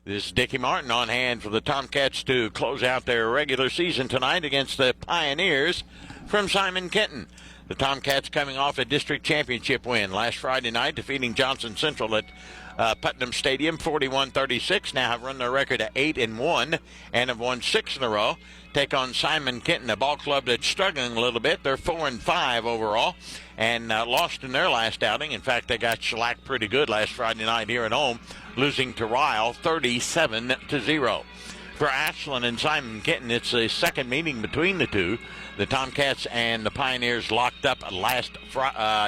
This is Dickie Martin on hand for the Tomcats to close out their regular season tonight against the Pioneers from Simon Kenton. The Tomcats coming off a district championship win last Friday night, defeating Johnson Central at Putnam Stadium 41-36. Now have run their record to 8-1 and have won 6 in a row. Take on Simon Kenton, a ball club that's struggling a little bit. They're 4-5 overall and lost in their last outing. In fact, they got shellacked pretty good last Friday night here at home, losing to Ryle 37-0. For Ashland and Simon Kenton, it's the second meeting between the two. The Tomcats and the Pioneers locked up last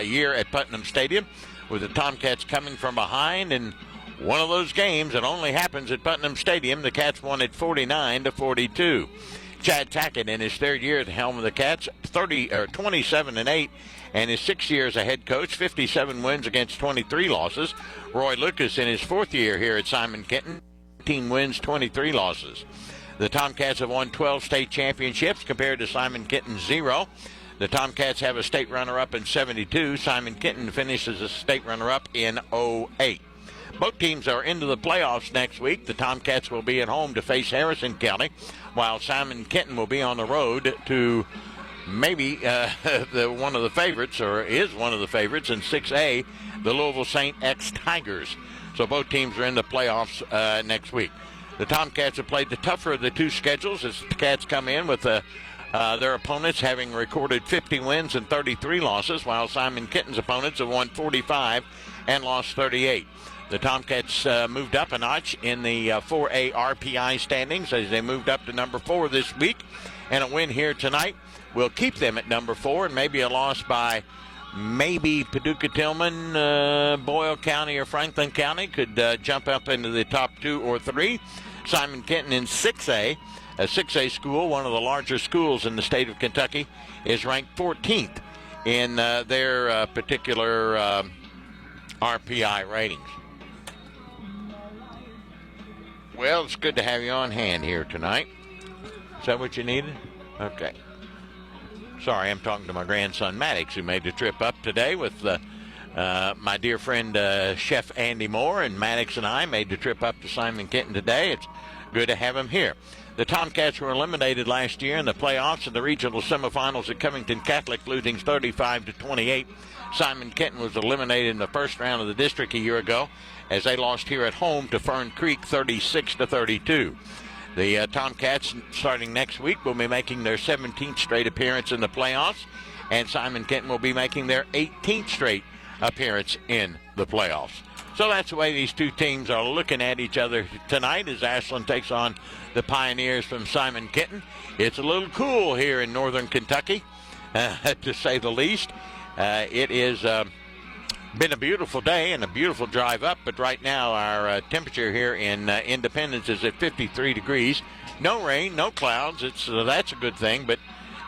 year at Putnam Stadium, with the Tomcats coming from behind in one of those games that only happens at Putnam Stadium. The Cats won it 49-42. Chad Tackett, in his third year at the helm of the Cats, 27-8, and his 6 years as head coach, 57 wins against 23 losses. Roy Lucas, in his fourth year here at Simon Kenton, 18 wins, 23 losses. The Tomcats have won 12 state championships compared to Simon Kenton's 0. The Tomcats have a state runner-up in 72. Simon Kenton finishes a state runner-up in 08. Both teams are into the playoffs next week. The Tomcats will be at home to face Harrison County, while Simon Kenton will be on the road to maybe one of the favorites, or is one of the favorites in 6A, the Louisville St. X Tigers. So both teams are in the playoffs next week. The Tomcats have played the tougher of the two schedules as the Cats come in with their opponents having recorded 50 wins and 33 losses, while Simon Kenton's opponents have won 45 and lost 38. The Tomcats moved up a notch in the 4A RPI standings as they moved up to number 4 this week, and a win here tonight will keep them at number 4, and maybe a loss by maybe Paducah Tillman, Boyle County, or Franklin County could jump up into the top 2 or 3. Simon Kenton in 6A, a 6A school, one of the larger schools in the state of Kentucky, is ranked 14th in their particular RPI ratings. Well, it's good to have you on hand here tonight. Is that what you needed? Okay. Sorry, I'm talking to my grandson Maddox, who made the trip up today with my dear friend Chef Andy Moore, and Maddox and I made the trip up to Simon Kenton today. It's good to have him here. The Tomcats were eliminated last year in the playoffs in the regional semifinals at Covington Catholic, losing 35-28. Simon Kenton was eliminated in the first round of the district a year ago as they lost here at home to Fern Creek 36-32. The Tomcats, starting next week, will be making their 17th straight appearance in the playoffs, and Simon Kenton will be making their 18th straight appearance in the playoffs. So that's the way these two teams are looking at each other tonight as Ashland takes on the Pioneers from Simon Kenton. It's a little cool here in northern Kentucky, to say the least. It is been a beautiful day and a beautiful drive up, but right now our temperature here in Independence is at 53 degrees. No rain, no clouds. That's a good thing, but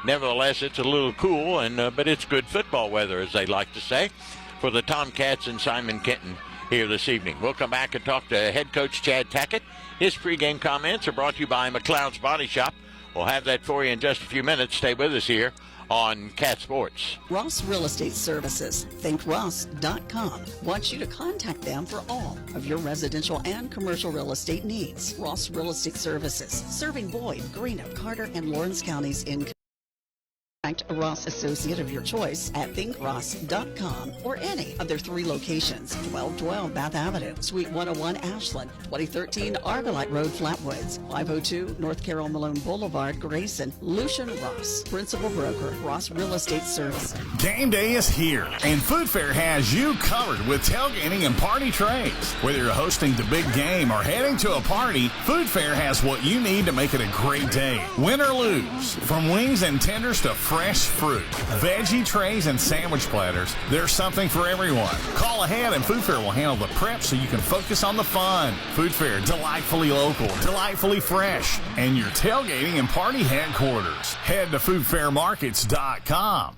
nevertheless it's a little cool, and but it's good football weather, as they like to say, for the Tomcats and Simon Kenton here this evening. We'll come back and talk to head coach Chad Tackett. His pregame comments are brought to you by McLeod's Body Shop. We'll have that for you in just a few minutes. Stay with us here on Cat Sports. Ross Real Estate Services, thinkross.com, wants you to contact them for all of your residential and commercial real estate needs. Ross Real Estate Services, serving Boyd, Greenup, Carter, and Lawrence counties in. Contact a Ross associate of your choice at thinkross.com or any of their 3 locations: 1212 Bath Avenue, Suite 101 Ashland, 2013 Arbolite Road Flatwoods, 502 North Carroll Malone Boulevard Grayson. Lucian Ross, Principal Broker, Ross Real Estate Service. Game day is here, and Food Fair has you covered with tailgating and party trays. Whether you're hosting the big game or heading to a party, Food Fair has what you need to make it a great day. Win or lose, from wings and tenders to fresh fruit, veggie trays, and sandwich platters, there's something for everyone. Call ahead and Food Fair will handle the prep so you can focus on the fun. Food Fair, delightfully local, delightfully fresh, and your tailgating and party headquarters. Head to foodfairmarkets.com.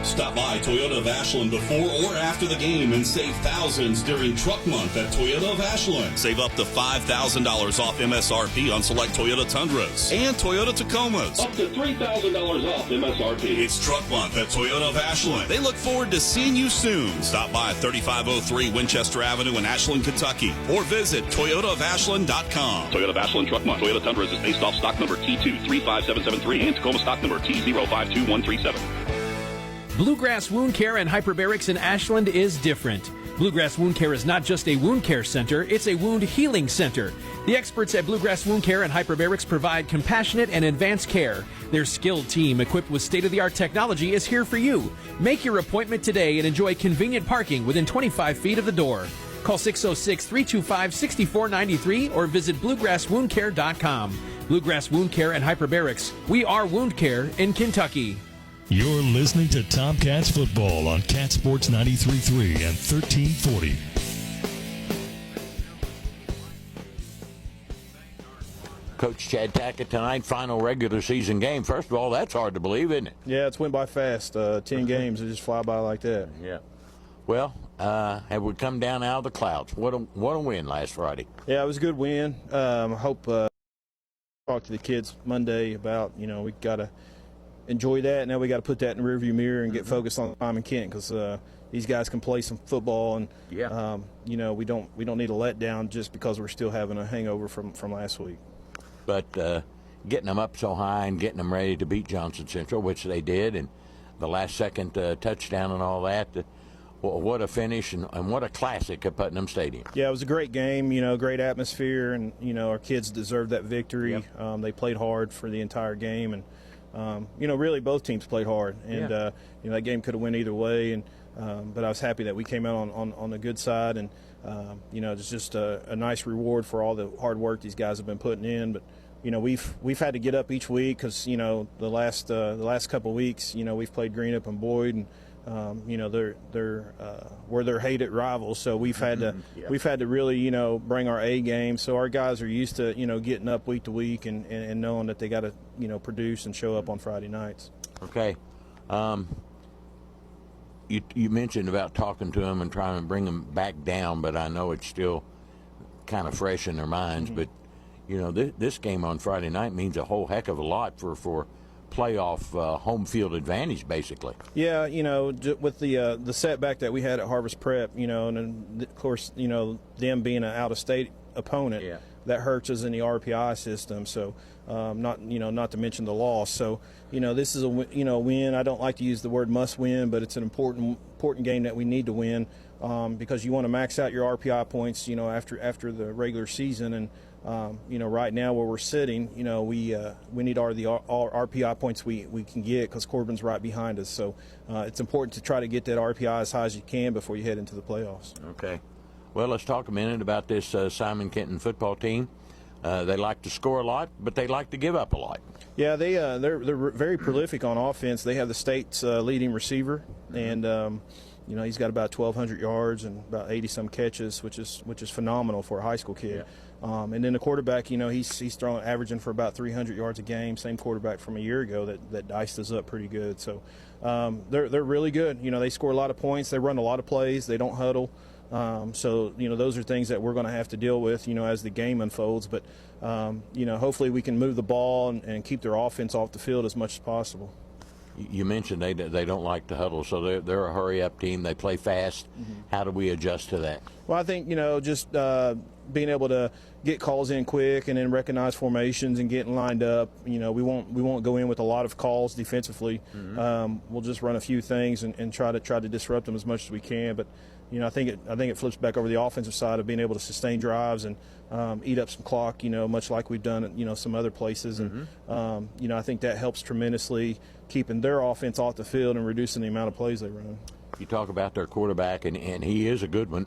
Stop by Toyota of Ashland before or after the game and save thousands during Truck Month at Toyota of Ashland. Save up to $5,000 off MSRP on select Toyota Tundras and Toyota Tacomas. Up to $3,000 off MSRP. It's Truck Month at Toyota of Ashland. They look forward to seeing you soon. Stop by 3503 Winchester Avenue in Ashland, Kentucky, or visit toyotaofashland.com. Toyota of Ashland Truck Month. Toyota Tundras is based off stock number T235773 and Tacoma stock number T052137. Bluegrass Wound Care and Hyperbarics in Ashland is different. Bluegrass Wound Care is not just a wound care center, it's a wound healing center. The experts at Bluegrass Wound Care and Hyperbarics provide compassionate and advanced care. Their skilled team, equipped with state-of-the-art technology, is here for you. Make your appointment today and enjoy convenient parking within 25 feet of the door. Call 606-325-6493 or visit bluegrasswoundcare.com. Bluegrass Wound Care and Hyperbarics. We are wound care in Kentucky. You're listening to Tomcats football on Cat Sports 93.3 and 1340. Coach Chad Tackett tonight, final regular season game. First of all, that's hard to believe, isn't it? Yeah, it's went by fast. 10 games, it just fly by like that. Yeah. Well, have we come down out of the clouds? What a win last Friday. Yeah, it was a good win. I hope talk to the kids Monday about, we got to enjoy that. Now we got to put that in the rearview mirror and get focused on time and Kent, because these guys can play some football, and we don't need a letdown just because we're still having a hangover from last week. But getting them up so high and getting them ready to beat Johnson Central, which they did, and the last second touchdown and all that. What a finish and what a classic at Putnam Stadium. Yeah, it was a great game, great atmosphere, and, our kids deserved that victory. Yep. They played hard for the entire game, and, really both teams played hard. And, that game could have went either way, and but I was happy that we came out on the good side, and, it's just a nice reward for all the hard work these guys have been putting in. But, we've had to get up each week because, the last couple of weeks, we've played Greenup and Boyd, and we're their hated rivals, so we've had to really bring our A game. So our guys are used to getting up week to week and knowing that they got to produce and show up on Friday nights. Okay, you mentioned about talking to them and trying to bring them back down, but I know it's still kind of fresh in their minds. But this game on Friday night means a whole heck of a lot for playoff home field advantage, basically. Yeah, with the setback that we had at Harvest Prep, and then, of course, them being an out-of-state opponent, that hurts us in the RPI system. So, not to mention the loss. So, this is a win. I don't like to use the word must win, but it's an important game that we need to win, because you want to max out your RPI points, after the regular season. And right now where we're sitting, we need all RPI points we can get, because Corbin's right behind us. So it's important to try to get that RPI as high as you can before you head into the playoffs. Okay. Well, let's talk a minute about this Simon Kenton football team. They like to score a lot, but they like to give up a lot. Yeah, they're very prolific on offense. They have the state's leading receiver, and he's got about 1,200 yards and about 80-some catches, which is phenomenal for a high school kid. Yeah. And then the quarterback, he's throwing, averaging for about 300 yards a game. Same quarterback from a year ago that diced us up pretty good. So they're really good. They score a lot of points. They run a lot of plays. They don't huddle. So those are things that we're going to have to deal with, as the game unfolds. But hopefully we can move the ball and keep their offense off the field as much as possible. You mentioned they don't like to huddle, so they're a hurry-up team. They play fast. How do we adjust to that? Well, I think just being able to get calls in quick and then recognize formations and getting lined up. We won't go in with a lot of calls defensively. We'll just run a few things and try to disrupt them as much as we can. But I think it flips back over the offensive side of being able to sustain drives and eat up some clock. Much like we've done at some other places. And I think that helps tremendously, keeping their offense off the field and reducing the amount of plays they run. You talk about their quarterback, and he is a good one.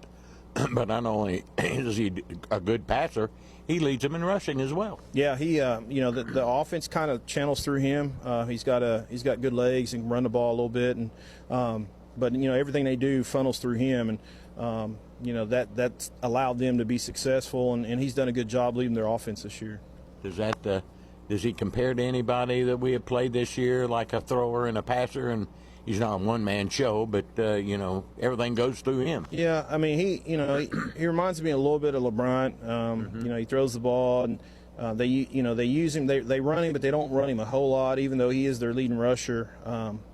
But not only is he a good passer, he leads them in rushing as well. Yeah, he the offense kind of channels through him. He's got good legs and can run the ball a little bit, and but everything they do funnels through him, and that's allowed them to be successful, and he's done a good job leading their offense this year. Does he compare to anybody that we have played this year, like a thrower and a passer, and he's not a one-man show, but everything goes through him. Yeah, I mean, he reminds me a little bit of LeBron. He throws the ball, and they use him. They run him, but they don't run him a whole lot, even though he is their leading rusher.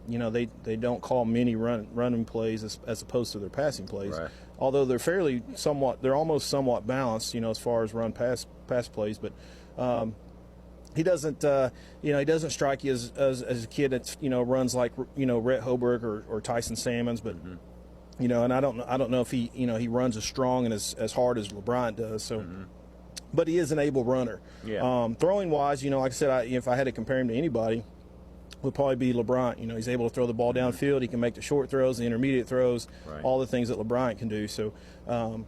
They don't call many running plays as opposed to their passing plays. Right. Although they're almost somewhat balanced, as far as run pass plays, but. He doesn't strike you as a kid that runs like Rhett Hoberg or Tyson Salmons, but and I don't know if he runs as strong and as hard as LeBron does. So, but he is an able runner. Yeah. Throwing wise, like I said, if I had to compare him to anybody, would probably be LeBron. He's able to throw the ball downfield. He can make the short throws, the intermediate throws, right. all the things that LeBron can do. So, and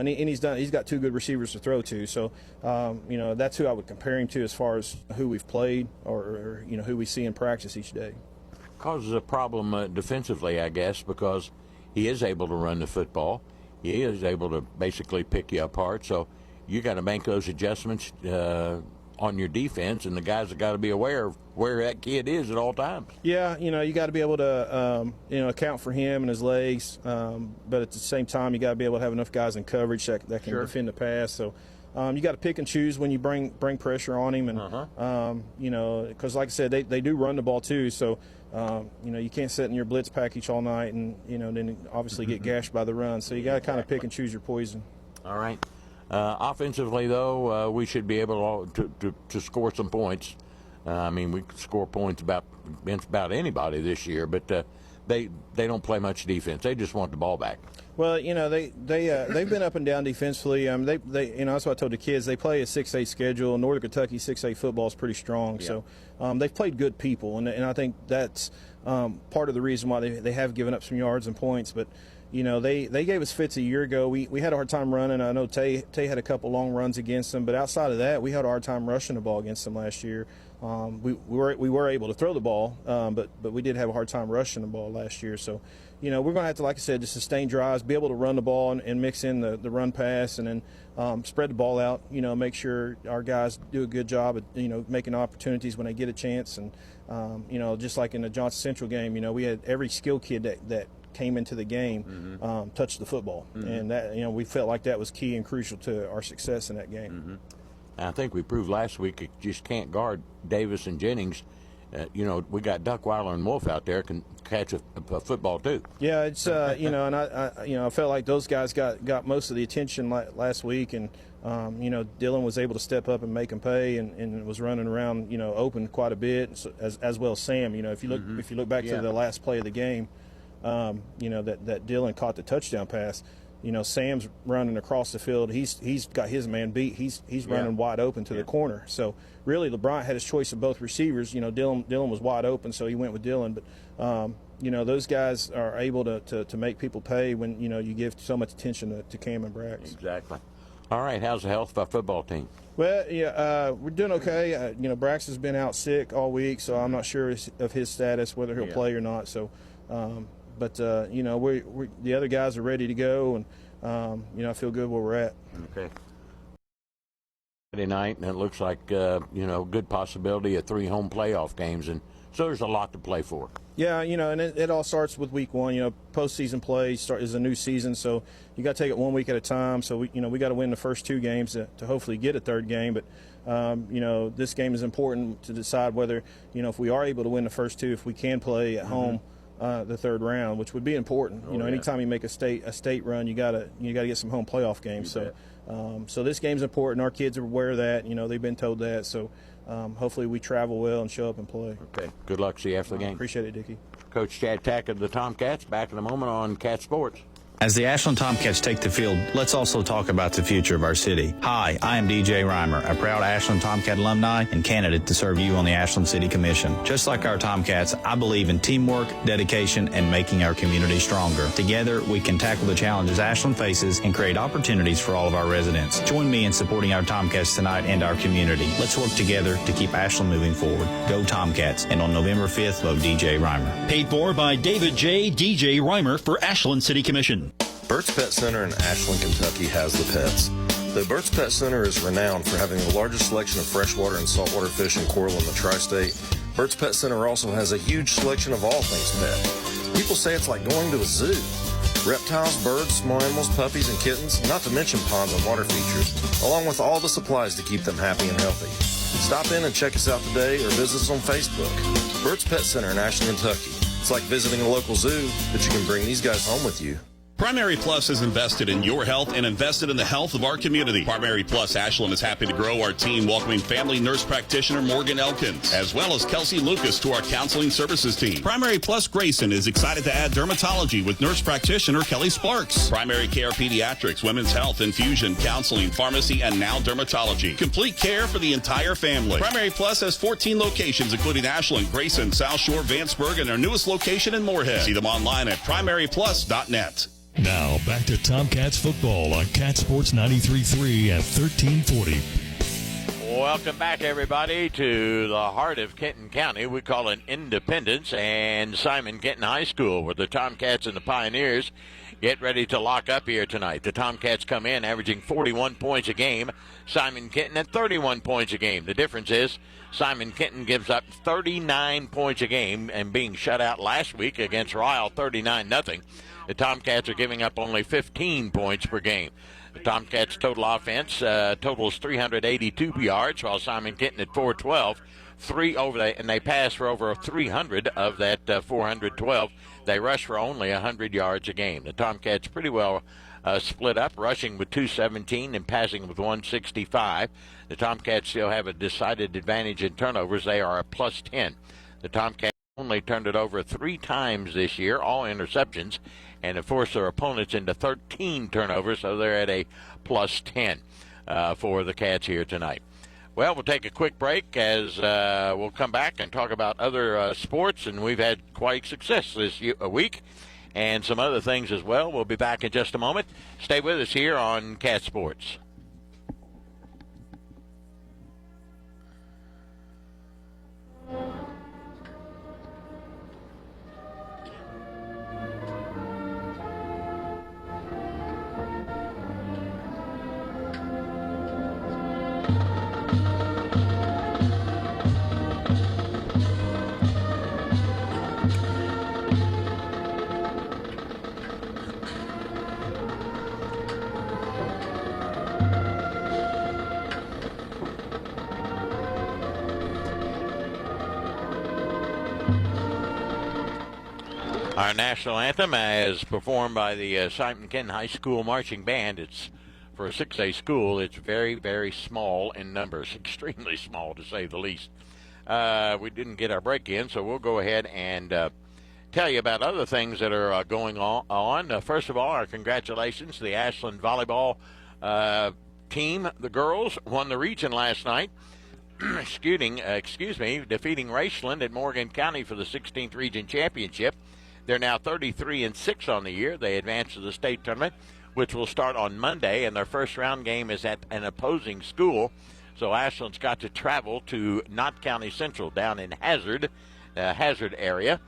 he's got two good receivers to throw to. So, that's who I would compare him to as far as who we've played or who we see in practice each day. Causes a problem defensively, I guess, because he is able to run the football. He is able to basically pick you apart. So you got to make those adjustments on your defense, and the guys have got to be aware of where that kid is at all times. Yeah, you got to be able to, account for him and his legs, but at the same time, you got to be able to have enough guys in coverage that can defend the pass. So you got to pick and choose when you bring pressure on him, and because like I said, they do run the ball too. So you can't sit in your blitz package all night and then obviously get gashed by the run. So you got to kind of pick and choose your poison. All right. Offensively, though, we should be able to score some points. We could score points against about anybody this year, but they don't play much defense. They just want the ball back. Well, they've been up and down defensively. That's what I told the kids. They play a 6A schedule. Northern Kentucky 6A football is pretty strong. Yeah. So they've played good people, and I think that's part of the reason why they have given up some yards and points. But they gave us fits a year ago. We had a hard time running. I know Tay had a couple long runs against them, but outside of that, we had a hard time rushing the ball against them last year. We were able to throw the ball, but we did have a hard time rushing the ball last year. So, we're going to have to, like I said, just sustain drives, be able to run the ball and mix in the run pass, and then spread the ball out. Make sure our guys do a good job at making opportunities when they get a chance. And just like in the Johnson Central game, we had every skill kid that came into the game touched the football, and that we felt like that was key and crucial to our success in that game. I think we proved last week you just can't guard Davis and Jennings. We got Duckweiler and Wolf out there can catch a football too. Yeah, it's and I felt like those guys got most of the attention last week, and Dylan was able to step up and make them pay, and was running around open quite a bit, as well as Sam. If you look back to the last play of the game. That Dylan caught the touchdown pass. Sam's running across the field. He's got his man beat. He's running wide open to the corner. So really, LeBron had his choice of both receivers. Dylan was wide open, so he went with Dylan. But those guys are able to make people pay when you give so much attention to Cam and Brax. Exactly. All right, how's the health of our football team? Well, we're doing okay. Brax has been out sick all week, so I'm not sure of his status, whether he'll play or not. So. But the other guys are ready to go, and I feel good where we're at. Okay. Friday night, and it looks like good possibility of 3 home playoff games, and so there's a lot to play for. Yeah, and it all starts with week 1. Postseason play is a new season, so you got to take it 1 week at a time. So we got to win the first 2 games to hopefully get a third game. But this game is important to decide whether if we are able to win the first 2, if we can play at home. The third round, which would be important. Anytime you make a state run, you gotta get some home playoff games. So this game's important. Our kids are aware of that. They've been told that. So hopefully we travel well and show up and play. Okay. Good luck. See you after the game. Appreciate it, Dickie. Coach Chad Tackett of the Tomcats back in a moment on Cat Sports. As the Ashland Tomcats take the field, let's also talk about the future of our city. Hi, I am DJ Reimer, a proud Ashland Tomcat alumni and candidate to serve you on the Ashland City Commission. Just like our Tomcats, I believe in teamwork, dedication, and making our community stronger. Together, we can tackle the challenges Ashland faces and create opportunities for all of our residents. Join me in supporting our Tomcats tonight and our community. Let's work together to keep Ashland moving forward. Go Tomcats, and on November 5th, vote DJ Reimer. Paid for by David J. DJ Reimer for Ashland City Commission. Burt's Pet Center in Ashland, Kentucky has the pets. The Burt's Pet Center is renowned for having the largest selection of freshwater and saltwater fish and coral in the tri-state. Burt's Pet Center also has a huge selection of all things pet. People say it's like going to a zoo. Reptiles, birds, small animals, puppies, and kittens, not to mention ponds and water features, along with all the supplies to keep them happy and healthy. Stop in and check us out today or visit us on Facebook. Burt's Pet Center in Ashland, Kentucky. It's like visiting a local zoo, but you can bring these guys home with you. Primary Plus is invested in your health and invested in the health of our community. Primary Plus Ashland is happy to grow our team, welcoming family nurse practitioner Morgan Elkins, as well as Kelsey Lucas to our counseling services team. Primary Plus Grayson is excited to add dermatology with nurse practitioner Kelly Sparks. Primary Care Pediatrics, Women's Health, Infusion, Counseling, Pharmacy, and now dermatology. Complete care for the entire family. Primary Plus has 14 locations, including Ashland, Grayson, South Shore, Vanceburg, and our newest location in Moorhead. See them online at primaryplus.net. Now, back to Tomcats football on Cat Sports 93.3 at 1340. Welcome back, everybody, to the heart of Kenton County. We call it Independence and Simon Kenton High School, where the Tomcats and the Pioneers get ready to lock up here tonight. The Tomcats come in averaging 41 points a game. Simon Kenton at 31 points a game. The difference is Simon Kenton gives up 39 points a game and being shut out last week against Ryle 39-0. The Tomcats are giving up only 15 points per game. The Tomcats' total offense totals 382 yards, while Simon Kenton at 412. And they pass for over 300 of that 412. They rush for only 100 yards a game. The Tomcats pretty well split up, rushing with 217 and passing with 165. The Tomcats still have a decided advantage in turnovers. They are a plus 10. The Tomcats only turned it over 3 times this year, all interceptions, and have forced their opponents into 13 turnovers, so they're at a plus 10 for the Cats here tonight. Well, we'll take a quick break as we'll come back and talk about other sports, and we've had quite success this week and some other things as well. We'll be back in just a moment. Stay with us here on Cat Sports. Our national anthem, as performed by the Simon Kenton High School Marching Band. It's for a 6A school. It's very, very small in numbers, extremely small to say the least. We didn't get our break in, so we'll go ahead and tell you about other things that are going on. First of all, our congratulations to the Ashland volleyball team. The girls won the region last night. Excuse me, defeating Ashland at Morgan County for the 16th region championship. They're now 33-6 on the year. They advance to the state tournament, which will start on Monday, and their first round game is at an opposing school. So Ashland's got to travel to Knott County Central down in Hazard area,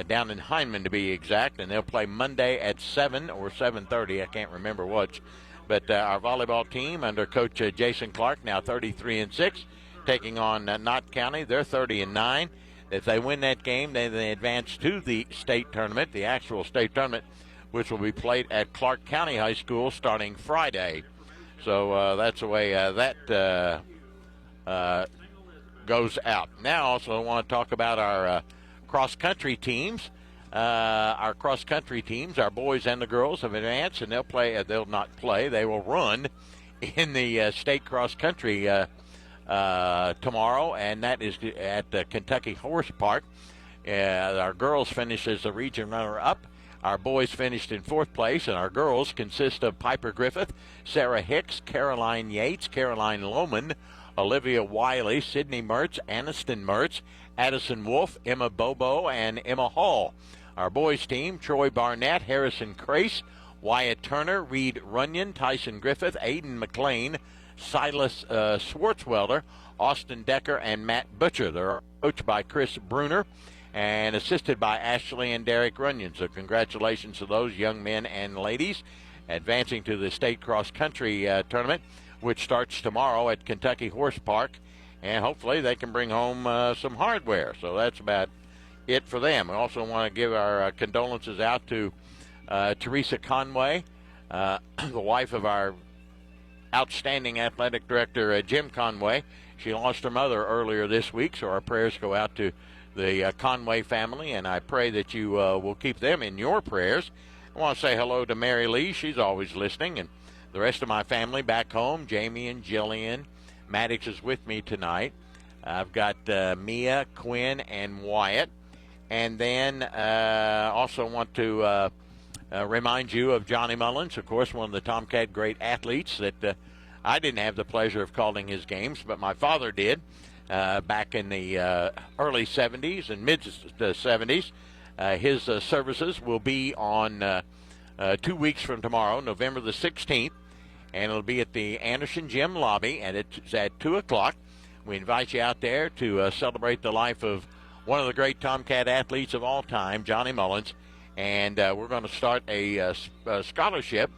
down in Hindman to be exact, and they'll play Monday at 7 or 7:30. I can't remember which. But our volleyball team under Coach Jason Clark, now 33-6, taking on Knott County. They're 30-9. If they win that game, then they advance to the state tournament, the actual state tournament, which will be played at Clark County High School starting Friday. So that's the way that goes out. Now, also I want to talk about our cross-country teams. Our cross-country teams, our boys and the girls, have advanced, and they'll not play. They will run in the state cross-country tomorrow, and that is at Kentucky Horse Park. Our girls finish as the region runner-up. Our boys finished in 4th place, and our girls consist of Piper Griffith, Sarah Hicks, Caroline Yates, Caroline Lohman, Olivia Wiley, Sydney Mertz, Aniston Mertz, Addison Wolf, Emma Bobo, and Emma Hall. Our boys team, Troy Barnett, Harrison Crace, Wyatt Turner, Reed Runyon, Tyson Griffith, Aiden McLean, Silas Swartzwelder, Austin Decker, and Matt Butcher. They're coached by Chris Bruner and assisted by Ashley and Derek Runyon. So congratulations to those young men and ladies advancing to the state cross-country tournament, which starts tomorrow at Kentucky Horse Park. and hopefully they can bring home some hardware. So that's about it for them. We also want to give our condolences out to Teresa Conway, the wife of our outstanding athletic director, Jim Conway. She lost her mother earlier this week, so our prayers go out to the Conway family, and I pray that you will keep them in your prayers. I want to say hello to Mary Lee. She's always listening, and the rest of my family back home, Jamie and Jillian. Maddox is with me tonight. I've got Mia, Quinn, and Wyatt. And then also want to remind you of Johnny Mullins, of course, one of the Tomcat great athletes that I didn't have the pleasure of calling his games, but my father did back in the early 70s and mid-70s. His services will be on 2 weeks from tomorrow, November the 16th, and it'll be at the Anderson Gym lobby, and it's at 2 o'clock. We invite you out there to celebrate the life of one of the great Tomcat athletes of all time, Johnny Mullins, and we're going to start a scholarship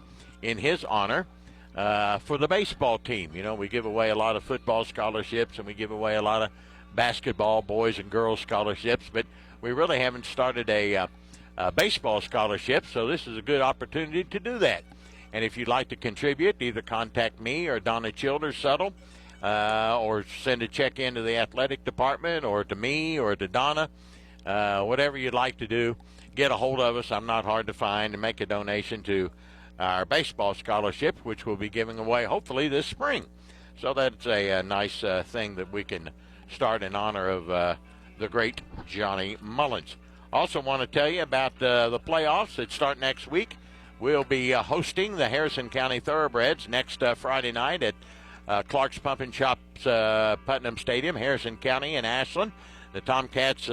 in his honor for the baseball team. You know, we give away a lot of football scholarships, and we give away a lot of basketball, boys and girls scholarships, but we really haven't started a baseball scholarship, so this is a good opportunity to do that. And if you'd like to contribute, either contact me or Donna Childers Settle, or send a check into the athletic department, or to me, or to Donna, whatever you'd like to do. Get a hold of us. I'm not hard to find, and make a donation to our baseball scholarship, which we'll be giving away hopefully this spring. So that's a nice thing that we can start in honor of the great Johnny Mullins. Also want to tell you about the playoffs that start next week. We'll be hosting the Harrison County Thoroughbreds next Friday night at Clark's Pump and Shops Putnam Stadium, Harrison County and Ashland. The Tomcats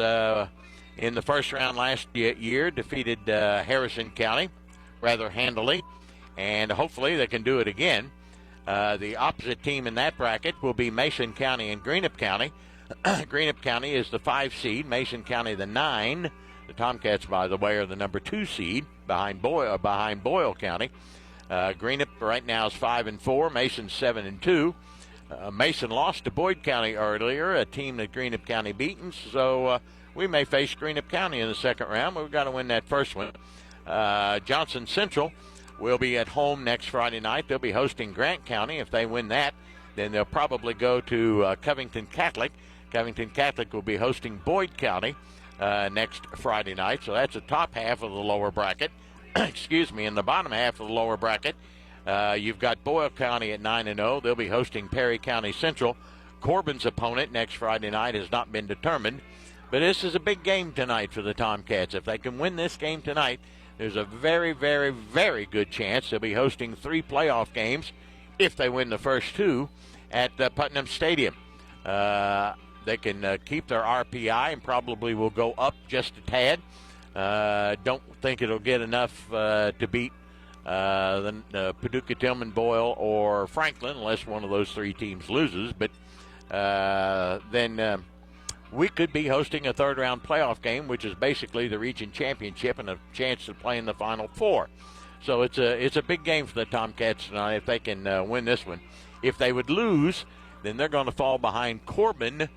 in the first round last year defeated Harrison County rather handily, and hopefully they can do it again. The opposite team in that bracket will be Mason County and Greenup County. Greenup County is the 5 seed, Mason County the 9. The Tomcats, by the way, are the number 2 seed behind Boyle County. Greenup right now is 5-4. Mason 7-2. Mason lost to Boyd County earlier, a team that Greenup County beaten. So we may face Greenup County in the second round, but we've got to win that first one. Johnson Central will be at home next Friday night. They'll be hosting Grant County. If they win that, then they'll probably go to Covington Catholic. Covington Catholic will be hosting Boyd County next Friday night. So that's the top half of the lower bracket. Excuse me. In the bottom half of the lower bracket, you've got Boyle County at 9-0. They'll be hosting Perry County Central. Corbin's opponent next Friday night has not been determined. But this is a big game tonight for the Tomcats. If they can win this game tonight, there's a very, very, very good chance they'll be hosting 3 playoff games if they win the first 2 at Putnam Stadium. They can keep their RPI and probably will go up just a tad. Don't think it'll get enough to beat the Paducah, Tillman, Boyle, or Franklin unless one of those 3 teams loses. But then we could be hosting a third-round playoff game, which is basically the region championship and a chance to play in the Final Four. So it's a big game for the Tomcats tonight if they can win this one. If they would lose, then they're going to fall behind Corbin,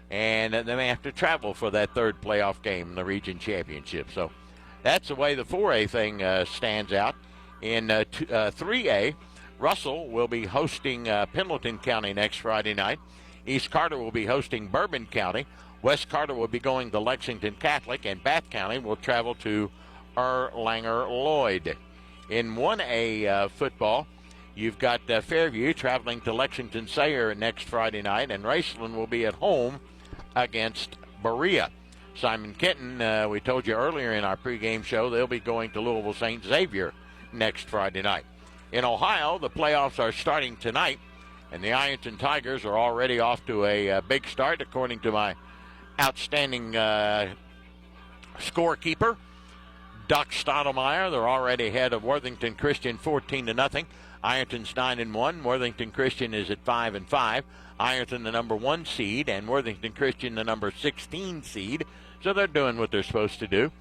and they may have to travel for that third playoff game in the region championship. So that's the way the 4A thing stands out. In 3A, Russell will be hosting Pendleton County next Friday night. East Carter will be hosting Bourbon County. West Carter will be going to Lexington Catholic, and Bath County will travel to Erlanger Lloyd. In 1A football, you've got Fairview traveling to Lexington Sayre next Friday night, and Raceland will be at home against Berea. Simon Kenton, we told you earlier in our pregame show, they'll be going to Louisville St. Xavier next Friday night. In Ohio, the playoffs are starting tonight, and the Ironton Tigers are already off to a big start, according to my outstanding scorekeeper, Doc Stottlemyre. They're already ahead of Worthington Christian 14-0. Ironton's 9-1. Worthington Christian is at 5-5. Ironton the number 1 seed, and Worthington Christian the number 16 seed. So they're doing what they're supposed to do.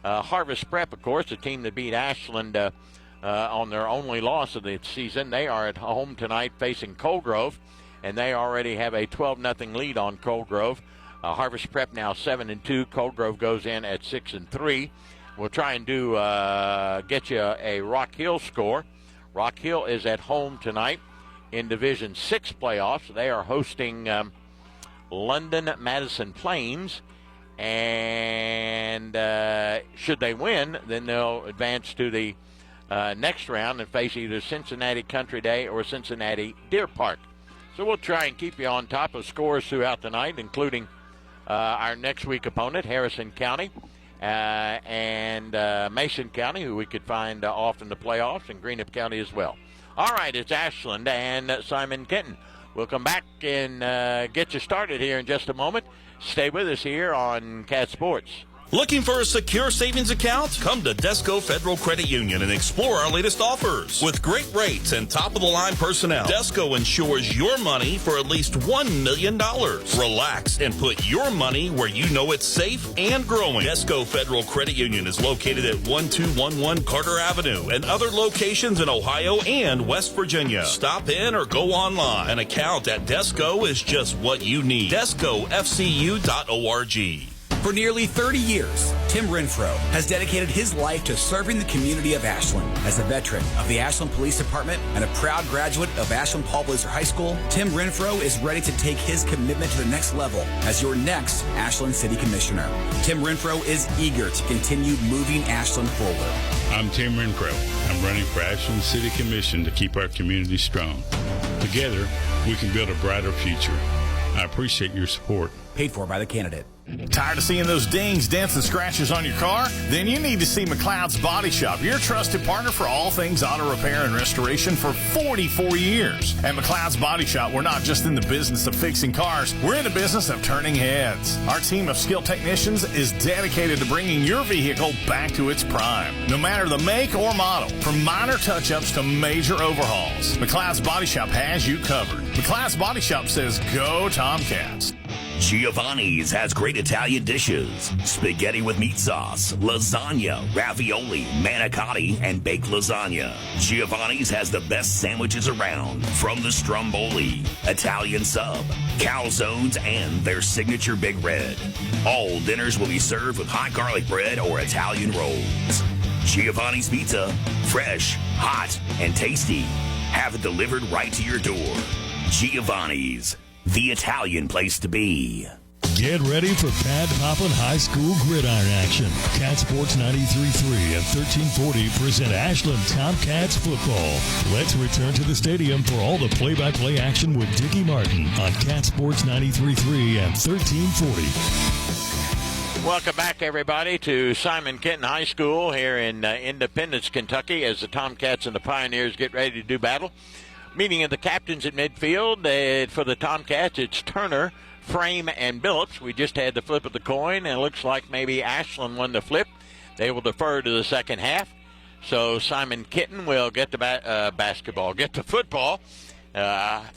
Harvest Prep, of course, the team that beat Ashland on their only loss of the season. They are at home tonight facing Colegrove. and they already have a 12-0 lead on Cold Grove. Harvest Prep now 7-2. Cold Grove goes in at 6-3. We'll try and get you a Rock Hill score. Rock Hill is at home tonight in Division 6 playoffs. They are hosting London Madison Plains, and should they win, then they'll advance to the next round and face either Cincinnati Country Day or Cincinnati Deer Park. So we'll try and keep you on top of scores throughout the night, including our next week opponent, Harrison County, and Mason County, who we could find off in the playoffs, and Greenup County as well. All right, it's Ashland and Simon Kenton. We'll come back and get you started here in just a moment. Stay with us here on Cat Sports. Looking for a secure savings account? Come to Desco Federal Credit Union and explore our latest offers. With great rates and top-of-the-line personnel, Desco insures your money for at least $1 million. Relax and put your money where you know it's safe and growing. Desco Federal Credit Union is located at 1211 Carter Avenue and other locations in Ohio and West Virginia. Stop in or go online. An account at Desco is just what you need. DescoFCU.org. For nearly 30 years, Tim Renfro has dedicated his life to serving the community of Ashland. As a veteran of the Ashland Police Department and a proud graduate of Ashland Paul Blazer High School, Tim Renfro is ready to take his commitment to the next level as your next Ashland City Commissioner. Tim Renfro is eager to continue moving Ashland forward. I'm Tim Renfro. I'm running for Ashland City Commission to keep our community strong. Together, we can build a brighter future. I appreciate your support. Paid for by the candidate. Tired of seeing those dings, dents, and scratches on your car? Then you need to see McLeod's Body Shop, your trusted partner for all things auto repair and restoration for 44 years. At McLeod's Body Shop, we're not just in the business of fixing cars, we're in the business of turning heads. Our team of skilled technicians is dedicated to bringing your vehicle back to its prime. No matter the make or model, from minor touch-ups to major overhauls, McLeod's Body Shop has you covered. McLeod's Body Shop says, go Tomcats. Giovanni's has great Italian dishes. Spaghetti with meat sauce, lasagna, ravioli, manicotti, and baked lasagna. Giovanni's has the best sandwiches around, from the stromboli, Italian sub, calzones, and their signature Big Red. All dinners will be served with hot garlic bread or Italian rolls. Giovanni's Pizza, fresh, hot, and tasty. Have it delivered right to your door. Giovanni's, the Italian place to be. Get ready for Pad Hoppin High School gridiron action. Cat Sports 93.3 and 1340 present Ashland Tomcats football. Let's return to the stadium for all the play-by-play action with Dickie Martin on Cat Sports 93.3 and 1340. Welcome back, everybody, to Simon Kenton High School here in Independence, Kentucky, as the Tomcats and the Pioneers get ready to do battle. Meeting of the captains at midfield. For the Tomcats, it's Turner, Frame, and Billups. We just had the flip of the coin, and it looks like maybe Ashland won the flip. They will defer to the second half. So Simon Kenton will get the football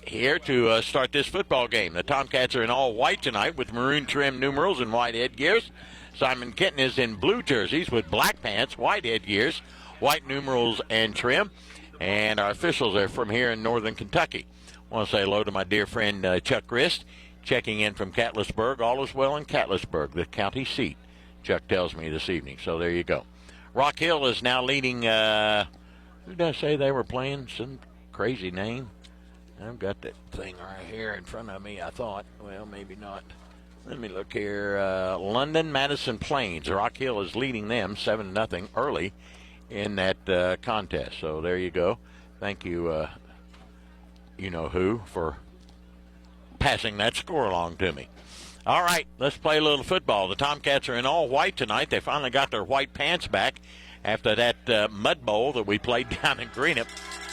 here to start this football game. The Tomcats are in all white tonight with maroon trim numerals and white headgears. Simon Kenton is in blue jerseys with black pants, white headgears, white numerals, and trim. And our officials are from here in northern Kentucky. I want to say hello to my dear friend Chuck Grist, checking in from Catlettsburg. All is well in Catlettsburg, the county seat, Chuck tells me this evening. So there you go. Rock Hill is now leading. Who did I say they were playing? Some crazy name. I've got that thing right here in front of me, I thought. Well, maybe not. Let me look here. London Madison Plains. Rock Hill is leading them 7-0 early in that contest. So there you go. Thank you, you-know-who, for passing that score along to me. All right, let's play a little football. The Tomcats are in all white tonight. They finally got their white pants back after that mud bowl that we played down in Greenup.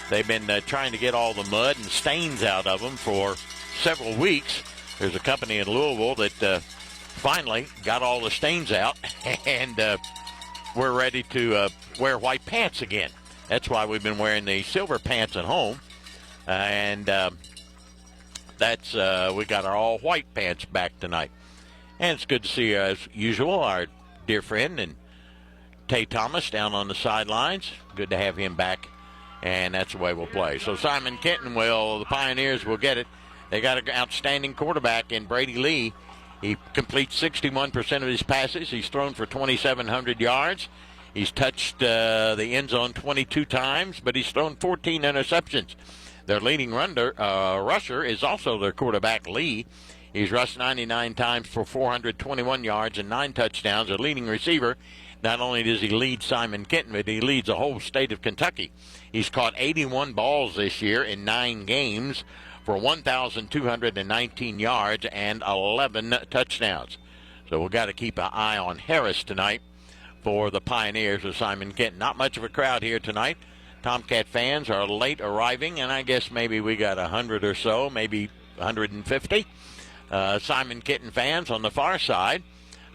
They've been trying to get all the mud and stains out of them for several weeks. There's a company in Louisville that finally got all the stains out, and we're ready to wear white pants again. That's why we've been wearing the silver pants at home. And that's we got our all white pants back tonight. And it's good to see, as usual, our dear friend and Tay Thomas down on the sidelines. Good to have him back. And that's the way we'll play. So Simon Kenton the Pioneers will get it They got an outstanding quarterback in Brady Lee. He completes 61% of his passes. He's thrown for 2,700 yards. He's touched the end zone 22 times, but he's thrown 14 interceptions. Their leading rusher is also their quarterback, Lee. He's rushed 99 times for 421 yards and 9 touchdowns. Their leading receiver, not only does he lead Simon Kenton, but he leads the whole state of Kentucky. He's caught 81 balls this year in 9 games for 1,219 yards and 11 touchdowns. So we've got to keep an eye on Harris tonight for the Pioneers of Simon Kenton. Not much of a crowd here tonight. Tomcat fans are late arriving, and I guess maybe we got 100 or so, maybe 150. Simon Kenton fans on the far side.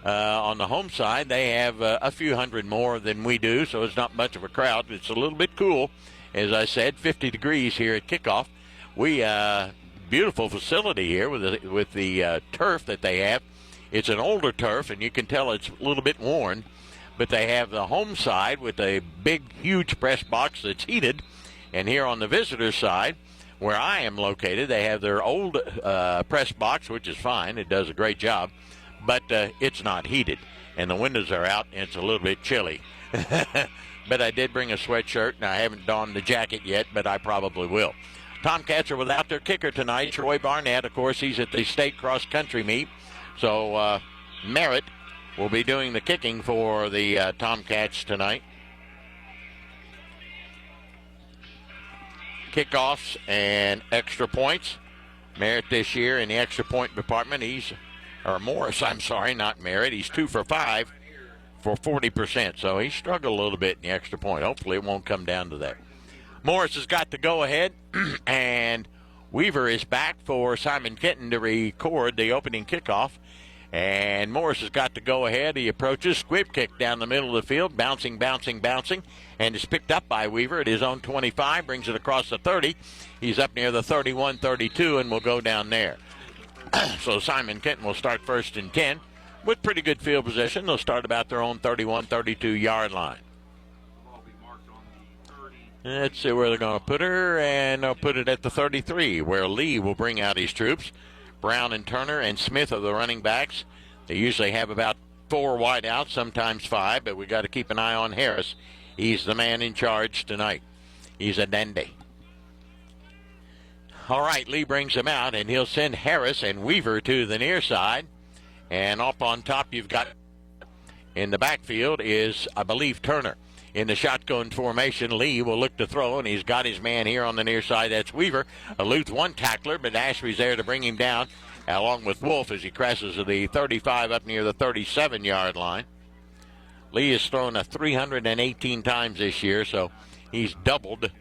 On the home side, they have a few hundred more than we do, so it's not much of a crowd. It's a little bit cool. As I said, 50 degrees here at kickoff. Beautiful facility here with the turf that they have. It's an older turf, and you can tell it's a little bit worn. But they have the home side with a big, huge press box that's heated. And here on the visitor side, where I am located, they have their old press box, which is fine. It does a great job. But it's not heated. And the windows are out, and it's a little bit chilly. But I did bring a sweatshirt, and I haven't donned the jacket yet, but I probably will. Tomcats are without their kicker tonight. Troy Barnett, of course, he's at the state cross-country meet. So Merritt will be doing the kicking for the Tomcats tonight. Kickoffs and extra points. Merritt this year in the extra point department, Morris, not Merritt. He's 2 for 5 for 40%. So he struggled a little bit in the extra point. Hopefully it won't come down to that. Morris has got the go-ahead, and Weaver is back for Simon Kenton to record the opening kickoff. And Morris has got to go ahead. He approaches. Squib kick down the middle of the field. Bouncing. And is picked up by Weaver at his own 25. Brings it across the 30. He's up near the 31-32 and will go down there. So Simon Kenton will start first and 10 with pretty good field position. They'll start about their own 31-32 yard line. Let's see where they're going to put her. And they'll put it at the 33, where Lee will bring out his troops. Brown and Turner and Smith are the running backs. They usually have about 4 wide outs, sometimes 5, but we got to keep an eye on Harris. He's the man in charge tonight. He's a dandy. All right, Lee brings him out, and he'll send Harris and Weaver to the near side. And up on top, you've got in the backfield is, I believe, Turner. In the shotgun formation, Lee will look to throw, and he's got his man here on the near side. That's Weaver. Eludes one tackler, but Ashby's there to bring him down, along with Wolf as he crosses the 35 up near the 37-yard line. Lee has thrown 318 times this year, so he's doubled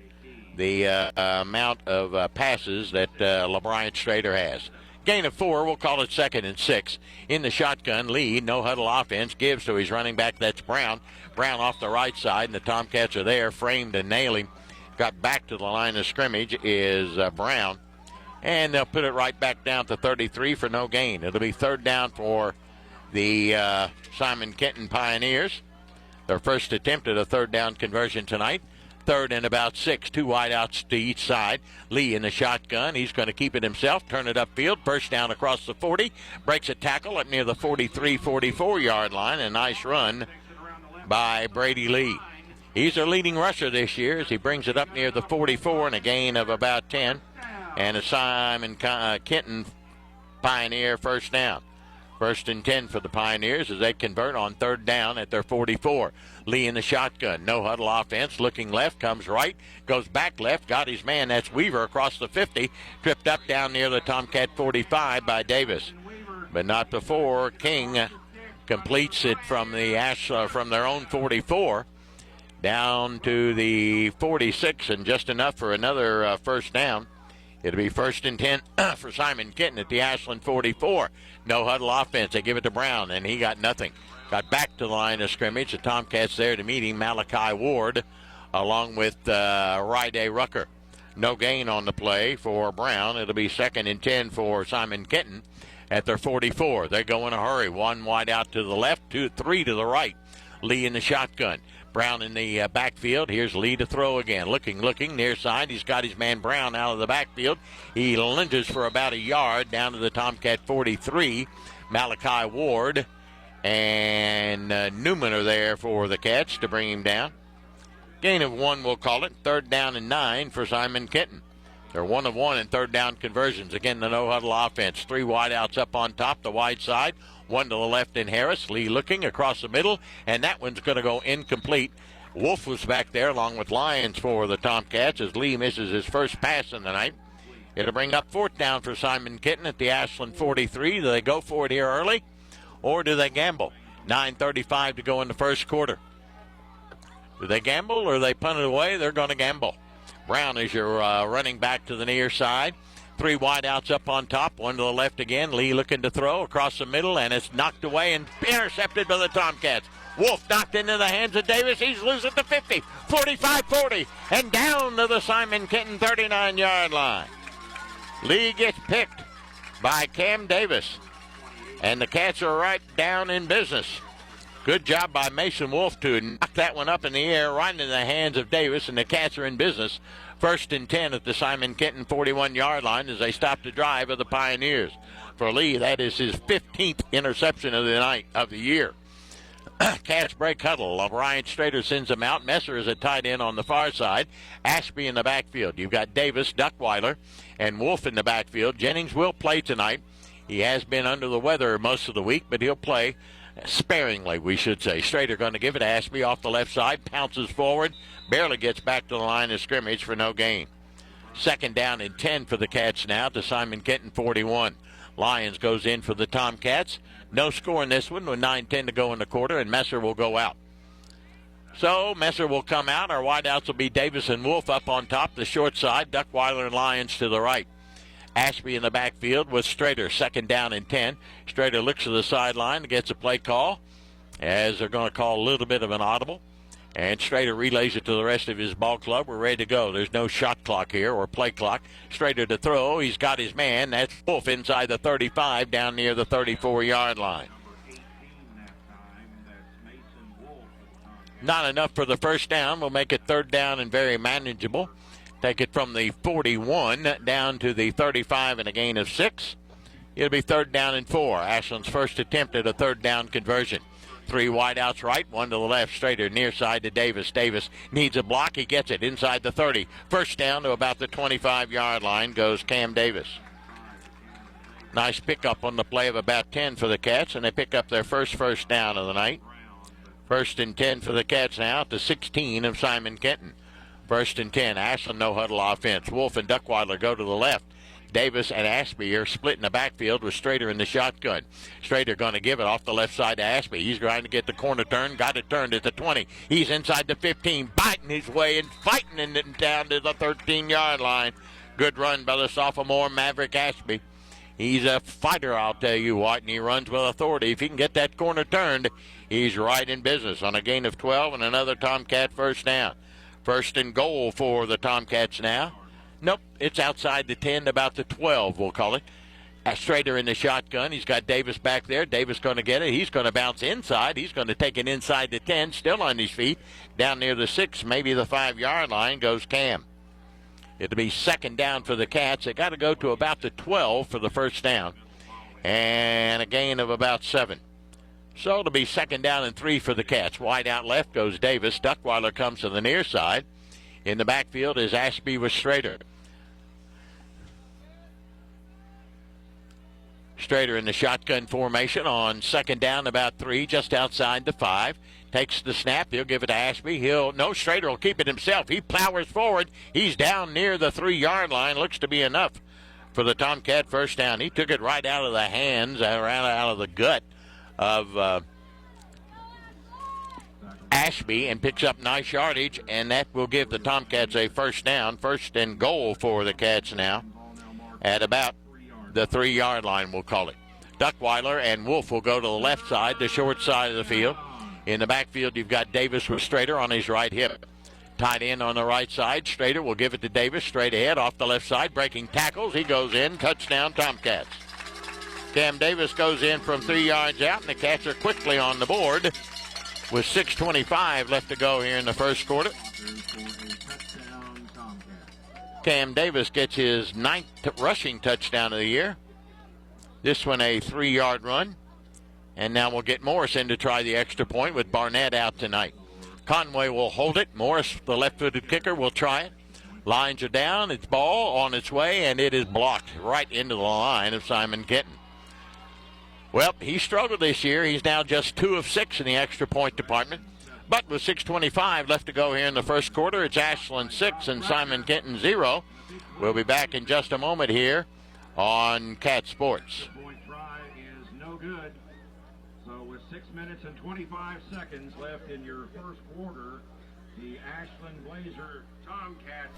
the amount of passes that LeBryant Strader has. Gain of 4, we'll call it 2nd and 6. In the shotgun, Lee, no huddle offense, gives to his running back, that's Brown. Brown off the right side, and the Tomcats are there, framed and nailing. Got back to the line of scrimmage is Brown. And they'll put it right back down to 33 for no gain. It'll be 3rd down for the Simon Kenton Pioneers. Their first attempt at a 3rd down conversion tonight. 3rd and about 6, 2 wideouts to each side. Lee in the shotgun. He's going to keep it himself, turn it upfield, first down across the 40, breaks a tackle up near the 43-44-yard line. A nice run by Brady Lee. He's their leading rusher this year as he brings it up near the 44 and a gain of about 10. And a Simon Kenton Pioneer first down. 1st and 10 for the Pioneers as they convert on 3rd down at their 44. Lee in the shotgun. No huddle offense. Looking left. Comes right. Goes back left. Got his man. That's Weaver across the 50. Tripped up down near the Tomcat 45 by Davis. But not before King completes it from from their own 44 down to the 46, and just enough for another first down. It'll be 1st and 10 for Simon Kenton at the Ashland 44. No huddle offense. They give it to Brown, and he got nothing. Got back to the line of scrimmage. The Tomcats there to meet him. Malachi Ward along with Ryday Rucker. No gain on the play for Brown. It'll be 2nd and 10 for Simon Kenton at their 44. They go in a hurry. 1 wide out to the left, 2, 3 to the right. Lee in the shotgun. Brown in the backfield. Here's Lee to throw again. Looking, near side. He's got his man Brown out of the backfield. He lunges for about a yard down to the Tomcat 43. Malachi Ward and Newman are there for the catch to bring him down. Gain of 1, we'll call it. 3rd down and 9 for Simon Kenton. They're 1 of 1 in 3rd down conversions. Again, the no-huddle offense. 3 wideouts up on top, the wide side. 1 to the left in Harris. Lee looking across the middle, and that one's going to go incomplete. Wolf was back there along with Lyons for the Tomcats as Lee misses his first pass in the night. It'll bring up 4th down for Simon Kenton at the Ashland 43. Do they go for it here early, or do they gamble? 9:35 to go in the first quarter. Do they gamble or they punt it away? They're going to gamble. Brown is your running back to the near side. 3 wideouts up on top, 1 to the left again. Lee looking to throw across the middle, and it's knocked away and intercepted by the Tomcats. Wolf knocked into the hands of Davis. He's loose at the 50, 45-40, and down to the Simon Kenton 39-yard line. Lee gets picked by Cam Davis, and the Cats are right down in business. Good job by Mason Wolf to knock that one up in the air right into the hands of Davis, and the Cats are in business. 1st and 10 at the Simon Kenton 41-yard line as they stop the drive of the Pioneers. For Lee, that is his 15th interception of the night of the year. Cats break huddle. Ryan Strader sends him out. Messer is a tight end on the far side. Ashby in the backfield. You've got Davis, Duckweiler, and Wolf in the backfield. Jennings will play tonight. He has been under the weather most of the week, but he'll play sparingly, we should say. Strader going to give it to Ashby off the left side. Pounces forward. Barely gets back to the line of scrimmage for no gain. 2nd down and 10 for the Cats now to Simon Kenton 41. Lyons goes in for the Tomcats. No score in this one with 9:10 to go in the quarter, and Messer will go out. So Messer will come out. Our wideouts will be Davis and Wolf up on top, the short side. Duckweiler and Lyons to the right. Ashby in the backfield with Strader. 2nd down and 10. Strader looks to the sideline, gets a play call, as they're going to call a little bit of an audible. And Strader relays it to the rest of his ball club. We're ready to go. There's no shot clock here or play clock. Strader to throw. He's got his man. That's Wolf inside the 35 down near the 34-yard line. Not enough for the first down. We'll make it 3rd down and very manageable. Take it from the 41 down to the 35 and a gain of 6. It'll be 3rd down and 4. Ashland's first attempt at a 3rd down conversion. 3 wideouts right, 1 to the left. Strader near side to Davis. Davis needs a block. He gets it inside the 30. First down to about the 25-yard line goes Cam Davis. Nice pickup on the play of about 10 for the Cats, and they pick up their first down of the night. 1st and 10 for the Cats now to 16 of Simon Kenton. 1st and 10. Ashland no-huddle offense. Wolf and Duckweiler go to the left. Davis and Ashby are split in the backfield with Strader in the shotgun. Strader going to give it off the left side to Ashby. He's trying to get the corner turn. Got it turned at the 20. He's inside the 15, biting his way and fighting it down to the 13-yard line. Good run by the sophomore Maverick Ashby. He's a fighter, I'll tell you what, and he runs with authority. If he can get that corner turned, he's right in business on a gain of 12 and another Tomcat first down. 1st and goal for the Tomcats now. Nope, it's outside the 10, about the 12, we'll call it. Strader in the shotgun. He's got Davis back there. Davis going to get it. He's going to bounce inside. He's going to take it inside the 10, still on his feet. Down near the 6, maybe the 5-yard line goes Cam. It'll be 2nd down for the Cats. They got to go to about the 12 for the first down. And a gain of about 7. So it'll be 2nd down and 3 for the Cats. Wide out left goes Davis. Duckweiler comes to the near side. In the backfield is Ashby with Strader. Strader in the shotgun formation on 2nd down, about 3, just outside the 5. Takes the snap. He'll give it to Ashby. Strader will keep it himself. He powers forward. He's down near the 3-yard line. Looks to be enough for the Tomcat first down. He took it right out of the hands, out of the gut of Ashby, and picks up nice yardage, and that will give the Tomcats a first down. 1st and goal for the Cats now at about the 3-yard line, we'll call it. Duckweiler and Wolf will go to the left side, the short side of the field. In the backfield, you've got Davis with Strader on his right hip. Tight end on the right side. Strader will give it to Davis straight ahead off the left side, breaking tackles. He goes in. Touchdown, Tomcats. Cam Davis goes in from 3 yards out, and the Cats are quickly on the board. with 6:25 left to go here in the first quarter. Cam Davis gets his 9th rushing touchdown of the year. This one a 3-yard run. And now we'll get Morrison to try the extra point with Barnett out tonight. Conway will hold it. Morris, the left-footed kicker, will try it. Lines are down. It's ball on its way, and it is blocked right into the line of Simon Kenton. Well, he struggled this year. He's now just 2 of 6 in the extra point department. But with 6:25 left to go here in the first quarter, it's Ashland 6 and Simon Kenton 0. We'll be back in just a moment here on Cat Sports. Point try is no good. So with 6 minutes and 25 seconds left in your first quarter, the Ashland Blazer Tomcats.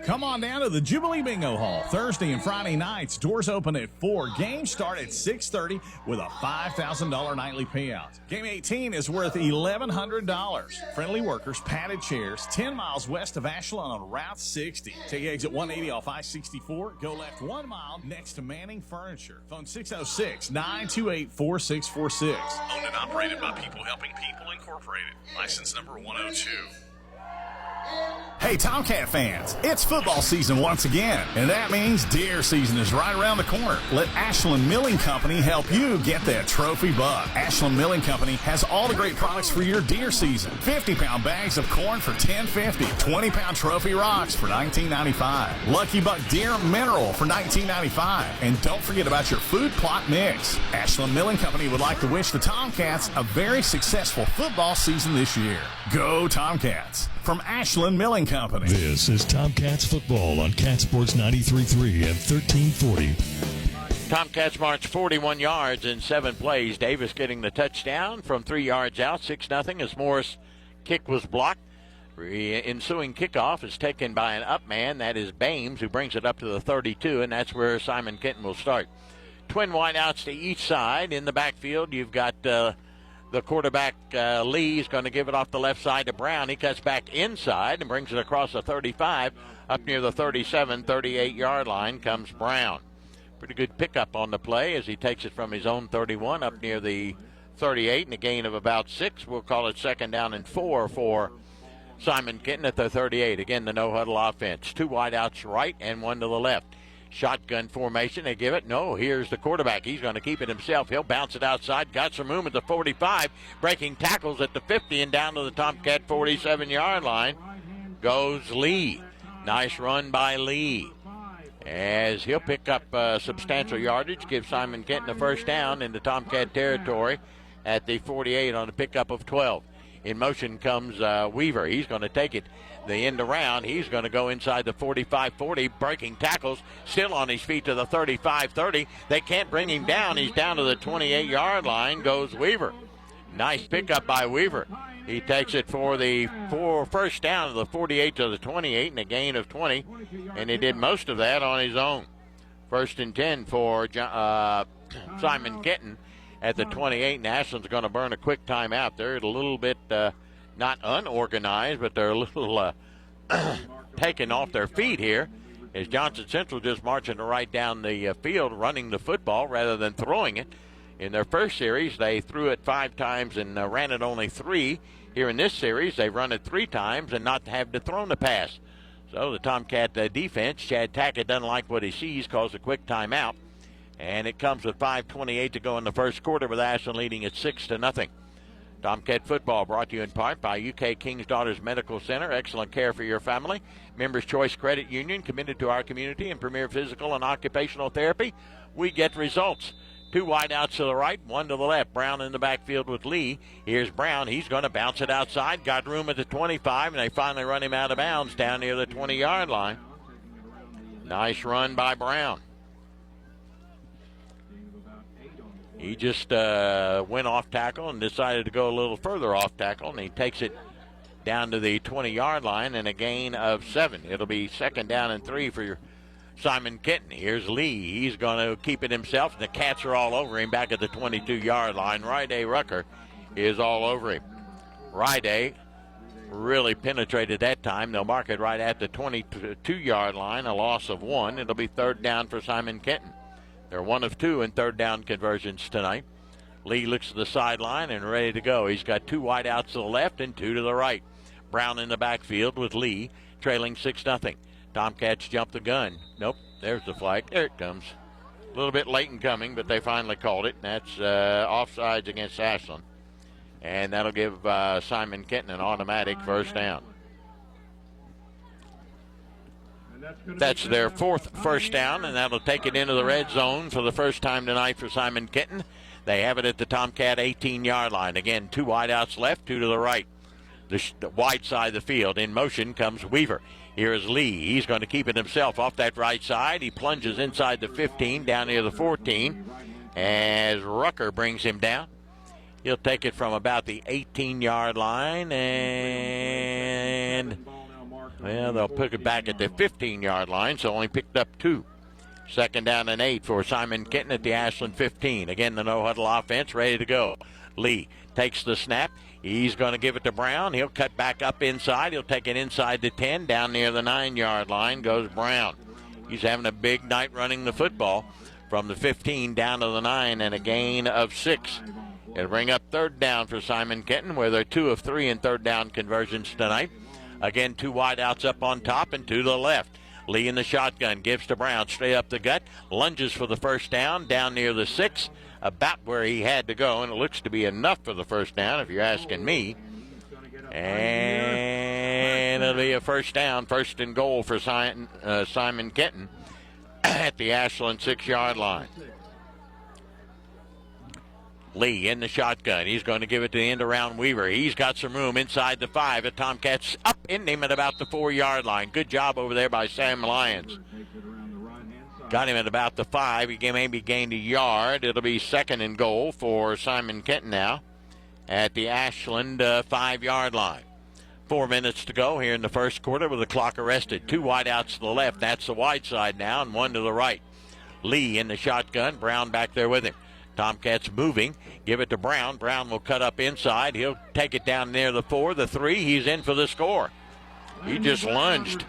Come on down to the Jubilee Bingo Hall Thursday and Friday nights. Doors open at 4. Games start at 6:30 with a $5,000 nightly payout. Game 18 is worth $1,100. Friendly workers, padded chairs, 10 miles west of Ashland on Route 60. Take exit 180 off I-64. Go left 1 mile next to Manning Furniture. Phone 606-928-4646. Owned and operated by People Helping People Incorporated. License number 102. Hey, Tomcat fans, it's football season once again, and that means deer season is right around the corner. Let Ashland Milling Company help you get that trophy buck. Ashland Milling Company has all the great products for your deer season. 50-pound bags of corn for $10.50, 20-pound trophy rocks for $19.95, Lucky Buck Deer Mineral for $19.95, and don't forget about your food plot mix. Ashland Milling Company would like to wish the Tomcats a very successful football season this year. Go Tomcats! From Ashland Milling Company. This is Tomcats football on Cat Sports 93.3 and 1340. Tomcats march 41 yards in 7 plays. Davis getting the touchdown from 3 yards out, 6-0 as Morris' kick was blocked. The ensuing kickoff is taken by an up man. That is Bames, who brings it up to the 32, and that's where Simon Kenton will start. Twin wideouts to each side. In the backfield, you've got the quarterback, Lee, is going to give it off the left side to Brown. He cuts back inside and brings it across the 35. Up near the 37, 38-yard line comes Brown. Pretty good pickup on the play as he takes it from his own 31 up near the 38 and a gain of about 6. We'll call it 2nd down and 4 for Simon Kenton at the 38. Again, the no-huddle offense. 2 wideouts right and 1 to the left. Shotgun formation, they give it. No, here's the quarterback. He's going to keep it himself. He'll bounce it outside. Got some room at the 45. Breaking tackles at the 50 and down to the Tomcat 47-yard line goes Lee. Nice run by Lee. As he'll pick up substantial yardage, give Simon Kenton the first down into Tomcat territory at the 48 on a pickup of 12. In motion comes Weaver. He's going to take it the end around. He's going to go inside the 45-40, breaking tackles, still on his feet to the 35-30. They can't bring him down. He's down to the 28-yard line, goes Weaver. Nice pickup by Weaver. He takes it for first down to the 48 to the 28 and a gain of 20, and he did most of that on his own. 1st and 10 for Simon Kenton at the 28, and Ashland's going to burn a quick timeout. They're a little bit not unorganized, but they're a little taken off their feet here as Johnson Central just marching right down the field, running the football rather than throwing it. In their first series, they threw it 5 times and ran it only 3. Here in this series, they've run it 3 times and not have to throw the pass. So the Tomcat defense, Chad Tackett doesn't like what he sees, calls a quick timeout. And it comes with 5:28 to go in the first quarter with Ashland leading at 6-0. Tomcat football brought to you in part by UK King's Daughters Medical Center. Excellent care for your family. Members Choice Credit Union, committed to our community and premier physical and occupational therapy. We get results. 2 wideouts to the right, 1 to the left. Brown in the backfield with Lee. Here's Brown. He's going to bounce it outside. Got room at the 25, and they finally run him out of bounds down near the 20-yard line. Nice run by Brown. He just went off tackle and decided to go a little further off tackle, and he takes it down to the 20-yard line and a gain of 7. It'll be 2nd down and 3 for Simon Kenton. Here's Lee. He's going to keep it himself, and the Cats are all over him back at the 22-yard line. Ryday Rucker is all over him. Ryday really penetrated that time. They'll mark it right at the 22-yard line, a loss of 1. It'll be third down for Simon Kenton. They're 1 of 2 in third down conversions tonight. Lee looks to the sideline and ready to go. He's got 2 wide outs to the left and 2 to the right. Brown in the backfield with Lee trailing 6-0. Tomcats jump the gun. Nope, there's the flag. There it comes. A little bit late in coming, but they finally called it. That's offsides against Ashland. And that'll give Simon Kenton an automatic first down. That's their 4th first down, and that'll take it into the red zone for the first time tonight for Simon Kenton. They have it at the Tomcat 18-yard line. Again, 2 wideouts left, 2 to the right. The wide side of the field. In motion comes Weaver. Here is Lee. He's going to keep it himself off that right side. He plunges inside the 15, down near the 14, as Rucker brings him down. He'll take it from about the 18-yard line, and, well, they'll put it back at the 15-yard line, so only picked up 2. Second down and 8 for Simon Kenton at the Ashland 15. Again, the no-huddle offense ready to go. Lee takes the snap. He's going to give it to Brown. He'll cut back up inside. He'll take it inside the 10. Down near the 9-yard line goes Brown. He's having a big night running the football from the 15 down to the 9, and a gain of 6. It'll bring up third down for Simon Kenton, where they're 2 of 3 in third down conversions tonight. Again, 2 wideouts up on top and 2 to the left. Lee in the shotgun, gives to Brown, straight up the gut, lunges for the first down, down near the 6, about where he had to go, and it looks to be enough for the first down, if you're asking me. And it'll be a first down, first and goal for Simon Kenton at the Ashland 6-yard line. Lee in the shotgun. He's going to give it to the end around Weaver. He's got some room inside the 5. The Tomcats up in him at about the 4-yard line. Good job over there by Sam Lyons. Got him at about the 5. He maybe gained a yard. It'll be second and goal for Simon Kenton now at the Ashland 5-yard line. 4 minutes to go here in the first quarter with the clock arrested. 2 wideouts to the left. That's the wide side now, and 1 to the right. Lee in the shotgun. Brown back there with him. Tomcats moving. Give it to Brown. Brown will cut up inside. He'll take it down near the 4, the 3. He's in for the score. He just lunged.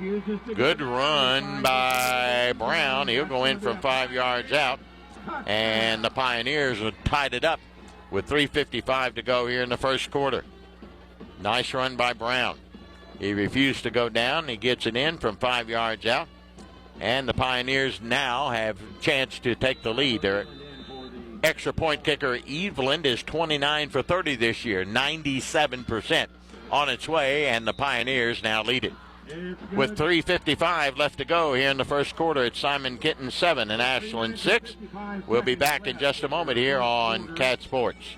Good run by Brown. He'll go in from 5 yards out. And the Pioneers have tied it up with 3:55 to go here in the first quarter. Nice run by Brown. He refused to go down. He gets it in from 5 yards out. And the Pioneers now have a chance to take the lead. Their extra point kicker Eveland is 29 for 30 this year, 97% on its way, and the Pioneers now lead it. With 3:55 left to go here in the first quarter, it's Simon Kenton 7 and Ashland 6. We'll be back in just a moment here on Cat Sports.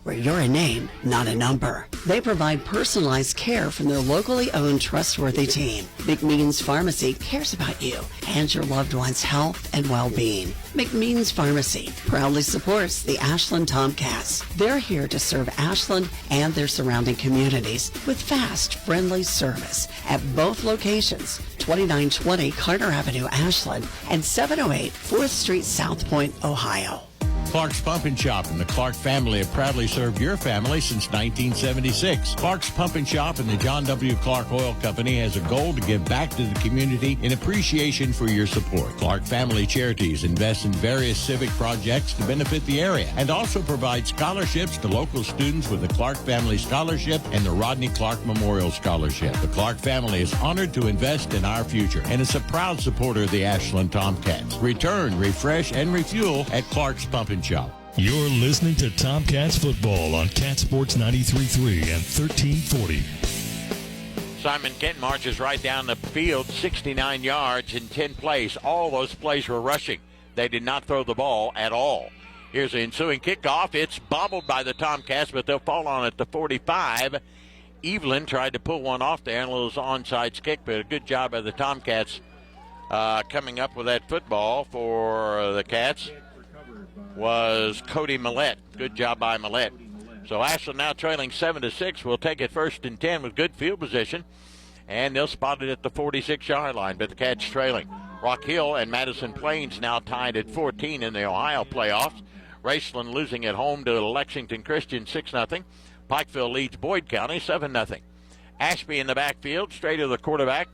Where you're a name, not a number. They provide personalized care from their locally owned, trustworthy team. McMeans Pharmacy cares about you and your loved one's health and well-being. McMeans Pharmacy proudly supports the Ashland Tomcats. They're here to serve Ashland and their surrounding communities with fast, friendly service at both locations, 2920 Carter Avenue, Ashland, and 708 4th Street, South Point, Ohio. Clark's Pump and Shop and the Clark family have proudly served your family since 1976. Clark's Pump and Shop and the John W. Clark Oil Company has a goal to give back to the community in appreciation for your support. Clark Family Charities invest in various civic projects to benefit the area and also provide scholarships to local students with the Clark Family Scholarship and the Rodney Clark Memorial Scholarship. The Clark family is honored to invest in our future and is a proud supporter of the Ashland Tomcats. Return, refresh, and refuel at Clark's Pump and Shop. You're listening to Tomcats football on Cat Sports 93.3 and 1340. Simon Kenton marches right down the field, 69 yards in 10 plays. All those plays were rushing. They did not throw the ball at all. Here's the ensuing kickoff. It's bobbled by the Tomcats, but they'll fall on at the 45. Evelyn tried to pull one off there, and a little onside kick, but a good job by the Tomcats coming up with that football for the Cats was Cody Millette. Good job by Millette. So Ashland now trailing 7-6. We'll take it first and 10 with good field position. And they'll spot it at the 46-yard line, but the Cats trailing. Rock Hill and Madison Plains now tied at 14 in the Ohio playoffs. Raceland losing at home to Lexington Christian 6-0. Pikeville leads Boyd County 7-0. Ashby in the backfield, straight to the quarterback.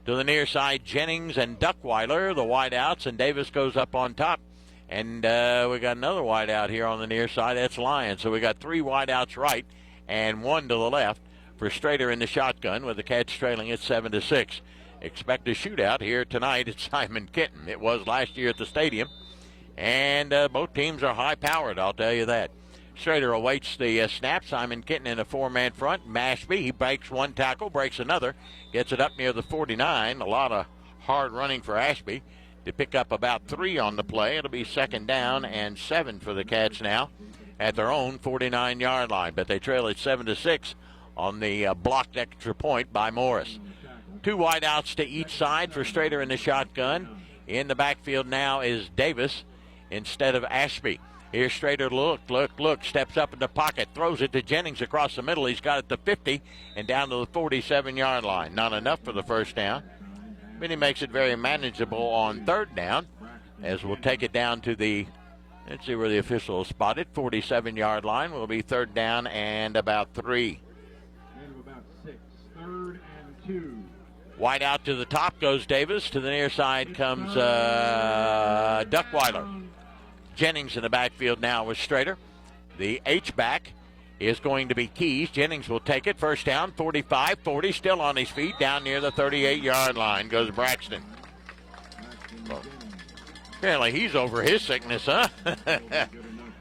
To the near side, Jennings and Duckweiler, the wideouts, and Davis goes up on top. And we got another wideout here on the near side. That's Lyons. So we got 3 wideouts right and 1 to the left for Strader in the shotgun, with the Cats trailing at 7-6. Expect a shootout here tonight at Simon Kenton. It was last year at the stadium, and both teams are high-powered, I'll tell you that. Strader awaits the snap. Simon Kenton in a 4-man front. Mashby, he breaks 1 tackle, breaks another, gets it up near the 49. A lot of hard running for Ashby to pick up about 3 on the play. It'll be 2nd down and 7 for the Cats now at their own 49-yard line, but they trail at 7-6 on the blocked extra point by Morris. 2 wideouts to each side for Strader in the shotgun. In the backfield now is Davis instead of Ashby. Here's Strader, look, steps up in the pocket, throws it to Jennings across the middle. He's got it to 50 and down to the 47-yard line. Not enough for the first down, but he makes it very manageable on 3rd down, as we'll take it down to the, let's see where the official is spotted, 47-yard line. Will be 3rd down and about 3. And about 6, 3rd and 2. Wide out to the top goes Davis. To the near side comes Duckweiler. Jennings in the backfield now with Strader. The H-back is going to be Keys. Jennings will take it. First down, 45-40, still on his feet. Down near the 38-yard line goes Braxton. Well, apparently he's over his sickness, huh?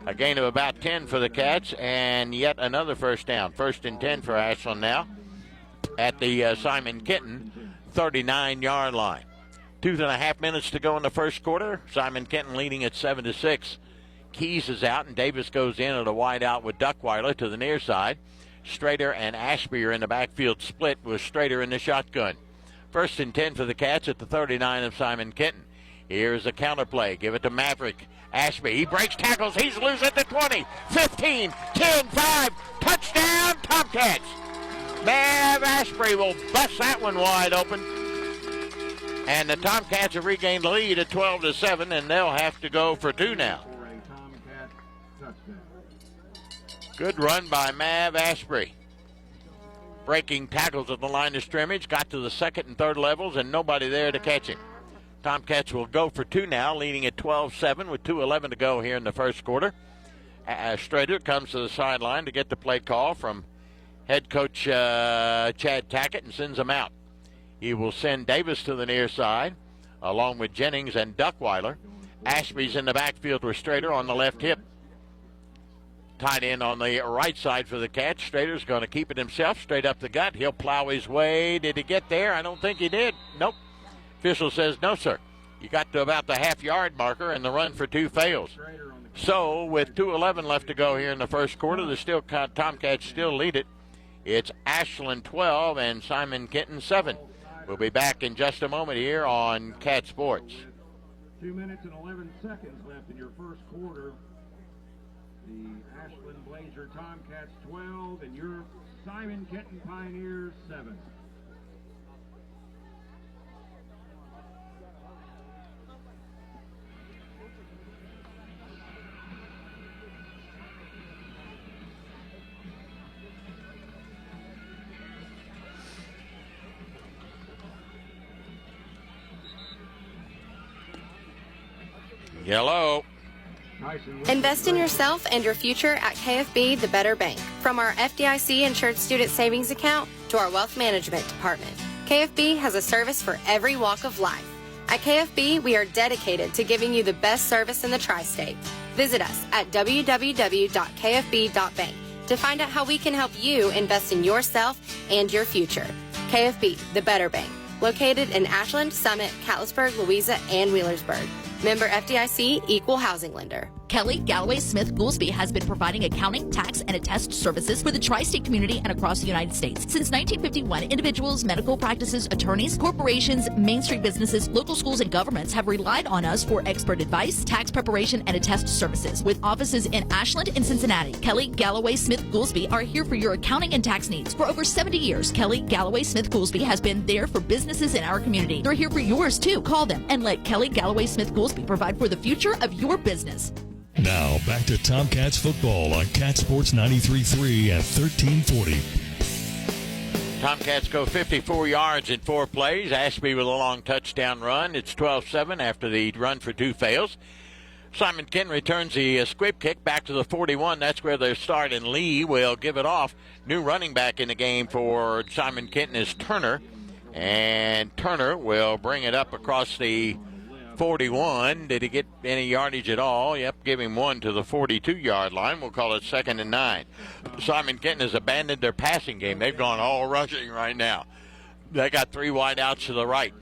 A gain of about 10 for the Cats, and yet another first down. 1st and 10 for Ashland now at the Simon Kenton 39-yard line. 2.5 minutes to go in the first quarter. Simon Kenton leading at 7-6. Keys is out, and Davis goes in at a wide out with Duckweiler to the near side. Strader and Ashby are in the backfield split with Strader in the shotgun. 1st and 10 for the Cats at the 39 of Simon Kenton. Here's a counter play. Give it to Maverick. Ashby, he breaks tackles. He's loose at the 20, 15, 10, 5. Touchdown, Tomcats. Mav Ashby will bust that one wide open. And the Tomcats have regained the lead at 12-7, and they'll have to go for 2 now. Good run by Mav Ashby. Breaking tackles at the line of scrimmage, got to the 2nd and 3rd levels, and nobody there to catch him. Tomcats will go for 2 now, leading at 12-7 with 2:11 to go here in the first quarter. Strader comes to the sideline to get the play call from head coach Chad Tackett and sends him out. He will send Davis to the near side, along with Jennings and Duckweiler. Ashby's in the backfield with Strader on the left hip. Tight end on the right side for the Cats. Strader's going to keep it himself, straight up the gut. He'll plow his way. Did he get there? I don't think he did. Nope. Official says, no, sir. You got to about the half-yard marker, and the run for 2 fails. So, with 2:11 left to go here in the first quarter, the Tomcats still lead it. It's Ashland 12 and Simon Kenton 7. We'll be back in just a moment here on Cat Sports. 2 minutes and 11 seconds left in your first quarter. The Ashland Blazer Tomcats 12 and your Simon Kenton Pioneers 7. Yellow. Invest in yourself and your future at KFB, the Better Bank. From our FDIC insured student savings account to our wealth management department, KFB has a service for every walk of life. At KFB, we are dedicated to giving you the best service in the tri-state. Visit us at www.kfb.bank to find out how we can help you invest in yourself and your future. KFB, the Better Bank, located in Ashland, Summit, Catlettsburg, Louisa, and Wheelersburg. Member FDIC, Equal Housing Lender. Kelly Galloway Smith Goolsby has been providing accounting, tax, and attest services for the tri-state community and across the United States. Since 1951, individuals, medical practices, attorneys, corporations, Main Street businesses, local schools, and governments have relied on us for expert advice, tax preparation, and attest services. With offices in Ashland and Cincinnati, Kelly Galloway Smith Goolsby are here for your accounting and tax needs. For over 70 years, Kelly Galloway Smith Goolsby has been there for businesses in our community. They're here for yours, too. Call them and let Kelly Galloway Smith Goolsby provide for the future of your business. Now, back to Tomcats football on Cat Sports 93.3 and 1340. Tomcats go 54 yards in 4 plays. Ashby with a long touchdown run. It's 12-7 after the run for 2 fails. Simon Kenton returns the squib kick back to the 41. That's where they're starting. Lee will give it off. New running back in the game for Simon Kenton is Turner. And Turner will bring it up across the 41. Did he get any yardage at all? Yep, give him 1 to the 42-yard line. We'll call it 2nd and 9. Simon Kenton has abandoned their passing game. They've gone all rushing right now. They got 3 wide outs to the right.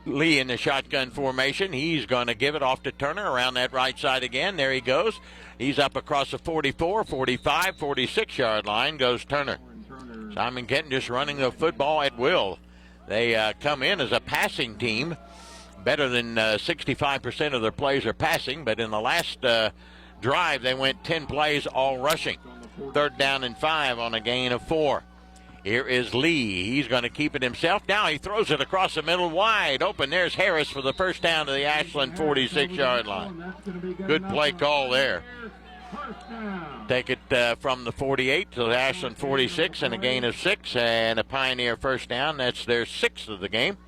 Lee in the shotgun formation. He's going to give it off to Turner around that right side again. There he goes. He's up across the 44, 45, 46-yard line goes Turner. Simon Kenton just running the football at will. They come in as a passing team. Better than 65% of their plays are passing, but in the last drive they went 10 plays all rushing. 3rd down and 5 on a gain of 4. Here is Lee. He's going to keep it himself. Now he throws it across the middle wide open. There's Harris for the first down to the Ashland 46-yard line. Good play call there. Take it from the 48 to the Ashland 46 and a gain of 6 and a Pioneer first down. That's their 6th of the game.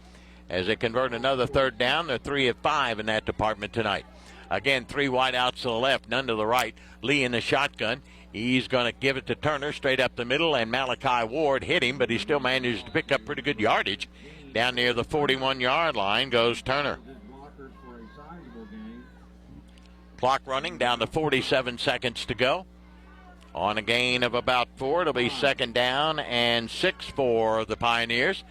As they convert another 3rd down, they're 3 of 5 in that department tonight. Again, 3 wide outs to the left, none to the right. Lee in the shotgun. He's going to give it to Turner straight up the middle, and Malachi Ward hit him, but he still managed to pick up pretty good yardage. Down near the 41-yard line goes Turner. Clock running down to 47 seconds to go. On a gain of about 4, it'll be 2nd down and 6 for the Pioneers.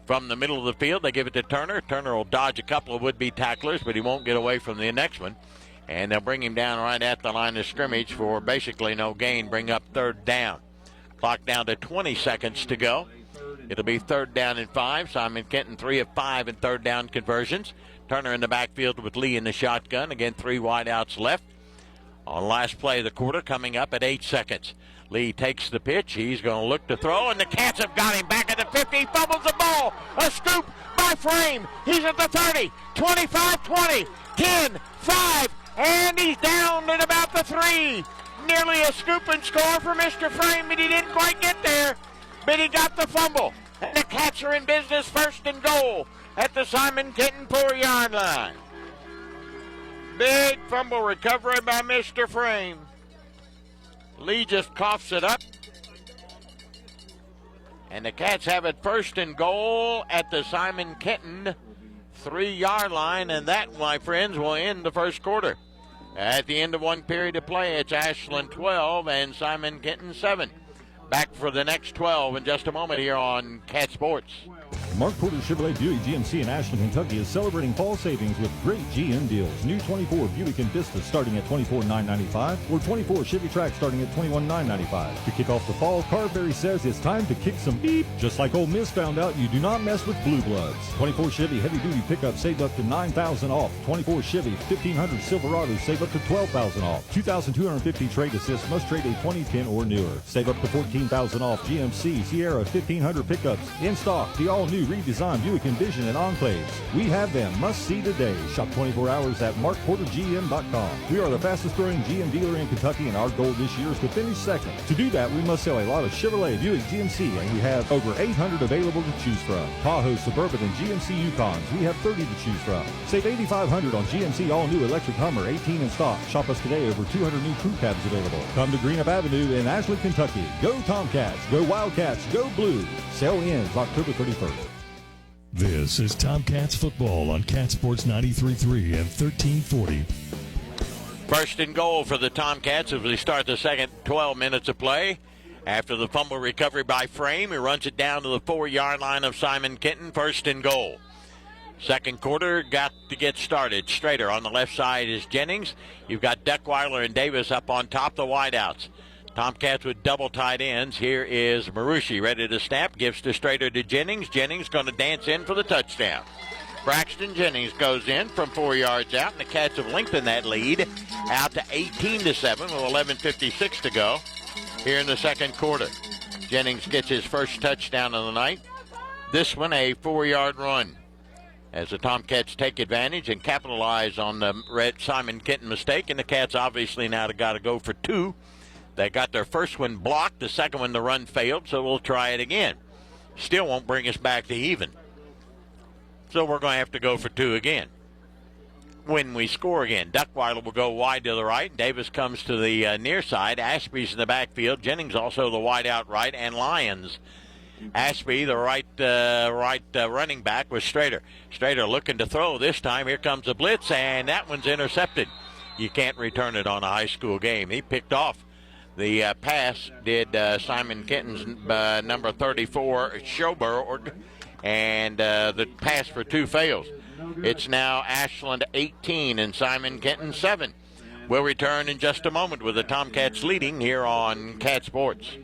From the middle of the field, they give it to Turner. Turner will dodge a couple of would-be tacklers, but he won't get away from the next one. And they'll bring him down right at the line of scrimmage for basically no gain, bring up 3rd down. Clock down to 20 seconds to go. It'll be 3rd down and 5. Simon Kenton 3 of 5 in 3rd down conversions. Turner in the backfield with Lee in the shotgun. Again, 3 wide outs left. On last play of the quarter, coming up at 8 seconds. Lee takes the pitch. He's going to look to throw, and the Cats have got him back at the 50. Fumbles the ball. A scoop by Frame. He's at the 30, 25, 20, 10, 5, and he's down at about the 3. Nearly a scoop and score for Mr. Frame, but he didn't quite get there. But he got the fumble. And the Cats are in business, 1st and goal at the Simon Kenton 4-yard line. Big fumble recovery by Mr. Frame. Lee just coughs it up. And the Cats have it 1st and goal at the Simon Kenton 3-yard line. And that, my friends, will end the first quarter. At the end of 1 period of play, it's Ashland 12 and Simon Kenton 7. Back for the next 12 in just a moment here on Cat Sports. Mark Porter Chevrolet Buick GMC in Ashland, Kentucky is celebrating fall savings with great GM deals. New 24 Buick Envista starting at $24,995 or 24 Chevy Trax starting at $21,995. To kick off the fall, Carberry says it's time to kick some beep. Just like Ole Miss found out, you do not mess with blue bloods. 24 Chevy heavy duty pickup save up to $9,000 off. 24 Chevy 1500 Silverado save up to $12,000 off. 2,250 trade assist must trade a 2010 or newer. Save up to $14,000 off. GMC Sierra 1500 pickups in stock. The all new redesigned Buick Envision and Enclaves. We have them. Must see today. Shop 24 hours at markportergm.com. We are the fastest growing GM dealer in Kentucky, and our goal this year is to finish 2nd. To do that, we must sell a lot of Chevrolet, Buick, GMC, and we have over 800 available to choose from. Tahoe, Suburban, and GMC Yukons. We have 30 to choose from. Save $8,500 on GMC all-new electric Hummer, 18 in stock. Shop us today. Over 200 new crew cabs available. Come to Greenup Avenue in Ashland, Kentucky. Go Tomcats. Go Wildcats. Go Blue. Sale ends October 31st. This is Tomcats football on Cat Sports 93.3 and 1340. 1st and goal for the Tomcats as we start the second 12 minutes of play. After the fumble recovery by Frame, he runs it down to the 4-yard line of Simon Kenton. 1st and goal. Second quarter got to get started. Strader on the left side is Jennings. You've got Duckweiler and Davis up on top, the wideouts. Tomcats with double tight ends. Here is Marucci ready to snap. Gives to Strader to Jennings. Jennings going to dance in for the touchdown. Braxton Jennings goes in from 4 yards out, and the Cats have lengthened that lead out to 18-7 with 11:56 to go here in the second quarter. Jennings gets his first touchdown of the night. This one a 4-yard run. as the Tomcats take advantage and capitalize on the red Simon Kenton mistake, and the Cats obviously now got to go for 2. They got their first one blocked, the second one the run failed, so we'll try it again. Still won't bring us back to even. So we're going to have to go for 2 again. When we score again, Duckweiler will go wide to the right. Davis comes to the near side. Ashby's in the backfield. Jennings also the wide out right, and Lyons. Ashby, the right running back, was Strader. Strader looking to throw this time. Here comes the blitz, and that one's intercepted. You can't return it on a high school game. He picked off the pass, did Simon Kenton's number 34, Schoberg, and the pass for 2 fails. It's now Ashland 18 and Simon Kenton 7. We'll return in just a moment with the Tomcats leading here on Cat Sports.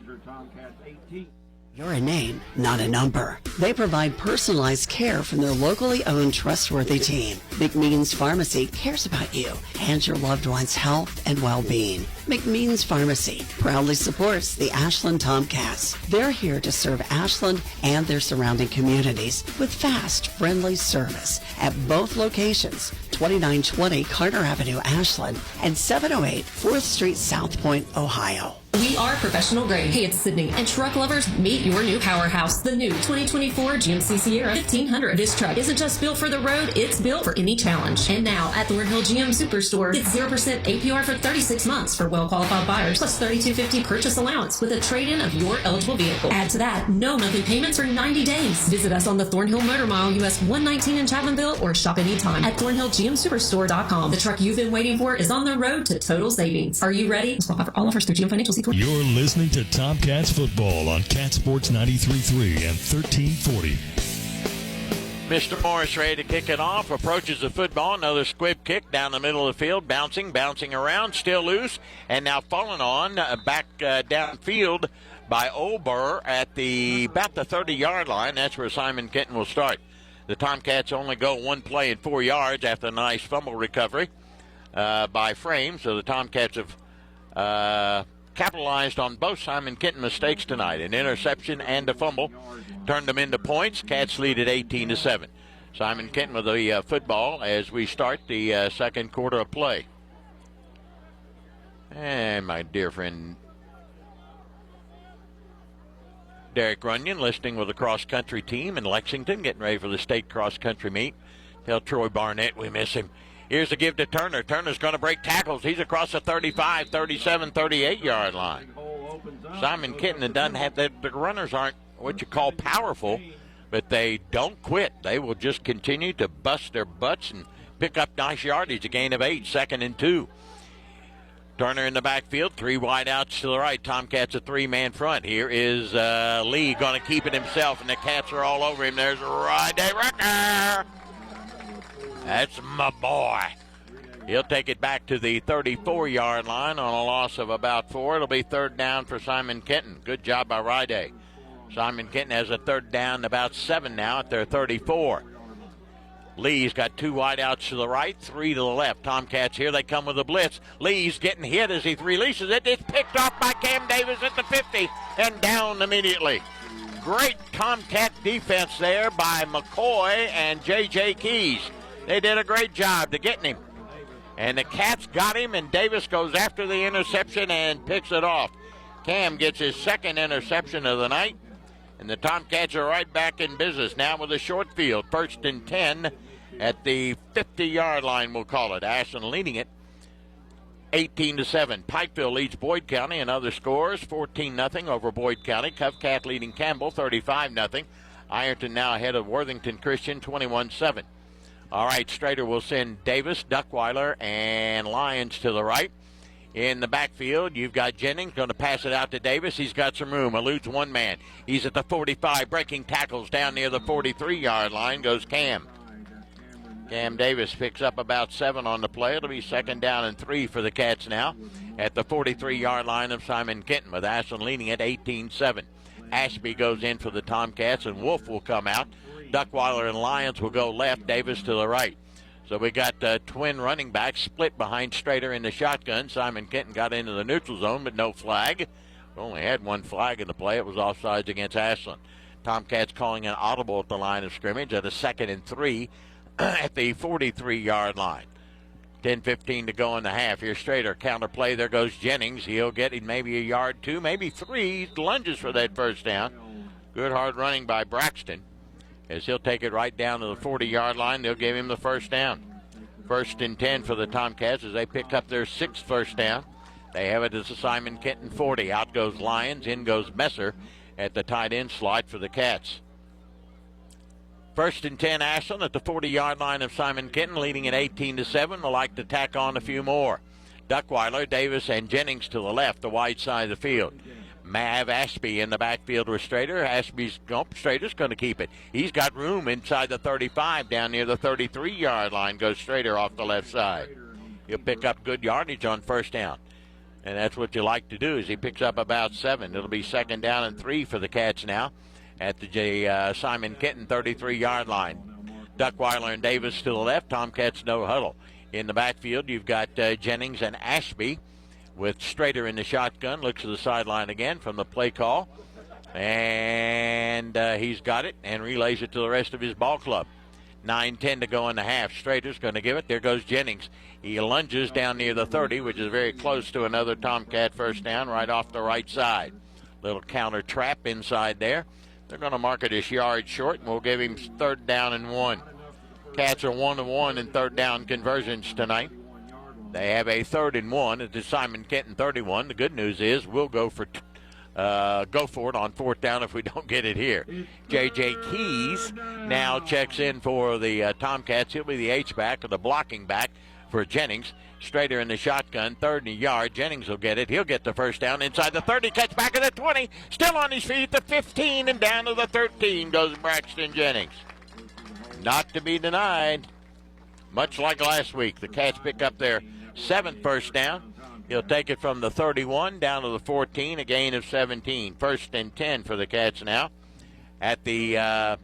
You're a name, not a number. They provide personalized care from their locally owned, trustworthy team. McMeans Pharmacy cares about you and your loved one's health and well-being. McMeans Pharmacy proudly supports the Ashland Tomcats. They're here to serve Ashland and their surrounding communities with fast, friendly service at both locations, 2920 Carter Avenue, Ashland, and 708 4th Street, South Point, Ohio. We are professional grade. Hey, it's Sydney. And truck lovers, meet your new powerhouse, the new 2024 GMC Sierra 1500. This truck isn't just built for the road, it's built for any challenge. And now at Thornhill GM Superstore, it's 0% APR for 36 months for well-qualified buyers, plus $32.50 purchase allowance with a trade-in of your eligible vehicle. Add to that, no monthly payments for 90 days. Visit us on the Thornhill Motor Mile, US 119 in Chapmanville, or shop anytime at ThornhillGMSuperstore.com. The truck you've been waiting for is on the road to total savings. Are you ready? For all offers through GM Financial. You're listening to Tomcats football on Cat Sports 93.3 and 1340. Mr. Morris ready to kick it off. Approaches the football. Another squib kick down the middle of the field. Bouncing around. Still loose. And now falling on back downfield by Olber at about the 30-yard line. That's where Simon Kenton will start. The Tomcats only go 1 play and 4 yards after a nice fumble recovery by Frame. So the Tomcats have capitalized on both Simon Kenton mistakes tonight, an interception and a fumble, turned them into points. Cats lead at 18-7. Simon Kenton with the football as we start the second quarter of play. And my dear friend Derek Runyon listening with the cross-country team in Lexington, getting ready for the state cross-country meet. Tell Troy Barnett we miss him. Here's a give to Turner. Turner's going to break tackles. He's across the 35, 37, 38-yard line. Simon Kenton doesn't have the runners aren't what you call powerful, but they don't quit. They will just continue to bust their butts and pick up nice yardage. A gain of 8, 2nd and 2. Turner in the backfield, 3 wide outs to the right. Tomcats a 3-man front. Here is Lee going to keep it himself, and the Cats are all over him. There's Ryday Rucker. That's my boy. He'll take it back to the 34-yard line on a loss of about 4. It'll be 3rd down for Simon Kenton. Good job by Ryday. Simon Kenton has a 3rd down, about 7 now at their 34. Lee's got 2 wide outs to the right, 3 to the left. Tomcats here, they come with a blitz. Lee's getting hit as he releases it. It's picked off by Cam Davis at the 50 and down immediately. Great Tomcat defense there by McCoy and J.J. Keys. They did a great job to getting him. And the Cats got him, and Davis goes after the interception and picks it off. Cam gets his 2nd interception of the night, and the Tomcats are right back in business now with a short field. 1st and 10 at the 50-yard line, we'll call it. Ashland leading it 18-7. Pikeville leads Boyd County in other scores, 14-0 over Boyd County. Covcat leading Campbell 35-0. Ironton now ahead of Worthington Christian 21-7. All right, Strader will send Davis, Duckweiler, and Lyons to the right. In the backfield, you've got Jennings going to pass it out to Davis. He's got some room, eludes one man. He's at the 45, breaking tackles down near the 43-yard line goes Cam. Cam Davis picks up about 7 on the play. It'll be 2nd down and 3 for the Cats now at the 43-yard line of Simon Kenton, with Ashland leading at 18-7. Ashby goes in for the Tomcats, and Wolf will come out. Duckweiler and Lyons will go left, Davis to the right. So we got twin running backs split behind Strader in the shotgun. Simon Kenton got into the neutral zone, but no flag. We only had 1 flag in the play. It was offsides against Ashland. Tomcats calling an audible at the line of scrimmage at a 2nd and 3. at the 43-yard line. 10:15 to go in the half. Here's Strader. Counter play. There goes Jennings. He'll get it maybe a yard, two, maybe three. He lunges for that first down. Good hard running by Braxton as he'll take it right down to the 40-yard line. They'll give him the first down. 1st and 10 for the Tomcats as they pick up their 6th first down. They have it as a Simon Kenton 40. Out goes Lyons. In goes Messer at the tight end slot for the Cats. 1st and 10 Ashland at the 40-yard line of Simon Kenton, leading at 18-7. Will like to tack on a few more. Duckweiler, Davis, and Jennings to the left, the wide side of the field. Mav Ashby in the backfield with Strader. Strader's going to keep it. He's got room inside the 35 down near the 33-yard line. Goes Strader off the left side. He'll pick up good yardage on first down. And that's what you like to do is he picks up about 7. It'll be 2nd down and 3 for the Cats now at the Simon Kenton 33-yard line. Duckweiler and Davis to the left. Tomcats no huddle. In the backfield, you've got Jennings and Ashby with Strader in the shotgun. Looks to the sideline again from the play call. And he's got it and relays it to the rest of his ball club. 9:10 to go in the half. Strader's going to give it. There goes Jennings. He lunges down near the 30, which is very close to another Tomcat first down right off the right side. Little counter trap inside there. They're going to mark it as yard short, and we'll give him 3rd down and 1. Cats are 1-1 in 3rd down conversions tonight. They have a 3rd and 1 at the Simon Kenton 31. The good news is we'll go for it on 4th down if we don't get it here. J.J. Keys now checks in for the Tomcats. He'll be the H-back or the blocking back for Jennings. Strader in the shotgun, 3rd and a yard. Jennings will get it. He'll get the first down inside the 30. Cuts back at the 20. Still on his feet at the 15 and down to the 13 goes Braxton Jennings. Not to be denied. Much like last week, the Cats pick up their 7th first down. He'll take it from the 31 down to the 14, a gain of 17. 1st and 10 for the Cats now at the,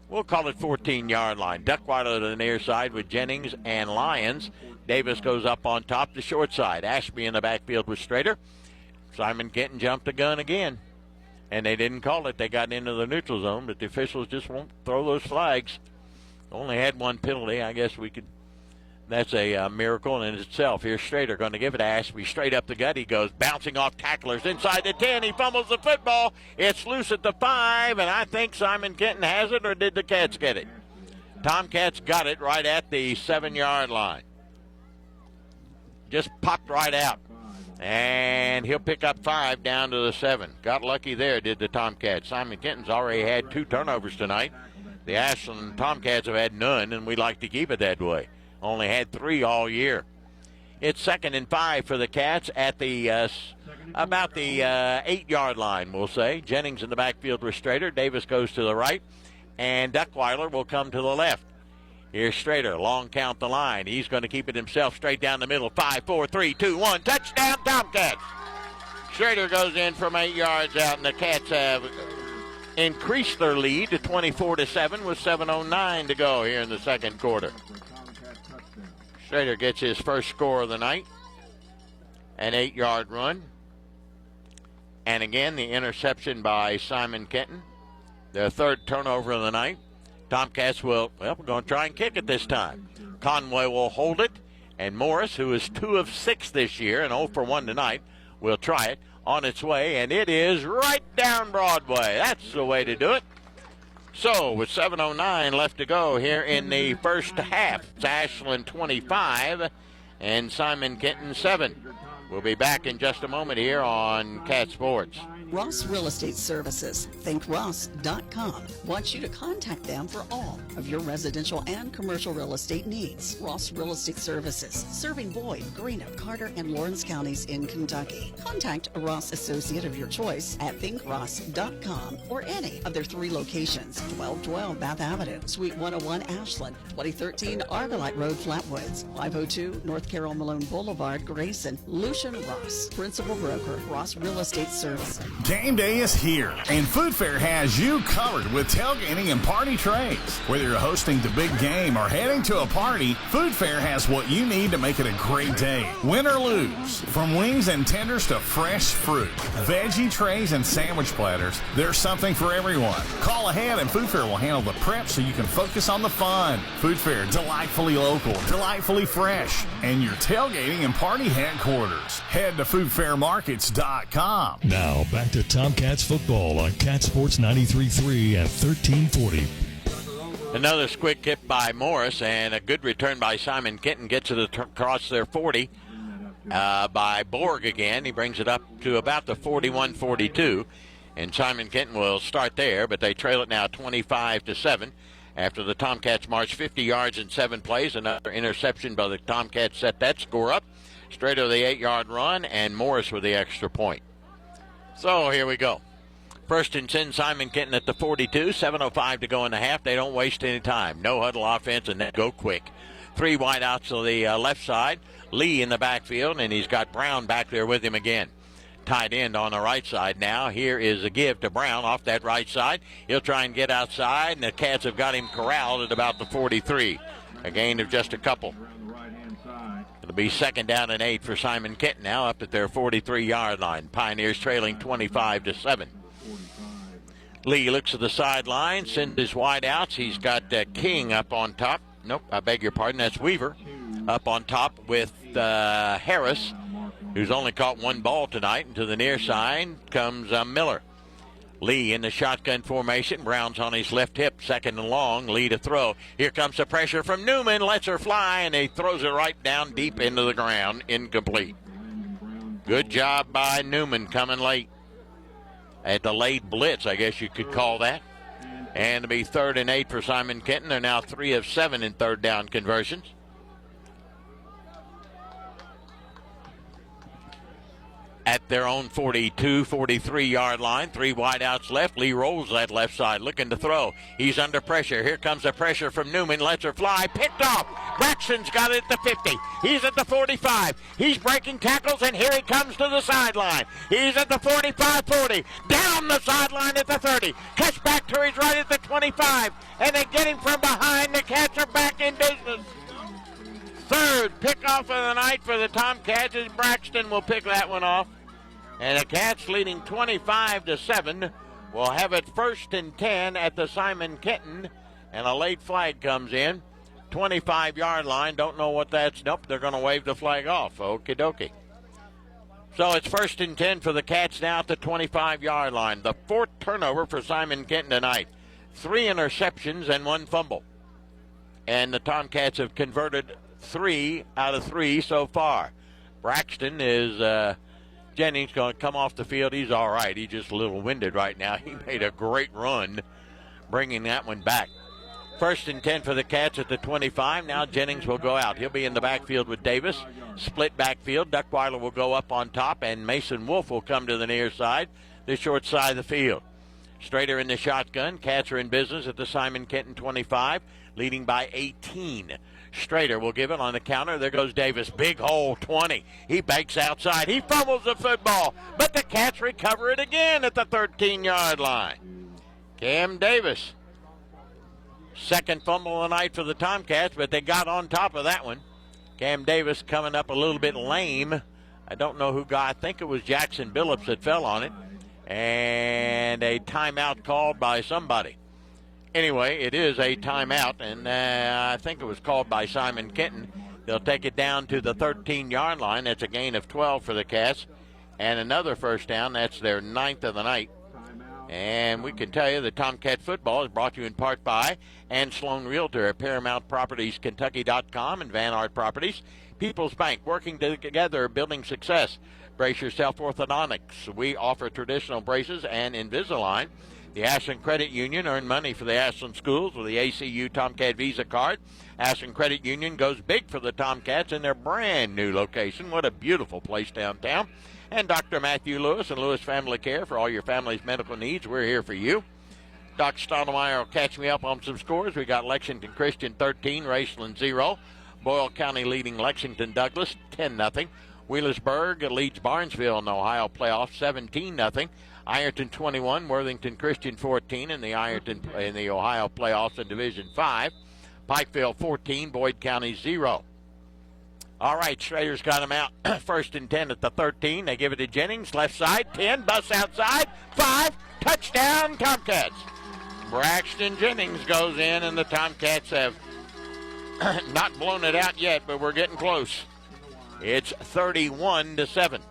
we'll call it 14-yard line. Duckweiler to the near side with Jennings and Lyons. Davis goes up on top, the short side. Ashby in the backfield with Strader. Simon Kenton jumped the gun again, and they didn't call it. They got into the neutral zone, but the officials just won't throw those flags. Only had one penalty. I guess we could. That's a miracle in itself. Here's Strader going to give it to Ashby. Straight up the gut he goes, bouncing off tacklers inside the 10. He fumbles the football. It's loose at the 5, and I think Simon Kenton has it, or did the Cats get it? Tomcats got it right at the 7-yard line. Just popped right out. And he'll pick up 5 down to the 7. Got lucky there, did the Tomcats. Simon Kenton's already had 2 turnovers tonight. The Ashland Tomcats have had none, and we'd like to keep it that way. Only had 3 all year. It's 2nd and 5 for the Cats at the about the 8-yard line, we'll say. Jennings in the backfield with Strader. Davis goes to the right, and Duckweiler will come to the left. Here's Strader, long count the line. He's going to keep it himself straight down the middle. 5, 4, 3, 2, 1. Touchdown, Tomcats. Strader goes in from 8 yards out, and the Cats have increased their lead to 24-7 with 7:09 to go here in the 2nd quarter. Strader gets his first score of the night, an 8-yard run. And again, the interception by Simon Kenton, their 3rd turnover of the night. Tomcats will, we're going to try and kick it this time. Conway will hold it, and Morris, who is 2 of 6 this year and 0 for 1 tonight, will try it on its way, and it is right down Broadway. That's the way to do it. So, with 7:09 left to go here in the first half, it's Ashland 25 and Simon Kenton 7. We'll be back in just a moment here on Cat Sports. Ross Real Estate Services. ThinkRoss.com wants you to contact them for all of your residential and commercial real estate needs. Ross Real Estate Services, serving Boyd, Greenup, Carter, and Lawrence counties in Kentucky. Contact a Ross associate of your choice at ThinkRoss.com or any of their 3 locations: 1212 Bath Avenue, Suite 101 Ashland, 2013 Argolite Road, Flatwoods, 502 North Carroll Malone Boulevard, Grayson, Lucia Ocean Ross, Principal Broker, Ross Real Estate Services. Game day is here, and Food Fair has you covered with tailgating and party trays. Whether you're hosting the big game or heading to a party, Food Fair has what you need to make it a great day. Win or lose, from wings and tenders to fresh fruit, veggie trays and sandwich platters, there's something for everyone. Call ahead and Food Fair will handle the prep so you can focus on the fun. Food Fair, delightfully local, delightfully fresh, and your tailgating and party headquarters. Head to foodfairmarkets.com. Now back to Tomcats football on Cat Sports 93.3 and 1340. Another squib kick by Morris, and a good return by Simon Kenton gets it across their 40 by Borg again. He brings it up to about the 41-42, and Simon Kenton will start there, but they trail it now 25-7 after the Tomcats march 50 yards in 7 plays. Another interception by the Tomcats set that score up. Straight over the 8-yard run, and Morris with the extra point. So here we go. First and 10, Simon Kenton at the 42, 7:05 to go in the half. They don't waste any time. No huddle offense, and they go quick. 3 wideouts to the left side. Lee in the backfield, and he's got Brown back there with him again. Tight end on the right side now. Here is a give to Brown off that right side. He'll try and get outside, and the Cats have got him corralled at about the 43. A gain of just a couple. It'll be 2nd down and 8 for Simon Kenton now up at their 43-yard line. Pioneers trailing 25-7. Lee looks at the sideline, sends his wide outs. He's got King up on top. Nope, I beg your pardon. That's Weaver up on top with Harris, who's only caught 1 ball tonight. And to the near side comes Miller. Lee in the shotgun formation. Brown's on his left hip, 2nd and long. Lee to throw. Here comes the pressure from Newman. Lets her fly, and he throws it right down deep into the ground. Incomplete. Good job by Newman coming late. A delayed blitz, I guess you could call that. And it'll be 3rd and 8 for Simon Kenton. They're now 3 of 7 in 3rd down conversions. At their own 42, 43-yard line. 3 wideouts left. Lee rolls that left side, looking to throw. He's under pressure. Here comes the pressure from Newman. Lets her fly. Picked off. Braxton's got it at the 50. He's at the 45. He's breaking tackles, and here he comes to the sideline. He's at the 45-40. Down the sideline at the 30. Catch back to his right at the 25. And they get him from behind. The Cats are back in business. 3rd pickoff of the night for the Tomcats. Braxton will pick that one off. And the Cats leading 25-7 will have it 1st and 10 at the Simon Kenton. And a late flag comes in. 25-yard line. Don't know what that's. Nope, they're going to wave the flag off. Okie dokie. So it's 1st and 10 for the Cats now at the 25-yard line. The 4th turnover for Simon Kenton tonight. 3 interceptions and 1 fumble. And the Tomcats have converted 3 out of 3 so far. Braxton is... Jennings going to come off the field. He's all right. He's just a little winded right now. He made a great run bringing that one back. 1st and 10 for the Cats at the 25. Now Jennings will go out. He'll be in the backfield with Davis. Split backfield. Duckweiler will go up on top, and Mason Wolf will come to the near side, the short side of the field. Strader in the shotgun. Cats are in business at the Simon Kenton 25, leading by 18. Strader will give it on the counter. There goes Davis. Big hole, 20. He banks outside. He fumbles the football, but the Cats recover it again at the 13-yard line. Cam Davis. 2nd fumble of the night for the Tomcats, but they got on top of that one. Cam Davis coming up a little bit lame. I don't know who got. I think it was Jackson Billups that fell on it. And a timeout called by somebody. Anyway, it is a timeout, and I think it was called by Simon Kenton. They'll take it down to the 13-yard line. That's a gain of 12 for the Cats. And another 1st down. That's their 9th of the night. And we can tell you that Tomcat football is brought to you in part by Ann Sloan Realtor at Paramount Properties, Kentucky.com, and Van Art Properties. People's Bank, working together, building success. Brace yourself orthodontics. We offer traditional braces and Invisalign. The Ashland Credit Union, earn money for the Ashland schools with the ACU Tomcat Visa card. Ashland Credit Union goes big for the Tomcats in their brand new location. What a beautiful place downtown. And Dr. Matthew Lewis and Lewis Family Care for all your family's medical needs. We're here for you. Dr. Stottlemyre will catch me up on some scores. We got Lexington Christian 13, Raceland 0. Boyle County leading Lexington Douglas 10-0. Wheelersburg leads Barnesville in the Ohio playoff 17-0. Ironton 21, Worthington Christian 14 in the Ohio playoffs in Division 5. Pikeville 14, Boyd County 0. All right, Schrader's got him out. 1st and 10 at the 13. They give it to Jennings, left side, 10, bus outside, 5, touchdown Tomcats. Braxton Jennings goes in, and the Tomcats have not blown it out yet, but we're getting close. It's 31-7.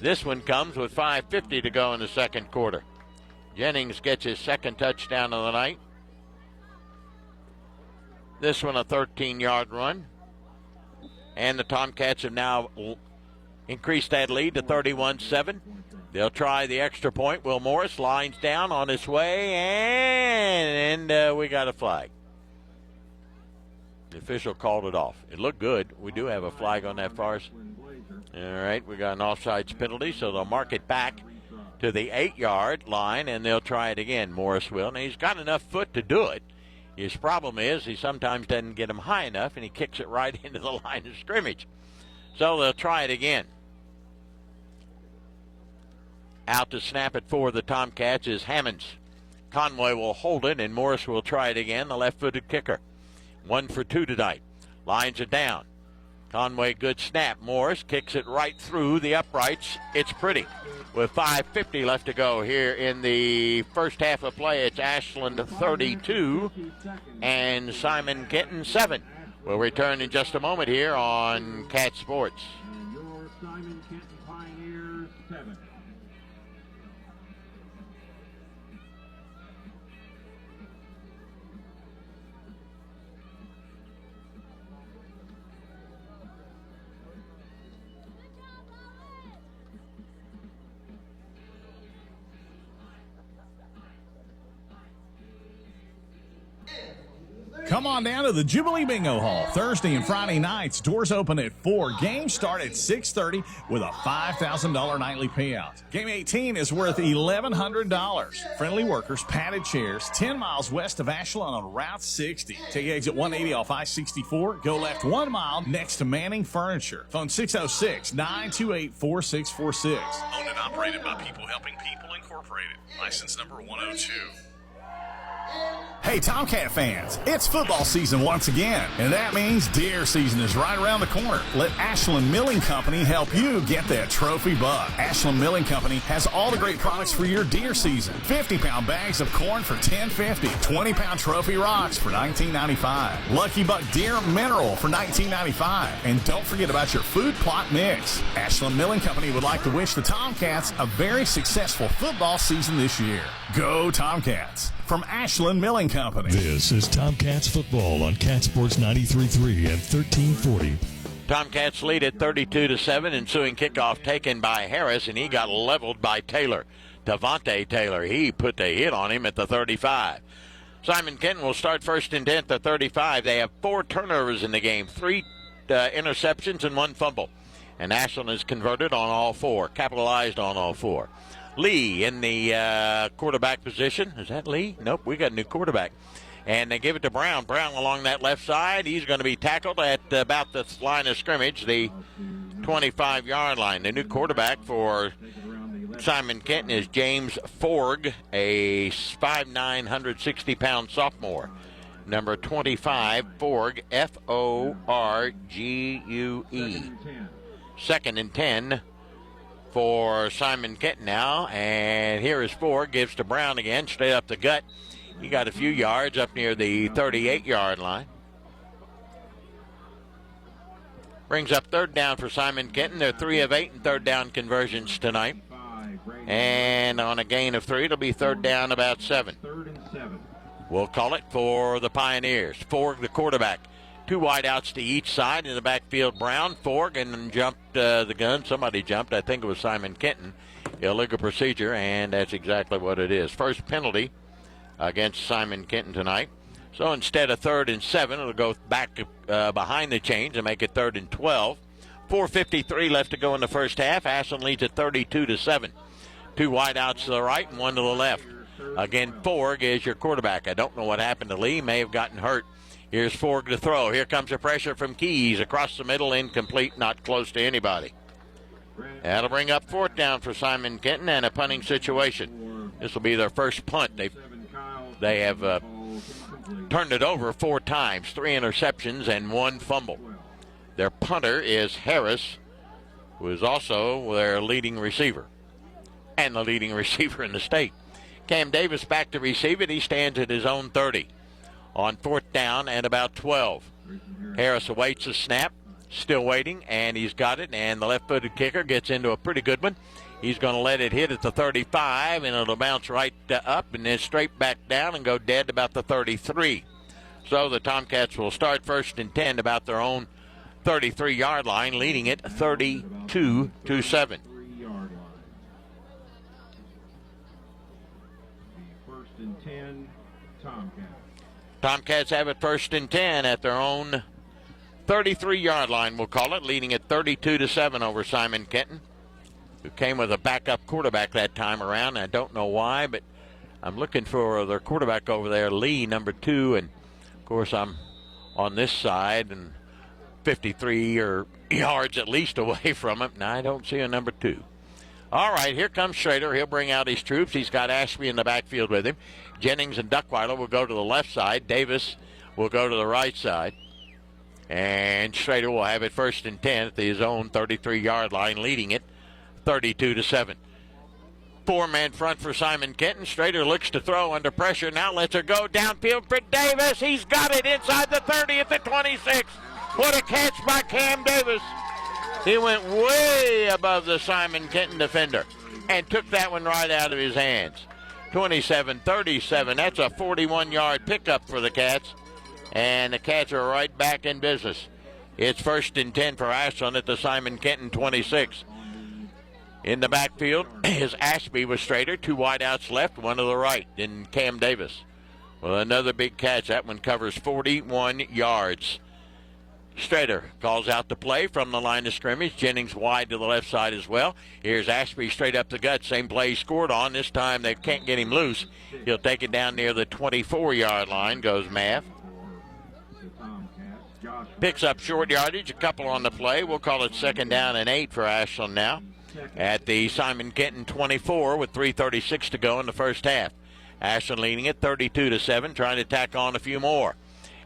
This one comes with 5:50 to go in the second quarter. Jennings gets his second touchdown of the night. This one a 13-yard run. And the Tomcats have now increased that lead to 31-7. They'll try the extra point. Will Morris lines down on his way, and we got a flag. The official called it off. It looked good. We do have a flag on that far. All right, we got an offsides penalty, so they'll mark it back to the 8-yard line, and they'll try it again, Morris will. Now, he's got enough foot to do it. His problem is he sometimes doesn't get him high enough, and he kicks it right into the line of scrimmage. So they'll try it again. Out to snap it for the Tomcats is Hammonds. Conway will hold it, and Morris will try it again, the left-footed kicker. 1 for 2 tonight. Lines it down. Conway, good snap. Morris kicks it right through the uprights. It's pretty. With 5:50 left to go here in the first half of play, it's Ashland 32 and Simon Kenton 7. We'll return in just a moment here on Cat Sports. And your Simon Kenton Pioneers 7. Come on down to the Jubilee Bingo Hall. Thursday and Friday nights. Doors open at 4. Games start at 6:30 with a $5,000 nightly payout. Game 18 is worth $1,100. Friendly workers, padded chairs, 10 miles west of Ashland on Route 60. Take exit 180 off I-64. Go left 1 mile next to Manning Furniture. Phone 606-928-4646. Owned and operated by People Helping People Incorporated. License number 102. Hey, Tomcat fans, it's football season once again, and that means deer season is right around the corner. Let Ashland Milling Company help you get that trophy buck. Ashland Milling Company has all the great products for your deer season. 50-pound bags of corn for $10.50, 20-pound trophy rocks for $19.95, Lucky Buck Deer Mineral for $19.95, and don't forget about your food plot mix. Ashland Milling Company would like to wish the Tomcats a very successful football season this year. Go Tomcats! From Ashland Milling Company. This is Tomcats football on Cat Sports 93.3 and 1340. Tomcats lead at 32-7. Ensuing kickoff taken by Harris, and he got leveled by Taylor. Devontae Taylor, he put the hit on him at the 35. Simon Kenton will start 1st and 10 at the 35. They have 4 turnovers in the game, 3 interceptions and 1 fumble. And Ashland is converted on all 4, capitalized on all 4. Lee in the quarterback position. Is that Lee? Nope, we got a new quarterback. And they give it to Brown. Brown along that left side. He's going to be tackled at about the line of scrimmage, the 25-yard line. The new quarterback for Simon Kenton is James Forg, a 5'9", 160-pound sophomore. Number 25, Forg, F-O-R-G-U-E. 2nd and 10. For Simon Kenton now, and here is Ford, gives to Brown again, straight up the gut. He got a few yards up near the 38-yard line. Brings up 3rd down for Simon Kenton. They're 3 of 8 in 3rd down conversions tonight. And on a gain of 3, it'll be 3rd down about 7. We'll call it for the Pioneers. Ford, the quarterback. 2 wideouts to each side in the backfield. Brown, Forg, and jumped the gun. Somebody jumped. I think it was Simon Kenton. Illegal procedure, and that's exactly what it is. First penalty against Simon Kenton tonight. So instead of 3rd and 7, it'll go back behind the chains and make it 3rd and 12. 4:53 left to go in the first half. Ashland leads at 32-7. 2 wideouts to the right and 1 to the left. Again, Forg is your quarterback. I don't know what happened to Lee. May have gotten hurt. Here's Forg to throw. Here comes the pressure from Keys. Across the middle, incomplete, not close to anybody. That'll bring up fourth down for Simon Kenton and a punting situation. This will be their first punt. They have turned it over 4 times, 3 interceptions and 1 fumble. Their punter is Harris, who is also their leading receiver and the leading receiver in the state. Cam Davis back to receive it. He stands at his own 30 on fourth down and about 12. Harris awaits the snap, still waiting, and he's got it, and the left-footed kicker gets into a pretty good one. He's going to let it hit at the 35, and it'll bounce right up and then straight back down and go dead about the 33. So the Tomcats will start first and 10 about their own 33-yard line, leading it 32-7. First and 10, Tomcats. Tomcats have it first and 10 at their own 33-yard line, we'll call it, leading it 32-7 over Simon Kenton, who came with a backup quarterback that time around. I don't know why, but I'm looking for their quarterback over there, Lee, number 2, and of course I'm on this side and 53 yards at least away from him. Now I don't see a number 2. All right, here comes Schrader. He'll bring out his troops. He's got Ashby in the backfield with him. Jennings and Duckweiler will go to the left side. Davis will go to the right side. And Schrader will have it first and 10 at his own 33-yard line, leading it 32-7. 4-man front for Simon Kenton. Schrader looks to throw under pressure. Now lets her go downfield for Davis. He's got it inside the 30 at the 26. What a catch by Cam Davis. He went way above the Simon Kenton defender and took that one right out of his hands. 27-37. That's a 41-yard pickup for the Cats. And the Cats are right back in business. It's first and 10 for Ashland at the Simon Kenton 26. In the backfield is Ashby with Schrader. 2 wideouts left, 1 to the right. Then Cam Davis. Well, another big catch. That one covers 41 yards. Schrader calls out the play from the line of scrimmage. Jennings wide to the left side as well. Here's Ashby straight up the gut. Same play he scored on. This time they can't get him loose. He'll take it down near the 24-yard line, goes Math. Picks up short yardage, a couple on the play. We'll call it second down and 8 for Ashland now at the Simon Kenton 24 with 3:36 to go in the first half. Ashland leading it 32-7, trying to tack on a few more.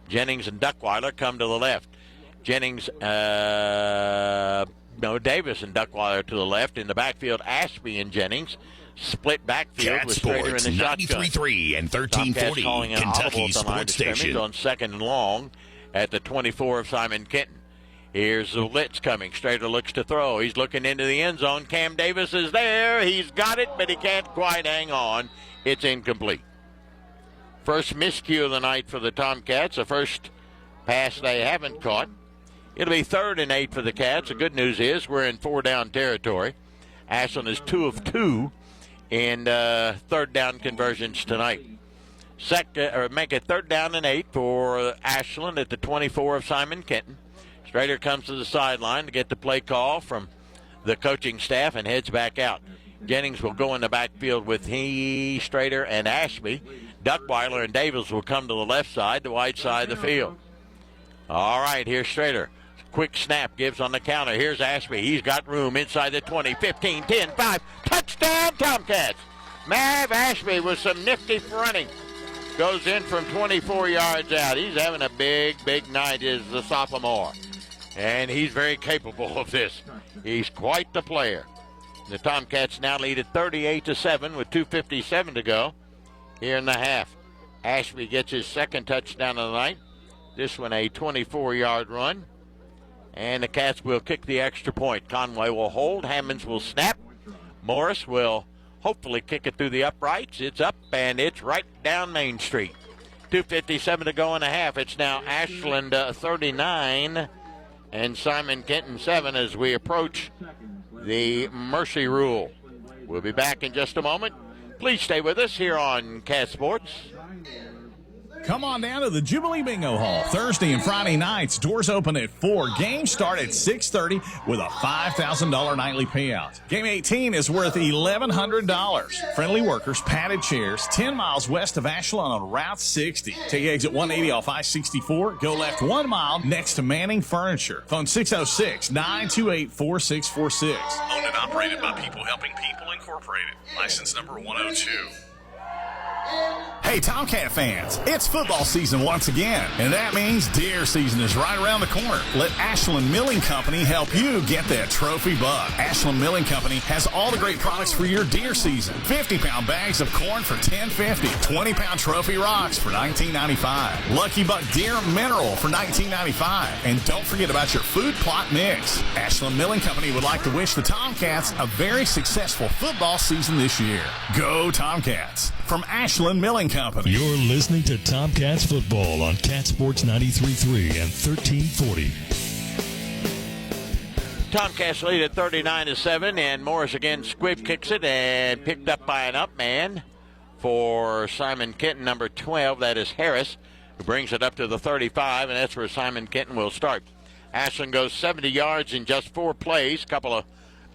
Jennings and Duckweiler come to the left. Davis and Duckweiler to the left. In the backfield, Ashby and Jennings. Split backfield Cat with Schrader in the shotgun. 93.3 and 1340, Kentucky Sports Station. On second and long at the 24 of Simon Kenton. Here's the blitz coming. Schrader looks to throw. He's looking into the end zone. Cam Davis is there. He's got it, but he can't quite hang on. It's incomplete. First miscue of the night for the Tomcats. The first pass they haven't caught. It'll be 3rd and 8 for the Cats. The good news is we're in 4-down territory. Ashland is 2 of 2 in 3rd down conversions tonight. Make it 3rd down and 8 for Ashland at the 24 of Simon Kenton. Schrader comes to the sideline to get the play call from the coaching staff and heads back out. Jennings will go in the backfield with Schrader, and Ashby. Duckweiler and Davis will come to the left side, the wide side of the field. All right, here's Schrader. Quick snap, gives on the counter. Here's Ashby. He's got room inside the 20, 15, 10, 5. Touchdown, Tomcats. Mav Ashby with some nifty running. Goes in from 24 yards out. He's having a big, big night as the sophomore. And he's very capable of this. He's quite the player. The Tomcats now lead at 38-7 with 2:57 to go here in the half. Ashby gets his second touchdown of the night. This one a 24-yard run. And the Cats will kick the extra point. Conway will hold. Hammonds will snap. Morris will hopefully kick it through the uprights. It's up, and it's right down Main Street. 2:57 to go in the half. It's now Ashland 39 and Simon Kenton 7 as we approach the mercy rule. We'll be back in just a moment. Please stay with us here on Cat Sports. Come on down to the Jubilee Bingo Hall. Thursday and Friday nights. Doors open at 4. Games start at 6:30 with a $5,000 nightly payout. Game 18 is worth $1,100. Friendly workers, padded chairs, 10 miles west of Ashland on Route 60. Take exit 180 off I-64. Go left 1 mile next to Manning Furniture. Phone 606-928-4646. Owned and operated by People Helping People Incorporated. License number 102. Hey, Tomcat fans, it's football season once again, and that means deer season is right around the corner. Let Ashland Milling Company help you get that trophy buck. Ashland Milling Company has all the great products for your deer season. 50-pound bags of corn for $10.50. 20-pound trophy rocks for $19.95. Lucky Buck Deer Mineral for $19.95. And don't forget about your food plot mix. Ashland Milling Company would like to wish the Tomcats a very successful football season this year. Go Tomcats! From Ashland Milling Company. You're listening to Tomcats football on Cat Sports 93.3 and 1340. Tomcats lead at 39-7, and Morris again squib kicks it and picked up by an up man for Simon Kenton, number 12. That is Harris, who brings it up to the 35, and that's where Simon Kenton will start. Ashland goes 70 yards in just 4 plays, couple of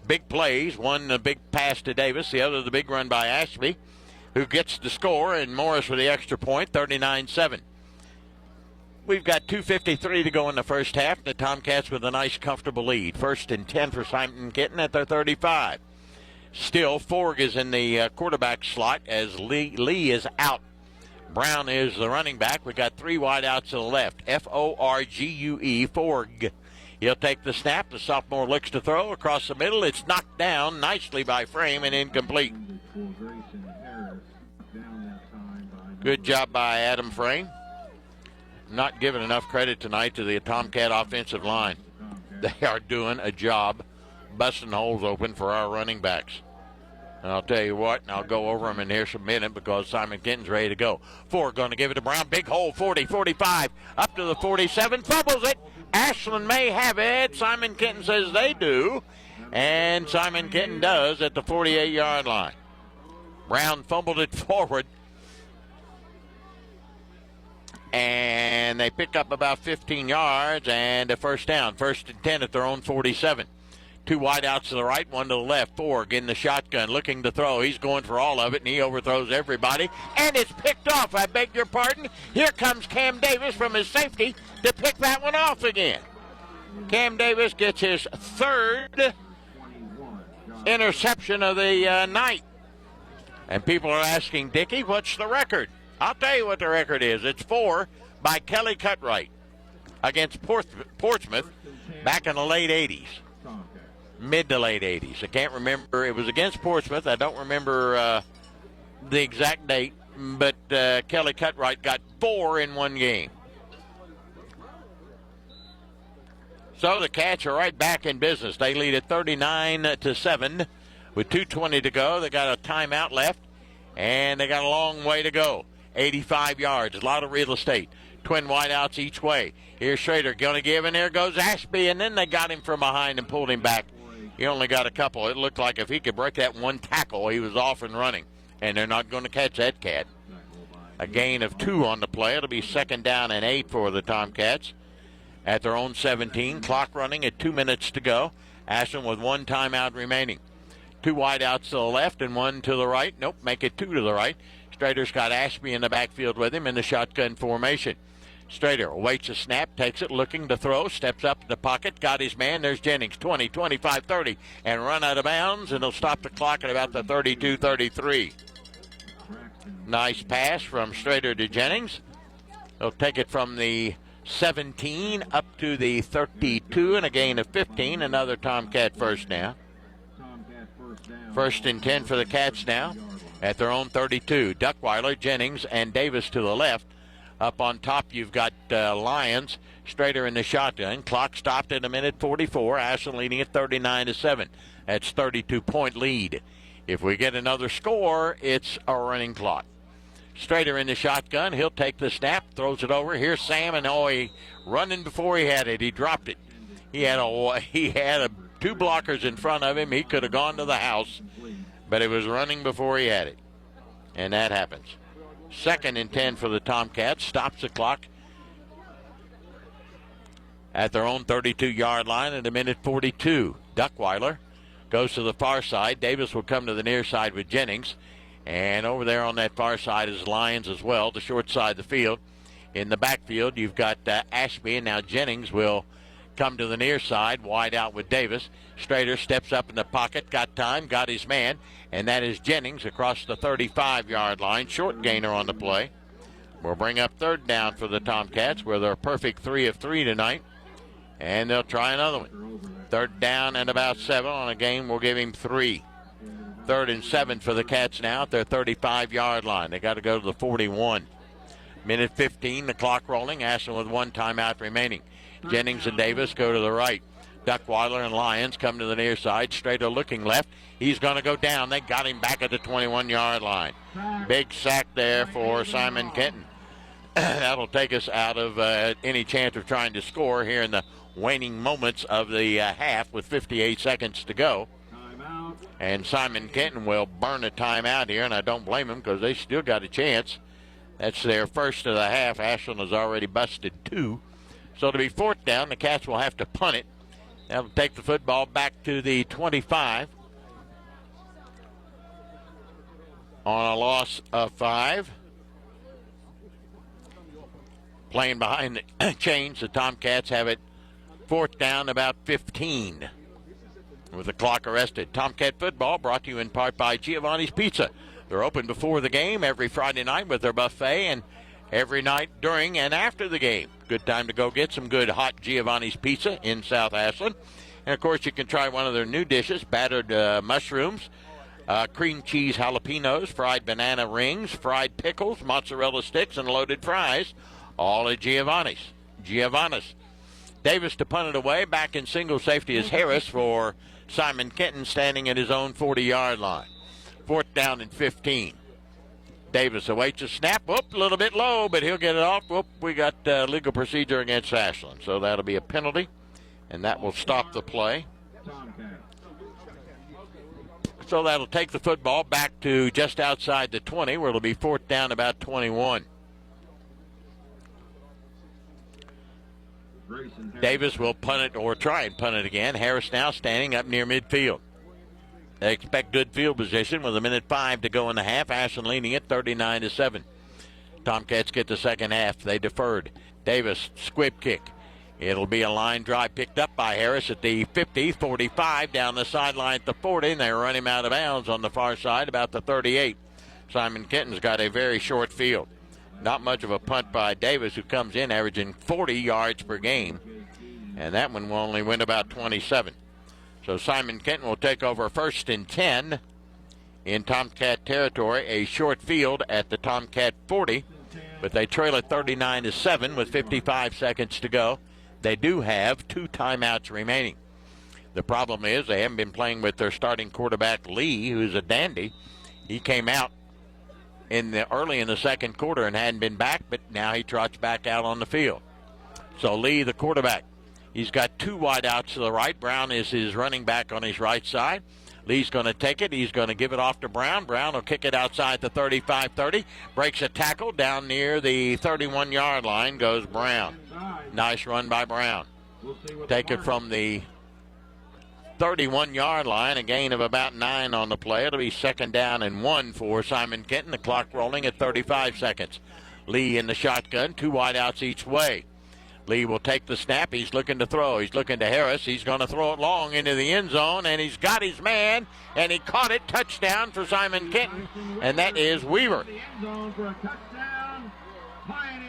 big plays. One a big pass to Davis, the other the big run by Ashby, who gets the score, and Morris with the extra point, 39-7. We've got 2:53 to go in the first half. The Tomcats with a nice, comfortable lead. 1st and 10 for Simon Kenton at their 35. Still, Forg is in the quarterback slot as Lee is out. Brown is the running back. We got 3 wide outs to the left. F-O-R-G-U-E, Forg. He'll take the snap. The sophomore looks to throw across the middle. It's knocked down nicely by Frame and incomplete. Good job by Adam Frame. Not giving enough credit tonight to the Tomcat offensive line. They are doing a job busting holes open for our running backs. And I'll tell you what, and I'll go over them in here a minute because Simon Kenton's ready to go. Ford going to give it to Brown. Big hole, 40, 45, up to the 47. Fumbles it. Ashland may have it. Simon Kenton says they do. And Simon Kenton does at the 48-yard line. Brown fumbled it forward. And they pick up about 15 yards and a first down. 1st and 10 at their own 47. 2 wide outs to the right, 1 to the left. Forg in the shotgun, looking to throw. He's going for all of it, and he overthrows everybody. And it's picked off. I beg your pardon. Here comes Cam Davis from his safety to pick that one off again. Cam Davis gets his 3rd interception of the night. And people are asking, Dickie, what's the record? I'll tell you what the record is. It's 4 by Kelly Cutright against Portsmouth back in the late 80s. Mid to late 80s. I can't remember. It was against Portsmouth. I don't remember the exact date, but Kelly Cutright got 4 in one game. So the Cats are right back in business. They lead at 39-7 with 2:20 to go. They got a timeout left, and they got a long way to go. 85 yards, a lot of real estate. Twin wideouts each way. Here's Schrader going to give, and there goes Ashby, and then they got him from behind and pulled him back. He only got a couple. It looked like if he could break that one tackle, he was off and running, and they're not going to catch that cat. A gain of 2 on the play. It'll be 2nd down and 8 for the Tomcats at their own 17. Clock running at 2 minutes to go. Ashland with 1 timeout remaining. 2 wideouts to the left and 1 to the right. Nope, make it 2 to the right. Strader's got Ashby in the backfield with him in the shotgun formation. Strader awaits a snap, takes it, looking to throw, steps up in the pocket, got his man. There's Jennings, 20, 25, 30, and run out of bounds, and he'll stop the clock at about the 32-33. Nice pass from Strader to Jennings. He'll take it from the 17 up to the 32, and a gain of 15. Another Tomcat first now. 1st and 10 for the Cats now at their own 32. Duckweiler, Jennings, and Davis to the left. Up on top, you've got Lyons, Strader in the shotgun. Clock stopped at 1:44. Ashland leading at 39-7. That's 32-point lead. If we get another score, it's a running clock. Strader in the shotgun. He'll take the snap, throws it over. Here's Sam, and he running before he had it. He dropped it. He had 2 blockers in front of him. He could have gone to the house, but it was running before he had it. And that happens. 2nd and 10 for the Tomcats. Stops the clock at their own 32-yard line at a minute 42. Duckweiler goes to the far side. Davis will come to the near side with Jennings. And over there on that far side is Lyons as well, the short side of the field. In the backfield, you've got Ashby, and now Jennings will come to the near side, wide out with Davis. Strader steps up in the pocket, got time, got his man, and that is Jennings across the 35-yard line. Short gainer on the play. We'll bring up 3rd down for the Tomcats, where they're a perfect 3 of 3 tonight, and they'll try another one. 3rd down and about 7 on a game. We'll give him 3. 3rd and 7 for the Cats now at their 35-yard line. They got to go to the 41. Minute 15, the clock rolling. Ashland with 1 timeout remaining. Jennings and Davis go to the right. Duckweiler and Lyons come to the near side. Strader looking left. He's going to go down. They got him back at the 21-yard line. Big sack there for Simon Kenton. That'll take us out of any chance of trying to score here in the waning moments of the half with 58 seconds to go. And Simon Kenton will burn a timeout here, and I don't blame him because they still got a chance. That's their first of the half. Ashland has already busted 2. So to be 4th down, the Cats will have to punt it. That'll take the football back to the 25 on a loss of 5. Playing behind the chains, the Tomcats have it 4th down, about 15. With the clock arrested. Tomcat football brought to you in part by Giovanni's Pizza. They're open before the game every Friday night with their buffet and every night during and after the game. Good time to go get some good hot Giovanni's Pizza in South Ashland. And, of course, you can try one of their new dishes, battered mushrooms, cream cheese jalapenos, fried banana rings, fried pickles, mozzarella sticks, and loaded fries, all at Giovanni's. Davis to punt it away. Back in single safety is Harris for Simon Kenton, standing at his own 40-yard line. 4th down and 15. Davis awaits a snap. Whoop, a little bit low, but he'll get it off. Whoop, we got legal procedure against Ashland. So that'll be a penalty, and that will stop the play. So that'll take the football back to just outside the 20, where it'll be 4th down, about 21. Davis will punt it or try and punt it again. Harris now standing up near midfield. They expect good field position with 1:05 to go in the half. Ashland leading it 39-7. Tomcats get the second half. They deferred. Davis, squib kick. It'll be a line drive picked up by Harris at the 50, 45, down the sideline at the 40, and they run him out of bounds on the far side, about the 38. Simon Kenton's got a very short field. Not much of a punt by Davis, who comes in averaging 40 yards per game, and that one will only win about 27. So Simon Kenton will take over 1st and 10 in Tomcat territory, a short field at the Tomcat 40, but they trail it 39-7 with 55 seconds to go. They do have 2 timeouts remaining. The problem is they haven't been playing with their starting quarterback, Lee, who's a dandy. He came out early in the second quarter and hadn't been back, but now he trots back out on the field. So Lee, the quarterback, he's got 2 wideouts to the right. Brown is his running back on his right side. Lee's going to take it. He's going to give it off to Brown. Brown will kick it outside the 35-30. Breaks a tackle down near the 31-yard line goes Brown. Nice run by Brown. Take it from the 31-yard line, a gain of about 9 on the play. It'll be 2nd down and 1 for Simon Kenton. The clock rolling at 35 seconds. Lee in the shotgun, 2 wideouts each way. Lee will take the snap. He's looking to throw. He's looking to Harris. He's going to throw it long into the end zone, and he's got his man, and he caught it. Touchdown for Simon Kenton, and that is Weaver.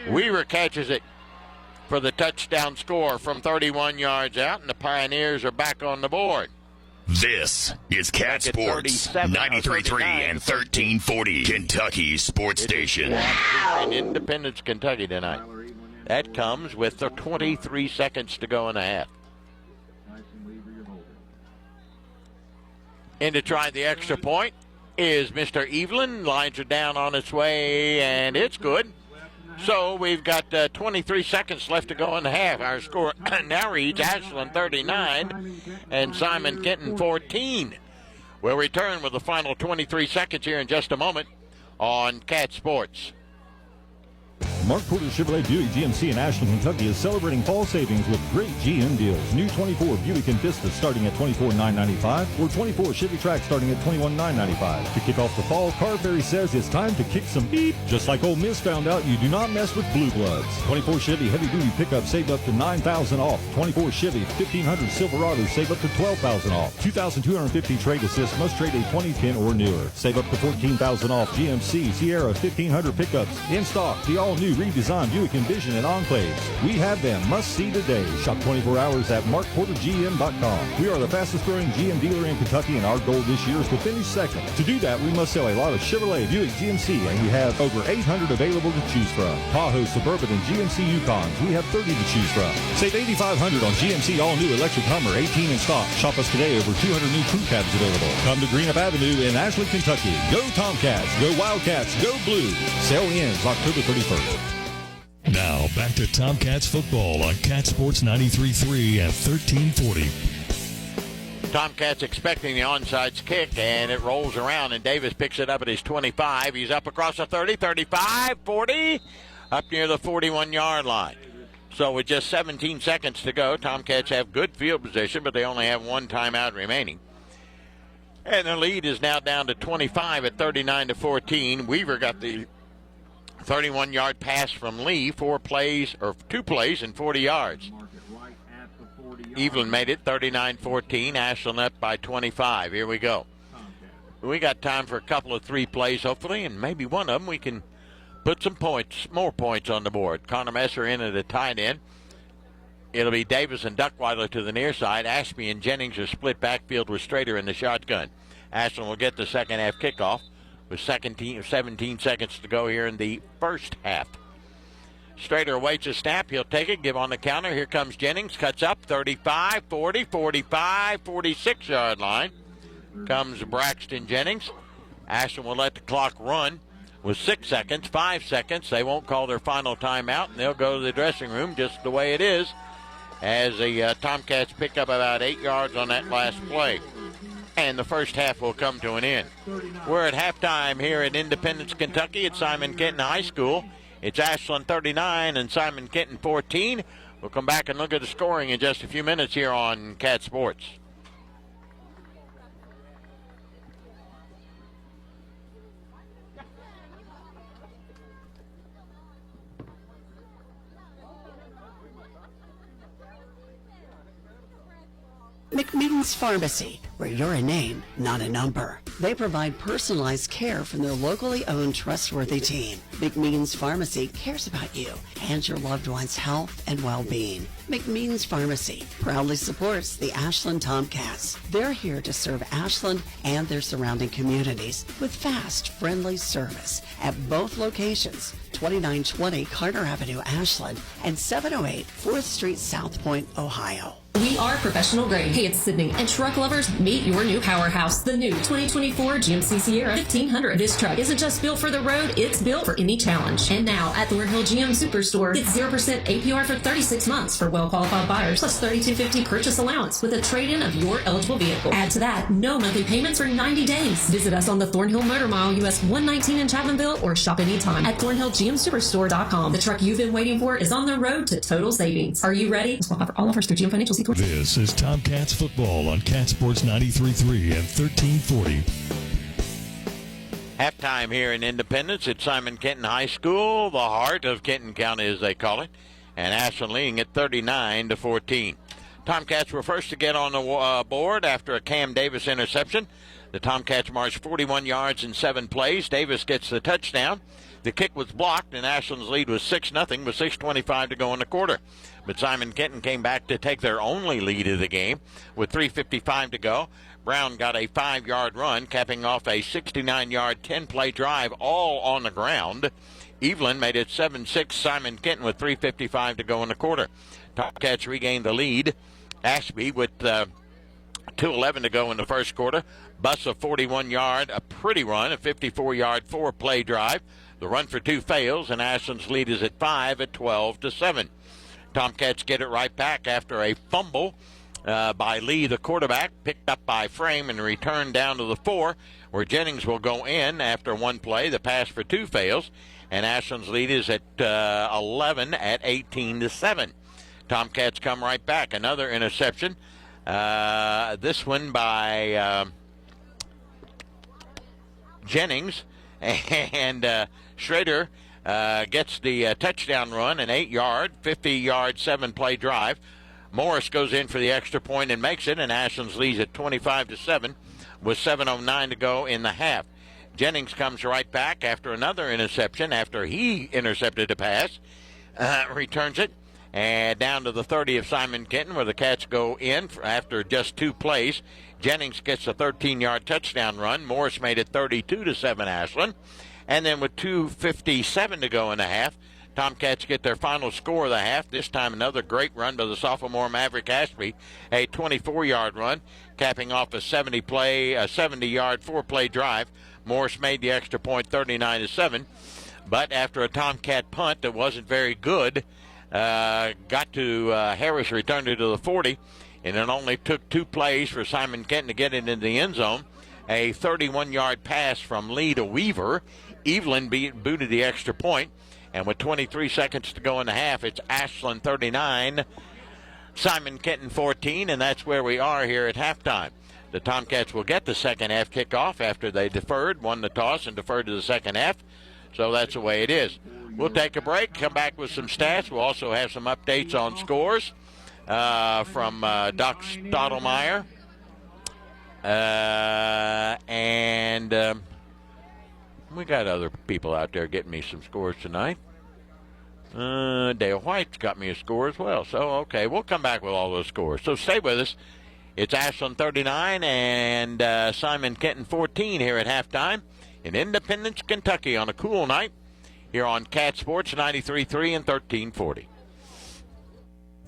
Weaver catches it for the touchdown score from 31 yards out, and the Pioneers are back on the board. This is Cat Sports, 93.3 and 1340, Kentucky's sports station. In Independence, Kentucky tonight. That comes with the 23 seconds to go in the half. In to try the extra point is Mr. Evelyn. Lines are down on its way, and it's good. So we've got 23 seconds left to go in the half. Our score now reads Ashland 39 and Simon Kenton 14. We'll return with the final 23 seconds here in just a moment on Cat Sports. Mark Porter Chevrolet Buick GMC in Ashland, Kentucky is celebrating fall savings with great GM deals. New 24 Buick Envista starting at $24,995 or 24 Chevy Trax starting at $21,995. To kick off the fall, Car Ferry says it's time to kick some beep. Just like Ole Miss found out, you do not mess with blue bloods. 24 Chevy Heavy Duty pickup save up to $9,000 off. 24 Chevy 1500 Silverado save up to $12,000 off. 2,250 trade assist must trade a 2010 or newer. Save up to $14,000 off. GMC Sierra 1500 pickups in stock. The all-new redesigned Buick Envision and Enclaves. We have them. Must see today. Shop 24 hours at markportergm.com. We are the fastest growing GM dealer in Kentucky, and our goal this year is to finish second. To do that, we must sell a lot of Chevrolet, Buick, GMC, and we have over 800 available to choose from. Tahoe, Suburban, and GMC Yukons. We have 30 to choose from. Save $8,500 on GMC all-new electric Hummer, 18 in stock. Shop us today. Over 200 new crew cabs available. Come to Greenup Avenue in Ashland, Kentucky. Go Tomcats. Go Wildcats. Go Blue. Sale ends October 31st. Now, back to Tomcats football on Cat Sports 93.3 and 1340. Tomcats expecting the onside kick, and it rolls around, and Davis picks it up at his 25. He's up across the 30, 35, 40, up near the 41-yard line. So with just 17 seconds to go, Tomcats have good field position, but they only have one timeout remaining. And their lead is now down to 25 at 39-14. Weaver got the 31-yard pass from Lee, 2 plays and 40 yards. Evelyn made it 39-14. Ashland up by 25. Here we go. We got time for a couple of 3 plays, hopefully, and maybe one of them we can put some points, more points on the board. Connor Messer in at a tight end. It'll be Davis and Duckweiler to the near side. Ashby and Jennings are split backfield with Strader in the shotgun. Ashland will get the second half kickoff with 17 seconds to go here in the first half. Strader awaits a snap. He'll take it, give on the counter. Here comes Jennings, cuts up, 35, 40, 45, 46-yard line. Comes Braxton Jennings. Ashland will let the clock run with 6 seconds, 5 seconds. They won't call their final timeout, and they'll go to the dressing room just the way it is as the Tomcats pick up about 8 yards on that last play. And the first half will come to an end. We're at halftime here in Independence, Kentucky at Simon Kenton High School. It's Ashland 39 and Simon Kenton 14. We'll come back and look at the scoring in just a few minutes here on Cat Sports. McMeekin's Pharmacy, where you're a name, not a number. They provide personalized care from their locally owned, trustworthy team. McMeekin's Pharmacy cares about you and your loved one's health and well-being. McMeekin's Pharmacy proudly supports the Ashland Tomcats. They're here to serve Ashland and their surrounding communities with fast, friendly service at both locations, 2920 Carter Avenue, Ashland, and 708 4th Street, South Point, Ohio. We are professional grade. Hey, it's Sydney. And truck lovers, meet your new powerhouse, the new 2024 GMC Sierra 1500. This truck isn't just built for the road, it's built for any challenge. And now at Thornhill GM Superstore, it's 0% APR for 36 months for well-qualified buyers, plus $32.50 purchase allowance with a trade-in of your eligible vehicle. Add to that, no monthly payments for 90 days. Visit us on the Thornhill Motor Mile, US 119 in Chapmanville, or shop anytime at ThornhillGMSuperstore.com. The truck you've been waiting for is on the road to total savings. Are you ready? Let's offer all offers through GM Financial. This is Tomcats football on Cat Sports 93.3 and 1340. Halftime here in Independence at Simon Kenton High School, the heart of Kenton County as they call it, and Ashland leading at 39-14. Tomcats were first to get on the board after a Cam Davis interception. The Tomcats marched 41 yards in 7 plays. Davis gets the touchdown. The kick was blocked, and Ashland's lead was 6-0 with 6:25 to go in the quarter. But Simon Kenton came back to take their only lead of the game with 3:55 to go. Brown got a 5-yard run, capping off a 69-yard, 10-play drive, all on the ground. Evelyn made it 7-6 Simon Kenton with 3:55 to go in the quarter. Tomcats regained the lead. Ashby with 2:11 to go in the first quarter. Bus a 41-yard, a pretty run, a 54-yard, 4-play drive. The run for 2 fails, and Ashland's lead is at 5 at 12-7. Tomcats get it right back after a fumble by Lee, the quarterback, picked up by Frame and returned down to the 4, where Jennings will go in after 1 play. The pass for 2 fails. and Ashland's lead is at 11 at 18-7. Tomcats come right back. Another interception. This one by Jennings, and Schrader gets the touchdown run, an 8-yard, 50-yard, 7-play drive. Morris goes in for the extra point and makes it, and Ashland's leads at 25-7 with 7:09 to go in the half. Jennings comes right back after another interception, after he intercepted a pass, returns it, and down to the 30 of Simon Kenton, where the Cats go in after just 2 plays. Jennings gets a 13-yard touchdown run. Morris made it 32-7 Ashland. And then with 2:57 to go in the half, Tomcats get their final score of the half. This time another great run by the sophomore Maverick Ashby, a 24-yard run, capping off a 70-yard, 4-play drive. Morris made the extra point 39-7. But after a Tomcat punt that wasn't very good, got to Harris, returned it to the 40, and it only took 2 plays for Simon Kenton to get it into the end zone. A 31-yard pass from Lee to Weaver. Evelyn booted the extra point, and with 23 seconds to go in the half, it's Ashland 39, Simon Kenton 14, and that's where we are here at halftime. The Tomcats will get the second half kickoff after they won the toss and deferred to the second half, so that's the way it is. We'll take a break, come back with some stats. We'll also have some updates on scores from Doc Stottlemyre. And we got other people out there getting me some scores tonight. Dale White's got me a score as well. So, okay, we'll come back with all those scores. So stay with us. It's Ashland 39 and Simon Kenton 14 here at halftime in Independence, Kentucky on a cool night here on Cat Sports 93.3 and 1340.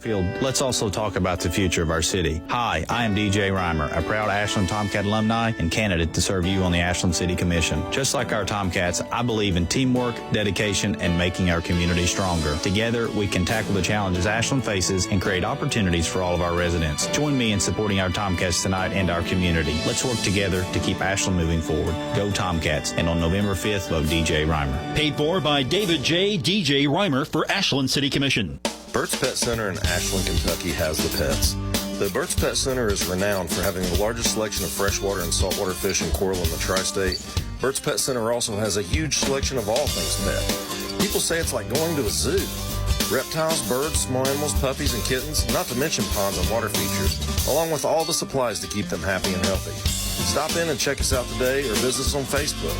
Let's also talk about the future of our city. Hi, I am DJ Reimer, a proud Ashland Tomcat alumni and candidate to serve you on the Ashland City Commission. Just like our Tomcats, I believe in teamwork, dedication, and making our community stronger. Together, we can tackle the challenges Ashland faces and create opportunities for all of our residents. Join me in supporting our Tomcats tonight and our community. Let's work together to keep Ashland moving forward. Go Tomcats, and on November 5th, vote DJ Reimer. Paid for by David J. DJ Reimer for Ashland City Commission. Burt's Pet Center in Ashland, Kentucky has the pets. The Burt's Pet Center is renowned for having the largest selection of freshwater and saltwater fish and coral in the tri-state. Burt's Pet Center also has a huge selection of all things pet. People say it's like going to a zoo. Reptiles, birds, small animals, puppies, and kittens, not to mention ponds and water features, along with all the supplies to keep them happy and healthy. Stop in and check us out today or visit us on Facebook.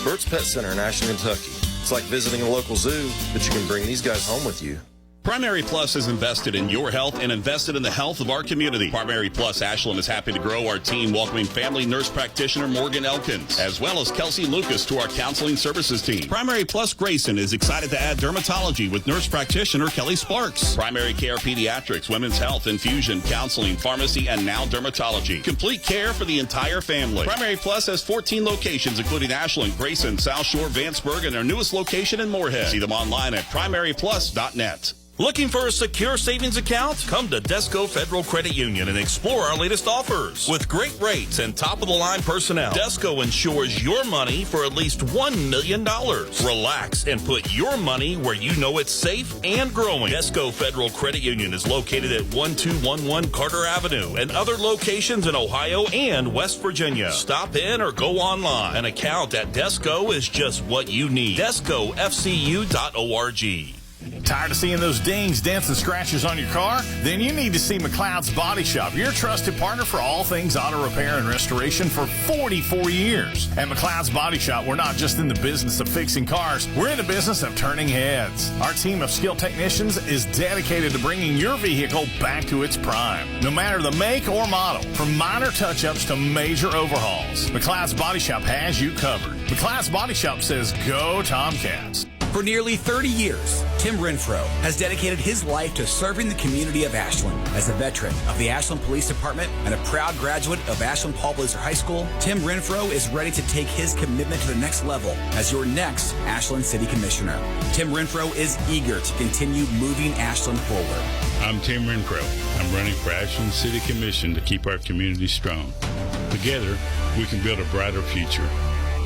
Burt's Pet Center in Ashland, Kentucky. It's like visiting a local zoo, but you can bring these guys home with you. Primary Plus is invested in your health and invested in the health of our community. Primary Plus Ashland is happy to grow our team, welcoming family nurse practitioner Morgan Elkins, as well as Kelsey Lucas to our counseling services team. Primary Plus Grayson is excited to add dermatology with nurse practitioner Kelly Sparks. Primary Care Pediatrics, Women's Health, Infusion, Counseling, Pharmacy, and now dermatology. Complete care for the entire family. Primary Plus has 14 locations, including Ashland, Grayson, South Shore, Vanceburg, and their newest location in Moorhead. See them online at primaryplus.net. Looking for a secure savings account? Come to Desco Federal Credit Union and explore our latest offers. With great rates and top-of-the-line personnel, Desco insures your money for at least $1 million. Relax and put your money where you know it's safe and growing. Desco Federal Credit Union is located at 1211 Carter Avenue and other locations in Ohio and West Virginia. Stop in or go online. An account at Desco is just what you need. DescoFCU.org. Tired of seeing those dings, dents, and scratches on your car? Then you need to see McLeod's Body Shop, your trusted partner for all things auto repair and restoration for 44 years. At McLeod's Body Shop, we're not just in the business of fixing cars, we're in the business of turning heads. Our team of skilled technicians is dedicated to bringing your vehicle back to its prime. No matter the make or model, from minor touch-ups to major overhauls, McLeod's Body Shop has you covered. McLeod's Body Shop says, go Tomcats. For nearly 30 years, Tim Renfro has dedicated his life to serving the community of Ashland. As a veteran of the Ashland Police Department and a proud graduate of Ashland Paul Blazer High School, Tim Renfro is ready to take his commitment to the next level as your next Ashland City Commissioner. Tim Renfro is eager to continue moving Ashland forward. I'm Tim Renfro. I'm running for Ashland City Commission to keep our community strong. Together, we can build a brighter future.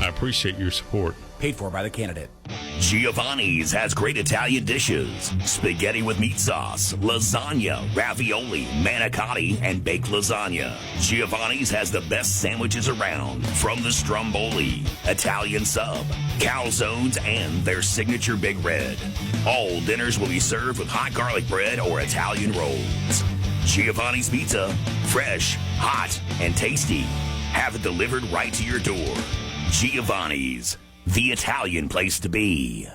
I appreciate your support. Paid for by the candidate. Giovanni's has great Italian dishes. Spaghetti with meat sauce, lasagna, ravioli, manicotti, and baked lasagna. Giovanni's has the best sandwiches around, from the stromboli, Italian sub, calzones, and their signature Big Red. All dinners will be served with hot garlic bread or Italian rolls. Giovanni's Pizza, fresh, hot, and tasty. Have it delivered right to your door. Giovanni's, the Italian place to be.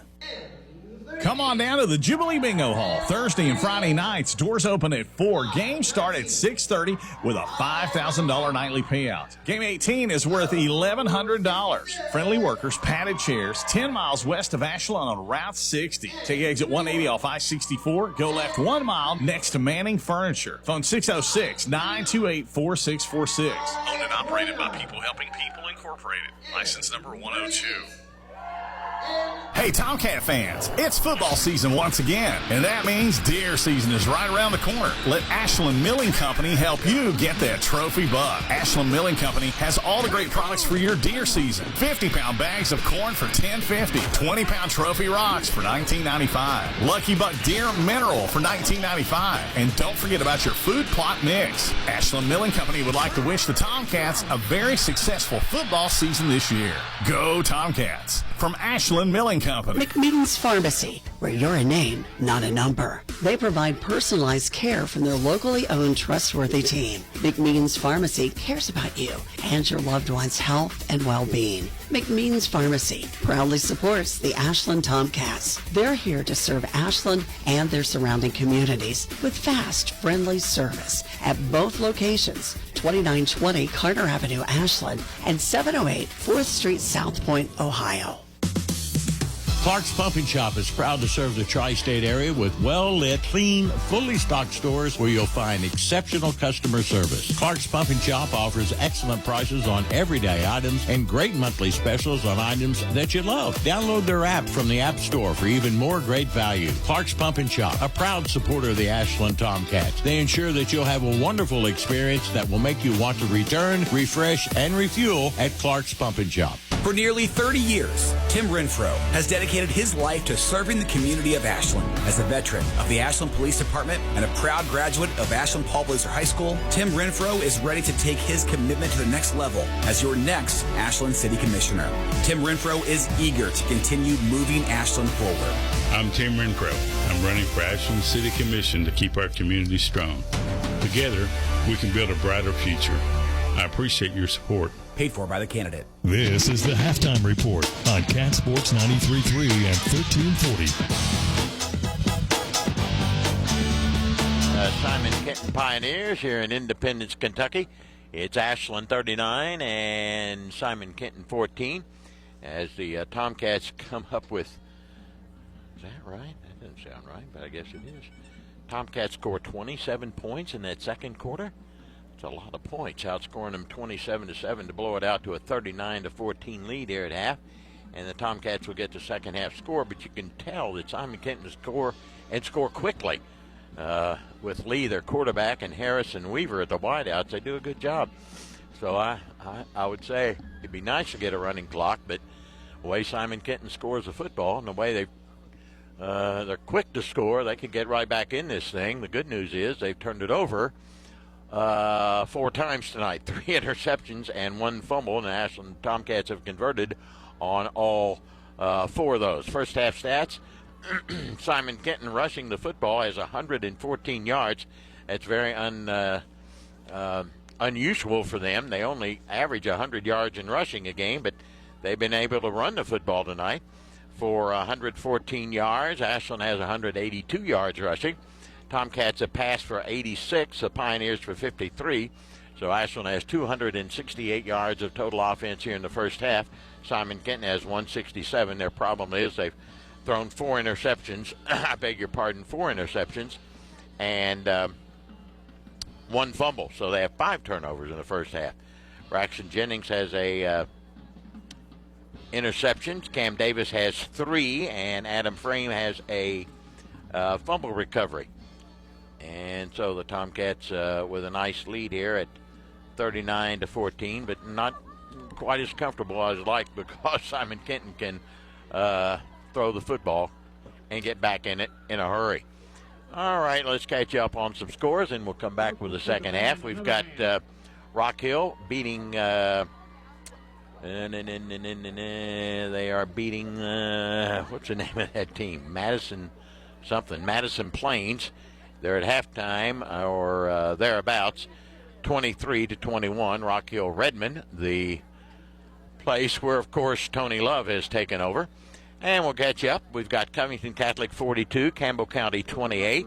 Come on down to the Jubilee Bingo Hall. Thursday and Friday nights. Doors open at 4. Games start at 6:30 with a $5,000 nightly payout. Game 18 is worth $1,100. Friendly workers, padded chairs, 10 miles west of Ashland on Route 60. Take exit 180 off I-64. Go left 1 mile next to Manning Furniture. Phone 606-928-4646. Owned and operated by People Helping People Incorporated. License number 102. Hey, Tomcat fans, it's football season once again, and that means deer season is right around the corner. Let Ashland Milling Company help you get that trophy buck. Ashland Milling Company has all the great products for your deer season. 50-pound bags of corn for $10.50. 20-pound trophy rocks for $19.95. Lucky Buck Deer Mineral for $19.95. And don't forget about your food plot mix. Ashland Milling Company would like to wish the Tomcats a very successful football season this year. Go Tomcats! From Ashland Milling Company. McMeans Pharmacy, where you're a name, not a number. They provide personalized care from their locally owned, trustworthy team. McMeans Pharmacy cares about you and your loved one's health and well-being. McMeans Pharmacy proudly supports the Ashland Tomcats. They're here to serve Ashland and their surrounding communities with fast, friendly service at both locations, 2920 Carter Avenue, Ashland, and 708 4th Street, South Point, Ohio. Clark's Pumping Shop is proud to serve the tri-state area with well-lit, clean, fully stocked stores where you'll find exceptional customer service. Clark's Pumping Shop offers excellent prices on everyday items and great monthly specials on items that you love. Download their app from the App Store for even more great value. Clark's Pumping Shop, a proud supporter of the Ashland Tomcats. They ensure that you'll have a wonderful experience that will make you want to return, refresh, and refuel at Clark's Pumping Shop. For nearly 30 years, Tim Renfro has dedicated his life to serving the community of Ashland. As a veteran of the Ashland Police Department and a proud graduate of Ashland Paul Blazer High School, Tim Renfro is ready to take his commitment to the next level as your next Ashland City Commissioner. Tim Renfro is eager to continue moving Ashland forward. I'm Tim Renfro. I'm running for Ashland City Commission to keep our community strong. Together, we can build a brighter future. I appreciate your support. Paid for by the candidate. This is the Halftime Report on Cat Sports 93.3 and 1340. Simon Kenton Pioneers here in Independence, Kentucky. It's Ashland 39 and Simon Kenton 14 as the Tomcats come up with, is that right? That doesn't sound right, but I guess it is. Tomcats score 27 points in that second quarter. It's a lot of points, outscoring them 27-7 to blow it out to a 39-14 lead here at half. And the Tomcats will get the second half score, but you can tell that Simon Kenton score quickly. With Lee, their quarterback, and Harris and Weaver at the wideouts, they do a good job. So I would say it'd be nice to get a running clock, but the way Simon Kenton scores the football and the way they're quick to score, they can get right back in this thing. The good news is they've turned it over 4 times tonight, 3 interceptions and 1 fumble, and the Ashland Tomcats have converted on all 4 of those. First half stats, Simon Kenton rushing the football has 114 yards. That's very unusual for them. They only average 100 yards in rushing a game, but they've been able to run the football tonight for 114 yards. Ashland has 182 yards rushing. Tomcats have passed for 86, the Pioneers for 53. So Ashland has 268 yards of total offense here in the first half. Simon Kenton has 167. Their problem is they've thrown 4 interceptions. I beg your pardon, 4 interceptions and 1 fumble. So they have 5 turnovers in the first half. Braxton Jennings has a interception. Cam Davis has 3, and Adam Frame has a fumble recovery. And so the Tomcats with a nice lead here at 39-14, but not quite as comfortable as I'd like because Simon Kenton can throw the football and get back in it in a hurry. All right, let's catch up on some scores, and we'll come back with the second half. We've got Rock Hill beating they are beating what's the name of that team? Madison Plains. They're at halftime or thereabouts, 23-21. Rock Hill Redmond, the place where, of course, Tony Love has taken over. And we'll catch up. We've got Covington Catholic 42, Campbell County 28.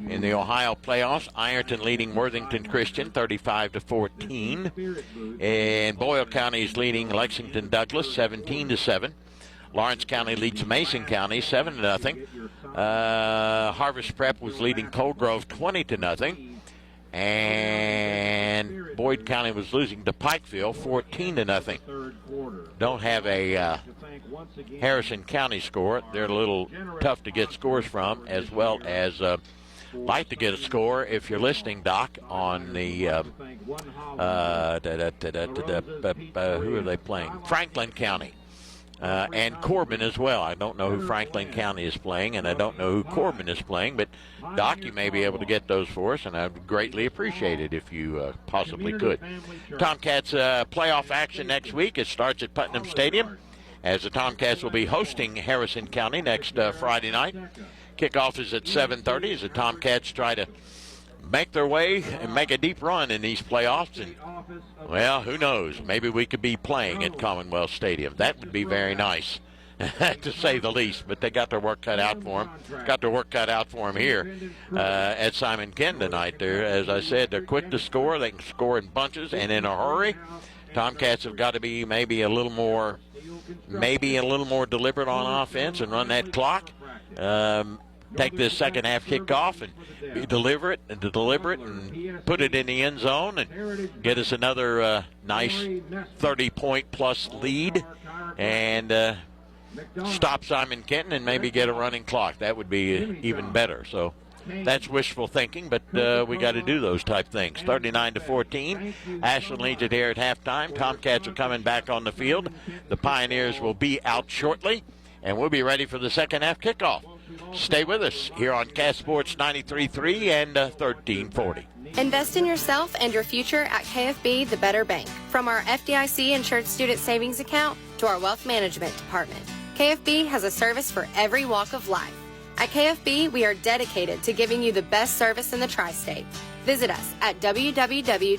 In the Ohio playoffs, Ironton leading Worthington Christian 35-14. And Boyle County is leading Lexington Douglas 17-7. Lawrence County leads Mason County 7-0. Harvest Prep was leading Cold Grove 20-0. And Boyd County was losing to Pikeville 14-0. Don't have a Harrison County score. They're a little tough to get scores from, as well as like to get a score if you're listening, Doc, on the who are they playing? Franklin County. And Corbin as well. I don't know who Franklin County is playing, and I don't know who Corbin is playing, but Doc, you may be able to get those for us, and I'd greatly appreciate it if you possibly could. Tomcats playoff action next week. It starts at Putnam Stadium, as the Tomcats will be hosting Harrison County next Friday night. Kickoff is at 7:30 as the Tomcats try to make their way and make a deep run in these playoffs. And, well, who knows? Maybe we could be playing at Commonwealth Stadium. That would be very nice, to say the least. But they got their work cut out for them. Got their work cut out for them here at Simon Kenton tonight. They're, as I said, they're quick to score. They can score in bunches and in a hurry. Tomcats have got to be maybe a little more deliberate on offense and run that clock. Take this second half kickoff and be deliberate and put it in the end zone and get us another nice 30-point plus lead and stop Simon Kenton and maybe get a running clock. That would be even better. So that's wishful thinking, but we got to do those type things. 39-14. Ashland leads it here at halftime. Tomcats are coming back on the field. The Pioneers will be out shortly, and we'll be ready for the second half kickoff. Stay with us here on Cat Sports 93.3 and 1340. Invest in yourself and your future at KFB, the Better Bank. From our FDIC insured student savings account to our wealth management department, KFB has a service for every walk of life. At KFB, we are dedicated to giving you the best service in the tri-state. Visit us at www.kfb.bank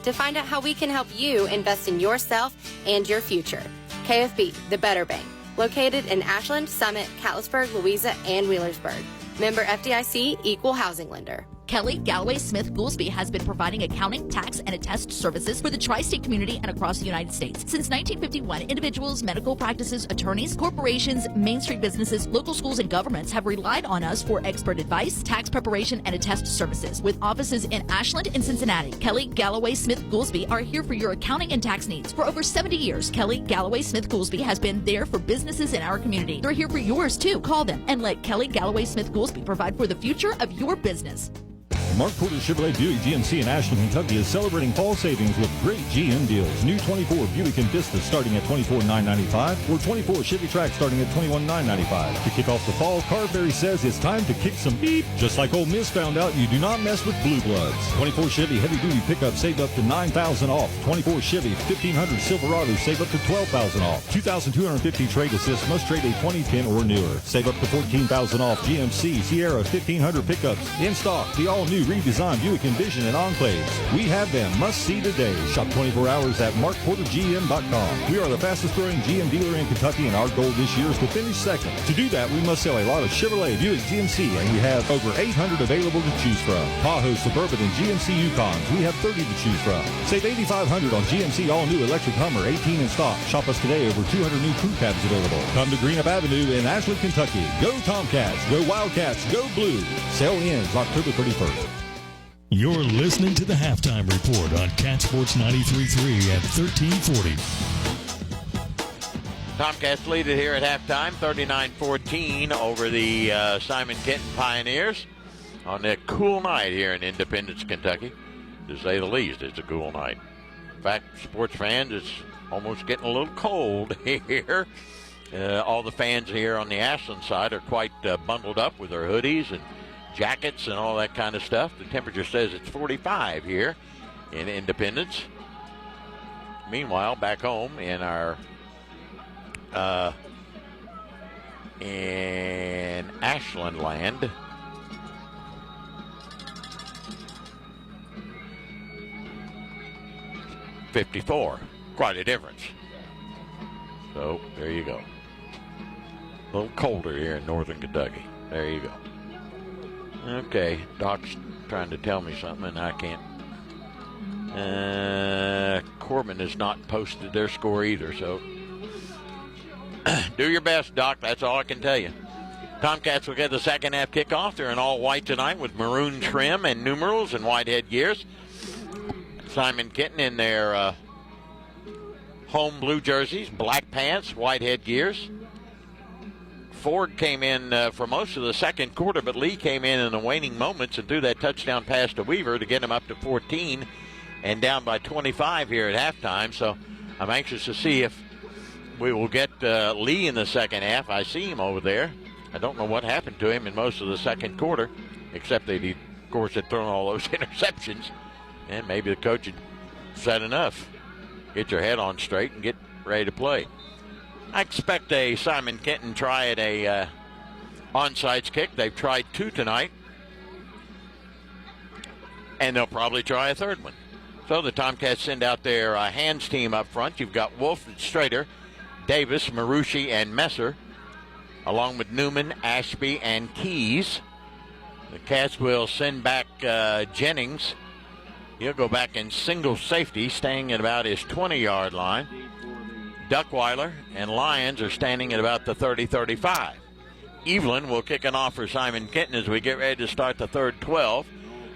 to find out how we can help you invest in yourself and your future. KFB, the Better Bank. Located in Ashland, Summit, Catlettsburg, Louisa, and Wheelersburg. Member FDIC, Equal Housing Lender. Kelly Galloway Smith Goolsby has been providing accounting, tax, and attest services for the tri-state community and across the United States. Since 1951, individuals, medical practices, attorneys, corporations, Main Street businesses, local schools, and governments have relied on us for expert advice, tax preparation, and attest services. With offices in Ashland and Cincinnati, Kelly Galloway Smith Goolsby are here for your accounting and tax needs. For over 70 years, Kelly Galloway Smith Goolsby has been there for businesses in our community. They're here for yours, too. Call them and let Kelly Galloway Smith Goolsby provide for the future of your business. Mark Porter Chevrolet Buick GMC in Ashland, Kentucky is celebrating fall savings with great GM deals. New 24 Buick Envista starting at $24,995 or 24 Chevy Trax starting at $21,995. To kick off the fall, Carberry says it's time to kick some beep. Just like Ole Miss found out, you do not mess with blue bloods. 24 Chevy Heavy Duty pickup save up to $9,000 off. 24 Chevy 1500 Silverado save up to $12,000 off. 2,250 trade assist must trade a 2010 or newer. Save up to $14,000 off. GMC Sierra 1500 pickups in stock. The all-new redesigned Buick Envision and Enclaves. We have them. Must see today. Shop 24 hours at markportergm.com. We are the fastest growing GM dealer in Kentucky, and our goal this year is to finish second. To do that, we must sell a lot of Chevrolet, Buick, GMC, and we have over 800 available to choose from. Tahoe, Suburban, and GMC Yukons. We have 30 to choose from. Save $8,500 on GMC all-new electric Hummer, 18 in stock. Shop us today. Over 200 new crew cabs available. Come to Greenup Avenue in Ashland, Kentucky. Go Tomcats. Go Wildcats. Go Blue. Sale ends October 31st. You're listening to the Halftime Report on Cat Sports 93.3 at 1340. Tomcats lead it here at halftime, 39-14 over the Simon Kenton Pioneers on a cool night here in Independence, Kentucky. To say the least, it's a cool night. In fact, sports fans, it's almost getting a little cold here. All the fans here on the Ashland side are quite bundled up with their hoodies and jackets and all that kind of stuff. The temperature says it's 45 here in Independence. Meanwhile, back home in our in Ashland land, '54. Quite a difference. So there you go. A little colder here in northern Kentucky. There you go. Okay, Doc's trying to tell me something, and I can't. Corbin has not posted their score either, so do your best, Doc. That's all I can tell you. Tomcats will get the second half kickoff. They're in all white tonight with maroon trim and numerals and white headgears. Simon Kenton in their home blue jerseys, black pants, white headgears. Ford came in for most of the second quarter, but Lee came in the waning moments and threw that touchdown pass to Weaver to get him up to 14 and down by 25 here at halftime. So I'm anxious to see if we will get Lee in the second half. I see him over there. I don't know what happened to him in most of the second quarter, except that he, of course, had thrown all those interceptions. And maybe the coach had said enough. Get your head on straight and get ready to play. I expect a Simon Kenton try at a onside kick. They've tried 2 tonight. And they'll probably try a third one. So the Tomcats send out their hands team up front. You've got Wolf and Strader, Davis, Marucci, and Messer, along with Newman, Ashby, and Keys. The Cats will send back Jennings. He'll go back in single safety, staying at about his 20-yard line. Duckweiler and Lyons are standing at about the 30-35. Evelyn will kick it off for Simon Kenton as we get ready to start the third 12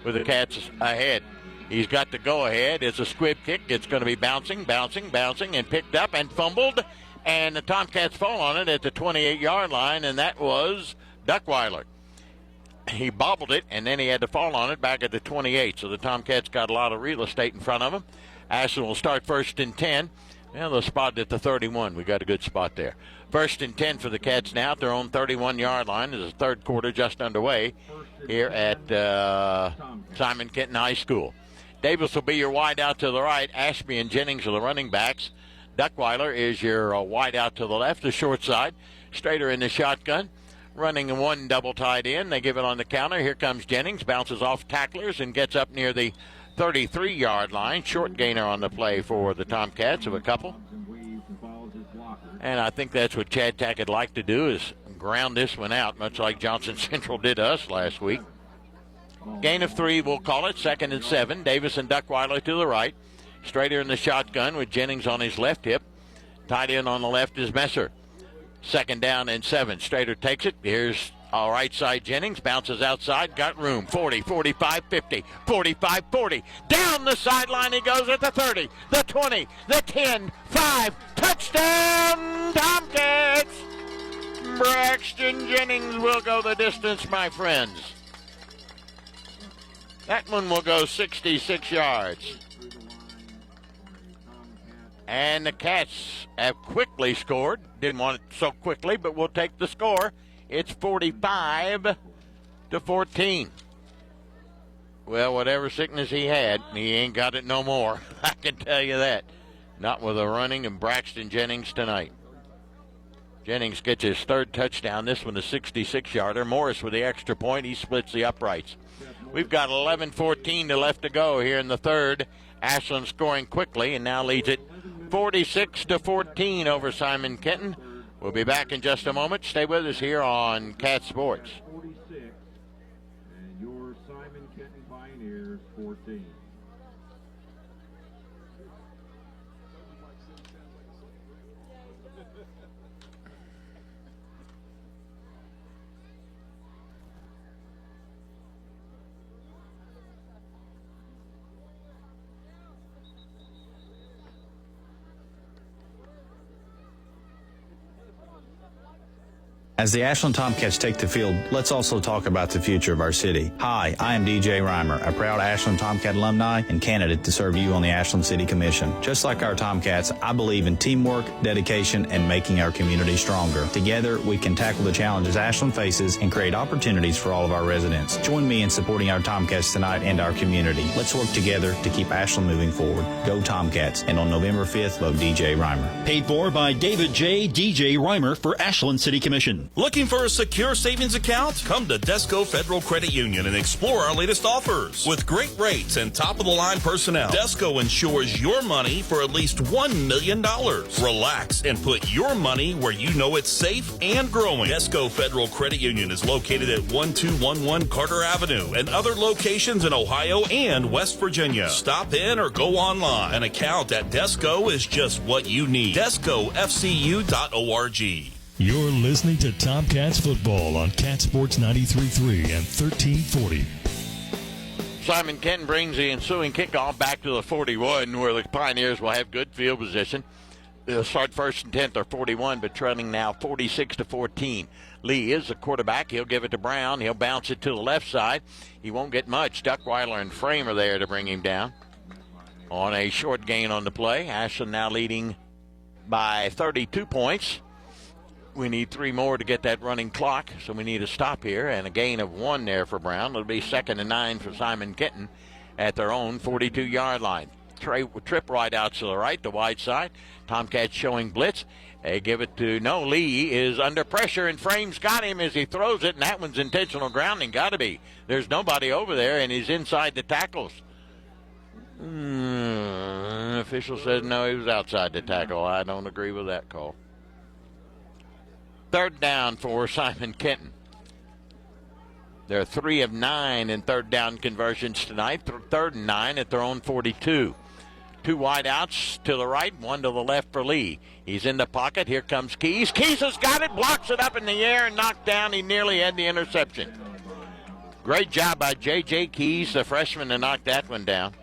with the Cats ahead. He's got the go-ahead. It's a squib kick. It's going to be bouncing, and picked up and fumbled. And the Tomcats fall on it at the 28-yard line, and that was Duckweiler. He bobbled it, and then he had to fall on it back at the 28. So the Tomcats got a lot of real estate in front of them. Ashland will start 1st and 10. Well, they'll spot it at the 31. We got a good spot there. 1st and 10 for the Cats now at their own 31-yard line. As the third quarter just underway here at Simon Kenton High School. Davis will be your wide out to the right. Ashby and Jennings are the running backs. Duckweiler is your wide out to the left, the short side. Strader in the shotgun, running one double tight end. They give it on the counter. Here comes Jennings, bounces off tacklers and gets up near the 33-yard line. Short gainer on the play for the Tomcats of a couple. And I think that's what Chad Tack would like to do, is ground this one out, much like Johnson Central did to us last week. Gain of 3, we'll call it. 2nd and 7. Davis and Duckweiler to the right. Strader in the shotgun with Jennings on his left hip. Tight end on the left is Messer. 2nd down and 7. Strader takes it. Here's our right side Jennings. Bounces outside. Got room. 40, 45, 50, 45, 40. Down the sideline he goes at the 30, the 20, the 10, 5. Touchdown, Tomcats! Braxton Jennings will go the distance, my friends. That one will go 66 yards. And the Cats have quickly scored. Didn't want it so quickly, but we'll take the score. It's 45-14. Well, whatever sickness he had, he ain't got it no more. I can tell you that. Not with a running and Braxton Jennings tonight. Jennings gets his third touchdown. This one a 66-yarder. Morris with the extra point. He splits the uprights. We've got 11:14 left to go here in the third. Ashland scoring quickly and now leads it 46-14 over Simon Kenton. We'll be back in just a moment. Stay with us here on Cat Sports. 46, and your Simon Kenton Pioneers 14. As the Ashland Tomcats take the field, let's also talk about the future of our city. Hi, I am DJ Reimer, a proud Ashland Tomcat alumni and candidate to serve you on the Ashland City Commission. Just like our Tomcats, I believe in teamwork, dedication, and making our community stronger. Together, we can tackle the challenges Ashland faces and create opportunities for all of our residents. Join me in supporting our Tomcats tonight and our community. Let's work together to keep Ashland moving forward. Go Tomcats, and on November 5th, vote DJ Reimer. Paid for by David J. DJ Reimer for Ashland City Commission. Looking for a secure savings account? Come to Desco Federal Credit Union and explore our latest offers. With great rates and top-of-the-line personnel, Desco insures your money for at least $1 million. Relax and put your money where you know it's safe and growing. Desco Federal Credit Union is located at 1211 Carter Avenue and other locations in Ohio and West Virginia. Stop in or go online. An account at Desco is just what you need. DescoFCU.org. You're listening to Tomcats football on Cat Sports 93.3 and 1340. Simon Kenton brings the ensuing kickoff back to the 41, where the Pioneers will have good field position. They'll start first and 10th or 41, but trailing now 46-14. Lee is the quarterback. He'll give it to Brown. He'll bounce it to the left side. He won't get much. Duckweiler and Framer there to bring him down on a short gain on the play. Ashland now leading by 32 points. We need 3 more to get that running clock, so we need a stop here, and a gain of 1 there for Brown. It'll be 2nd and 9 for Simon Kenton at their own 42-yard line. Trip right out to the right, the wide side. Tomcats showing blitz. They give it to Lee is under pressure, and Frame's got him as he throws it, and that one's intentional grounding. Got to be. There's nobody over there, and he's inside the tackles. Official says no, he was outside the tackle. I don't agree with that call. 3rd down for Simon Kenton. They're 3 of 9 in 3rd down conversions tonight. 3rd and 9 at their own 42. 2 wide outs to the right, 1 to the left for Lee. He's in the pocket. Here comes Keys. Keys has got it, blocks it up in the air and knocked down. He nearly had the interception. Great job by J.J. Keys, the freshman, to knock that one down.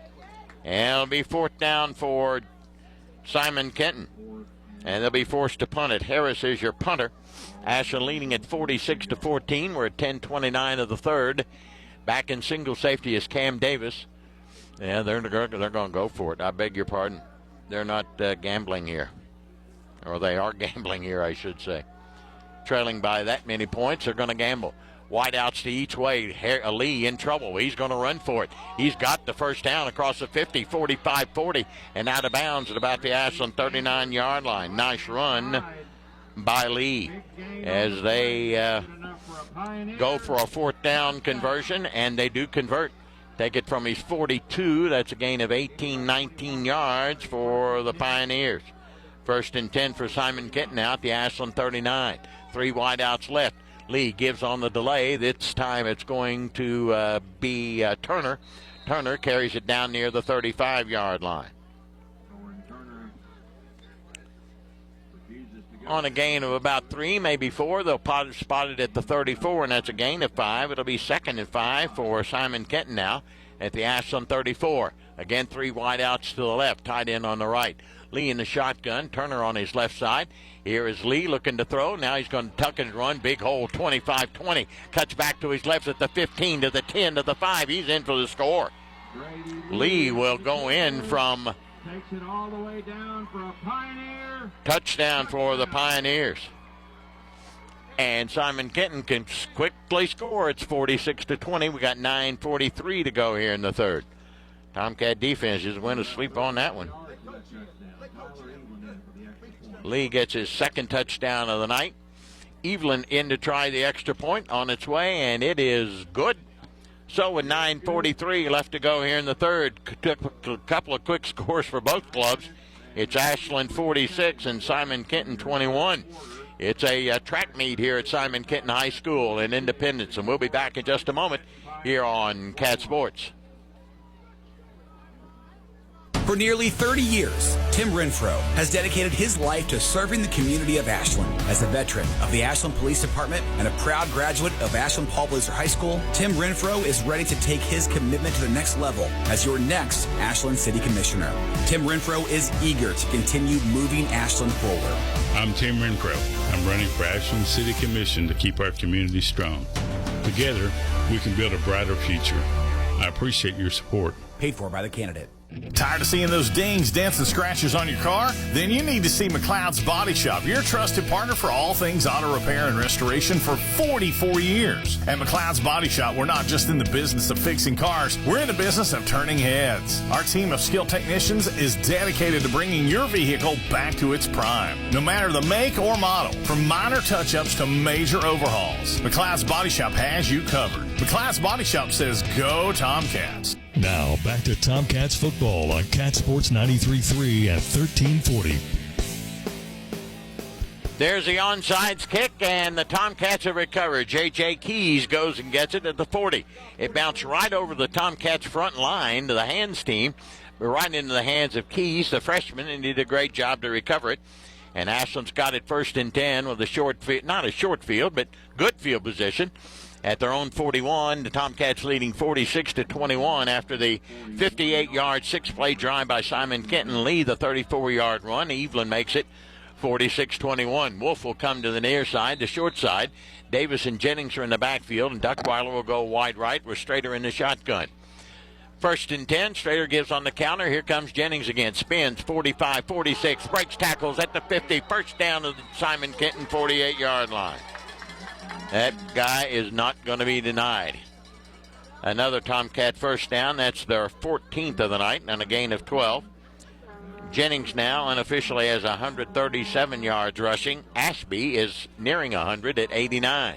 And it'll be 4th down for Simon Kenton. And they'll be forced to punt it. Harris is your punter. Ashland leading at 46-14. We're at 10:29 of the 3rd. Back in single safety is Cam Davis. Yeah, they're going to go for it. I beg your pardon. They're not gambling here. Or they are gambling here, I should say. Trailing by that many points, they're going to gamble. Wide outs to each way. Lee in trouble. He's going to run for it. He's got the first down across the 50, 45-40, and out of bounds at about the Ashland 39-yard line. Nice run by Lee as they go for a 4th down conversion, and they do convert. Take it from his 42. That's a gain of 18-19 yards for the Pioneers. 1st and 10 for Simon Kenton now at the Ashland 39. 3 wide outs left. Lee gives on the delay. This time it's going to be Turner. Turner carries it down near the 35-yard line. On a gain of about 3, maybe 4, they'll spot it at the 34, and that's a gain of 5. It'll be 2nd and 5 for Simon Kenton now at the Ashland 34. Again, 3 wide outs to the left, tight end on the right. Lee in the shotgun, Turner on his left side. Here is Lee looking to throw. Now he's going to tuck and run. Big hole, 25-20. Cuts back to his left at the 15, to the 10, to the 5. He's in for the score. Lee will go in from... Takes it all the way down for a Pioneer. Touchdown for the Pioneers. And Simon Kenton can quickly score. It's 46-20. We got 9:43 to go here in the 3rd. Tomcat defense just went asleep on that one. Lee gets his 2nd touchdown of the night. Evelyn in to try the extra point on its way, and it is good. So with 9:43 left to go here in the 3rd, a couple of quick scores for both clubs. It's Ashland 46 and Simon Kenton 21. It's a track meet here at Simon Kenton High School in Independence, and we'll be back in just a moment here on Cat Sports. For nearly 30 years, Tim Renfro has dedicated his life to serving the community of Ashland. As a veteran of the Ashland Police Department and a proud graduate of Ashland Paul Blazer High School, Tim Renfro is ready to take his commitment to the next level as your next Ashland City Commissioner. Tim Renfro is eager to continue moving Ashland forward. I'm Tim Renfro. I'm running for Ashland City Commission to keep our community strong. Together, we can build a brighter future. I appreciate your support. Paid for by the candidate. Tired of seeing those dings, dents, and scratches on your car? Then you need to see McLeod's Body Shop, your trusted partner for all things auto repair and restoration for 44 years. At McLeod's Body Shop, we're not just in the business of fixing cars, we're in the business of turning heads. Our team of skilled technicians is dedicated to bringing your vehicle back to its prime, no matter the make or model, from minor touch-ups to major overhauls. McLeod's Body Shop has you covered. McLeod's Body Shop says, go Tomcats. Now, back to Tomcats football on Cat Sports 93.3 and 1340. There's the onside kick, and the Tomcats have recovered. J.J. Keys goes and gets it at the 40. It bounced right over the Tomcats' front line to the hands team, but right into the hands of Keys, the freshman, and he did a great job to recover it. And Ashland's got it 1st and 10 with a short field, not a short field, but good field position. At their own 41, the Tomcats leading 46-21 after the 58-yard, 6-play drive by Simon Kenton. Lee, the 34-yard run. Evelyn makes it 46-21. Wolf will come to the near side, the short side. Davis and Jennings are in the backfield, and Duckweiler will go wide right with Strader in the shotgun. 1st and 10, Strader gives on the counter. Here comes Jennings again. Spins, 45-46, breaks tackles at the 50. First down to the Simon Kenton 48-yard line. That guy is not going to be denied. Another Tomcat first down. That's their 14th of the night and a gain of 12. Jennings now unofficially has 137 yards rushing. Ashby is nearing 100 at 89.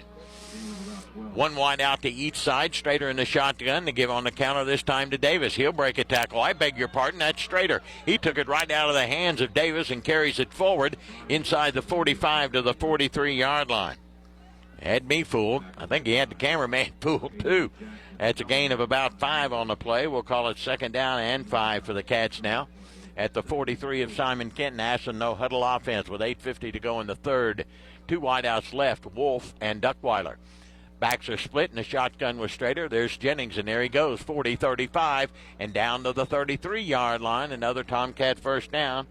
One wide out to each side. Strader in the shotgun to give on the counter this time to Davis. He'll break a tackle. I beg your pardon. That's Strader. He took it right out of the hands of Davis and carries it forward inside the 45 to the 43-yard line. Had me fooled. I think he had the cameraman fooled, too. That's a gain of about 5 on the play. We'll call it 2nd down and 5 for the Cats now. At the 43 of Simon Kenton, Ashland no huddle offense with 8:50 to go in the third. 2 wideouts left, Wolf and Duckweiler. Backs are split in the shotgun with Strader. There's Jennings, and there he goes, 40-35, and down to the 33-yard line. Another Tomcat first down.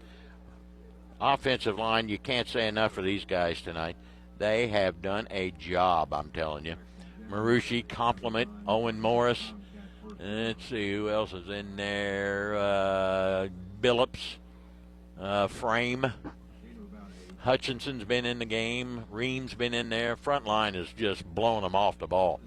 Offensive line, you can't say enough for these guys tonight. They have done a job, I'm telling you. Marucci, Compliment, Owen Morris. Let's see who else is in there. Billups, Frame. Hutchinson's been in the game. Ream's been in there. Front line is just blowing them off the ball.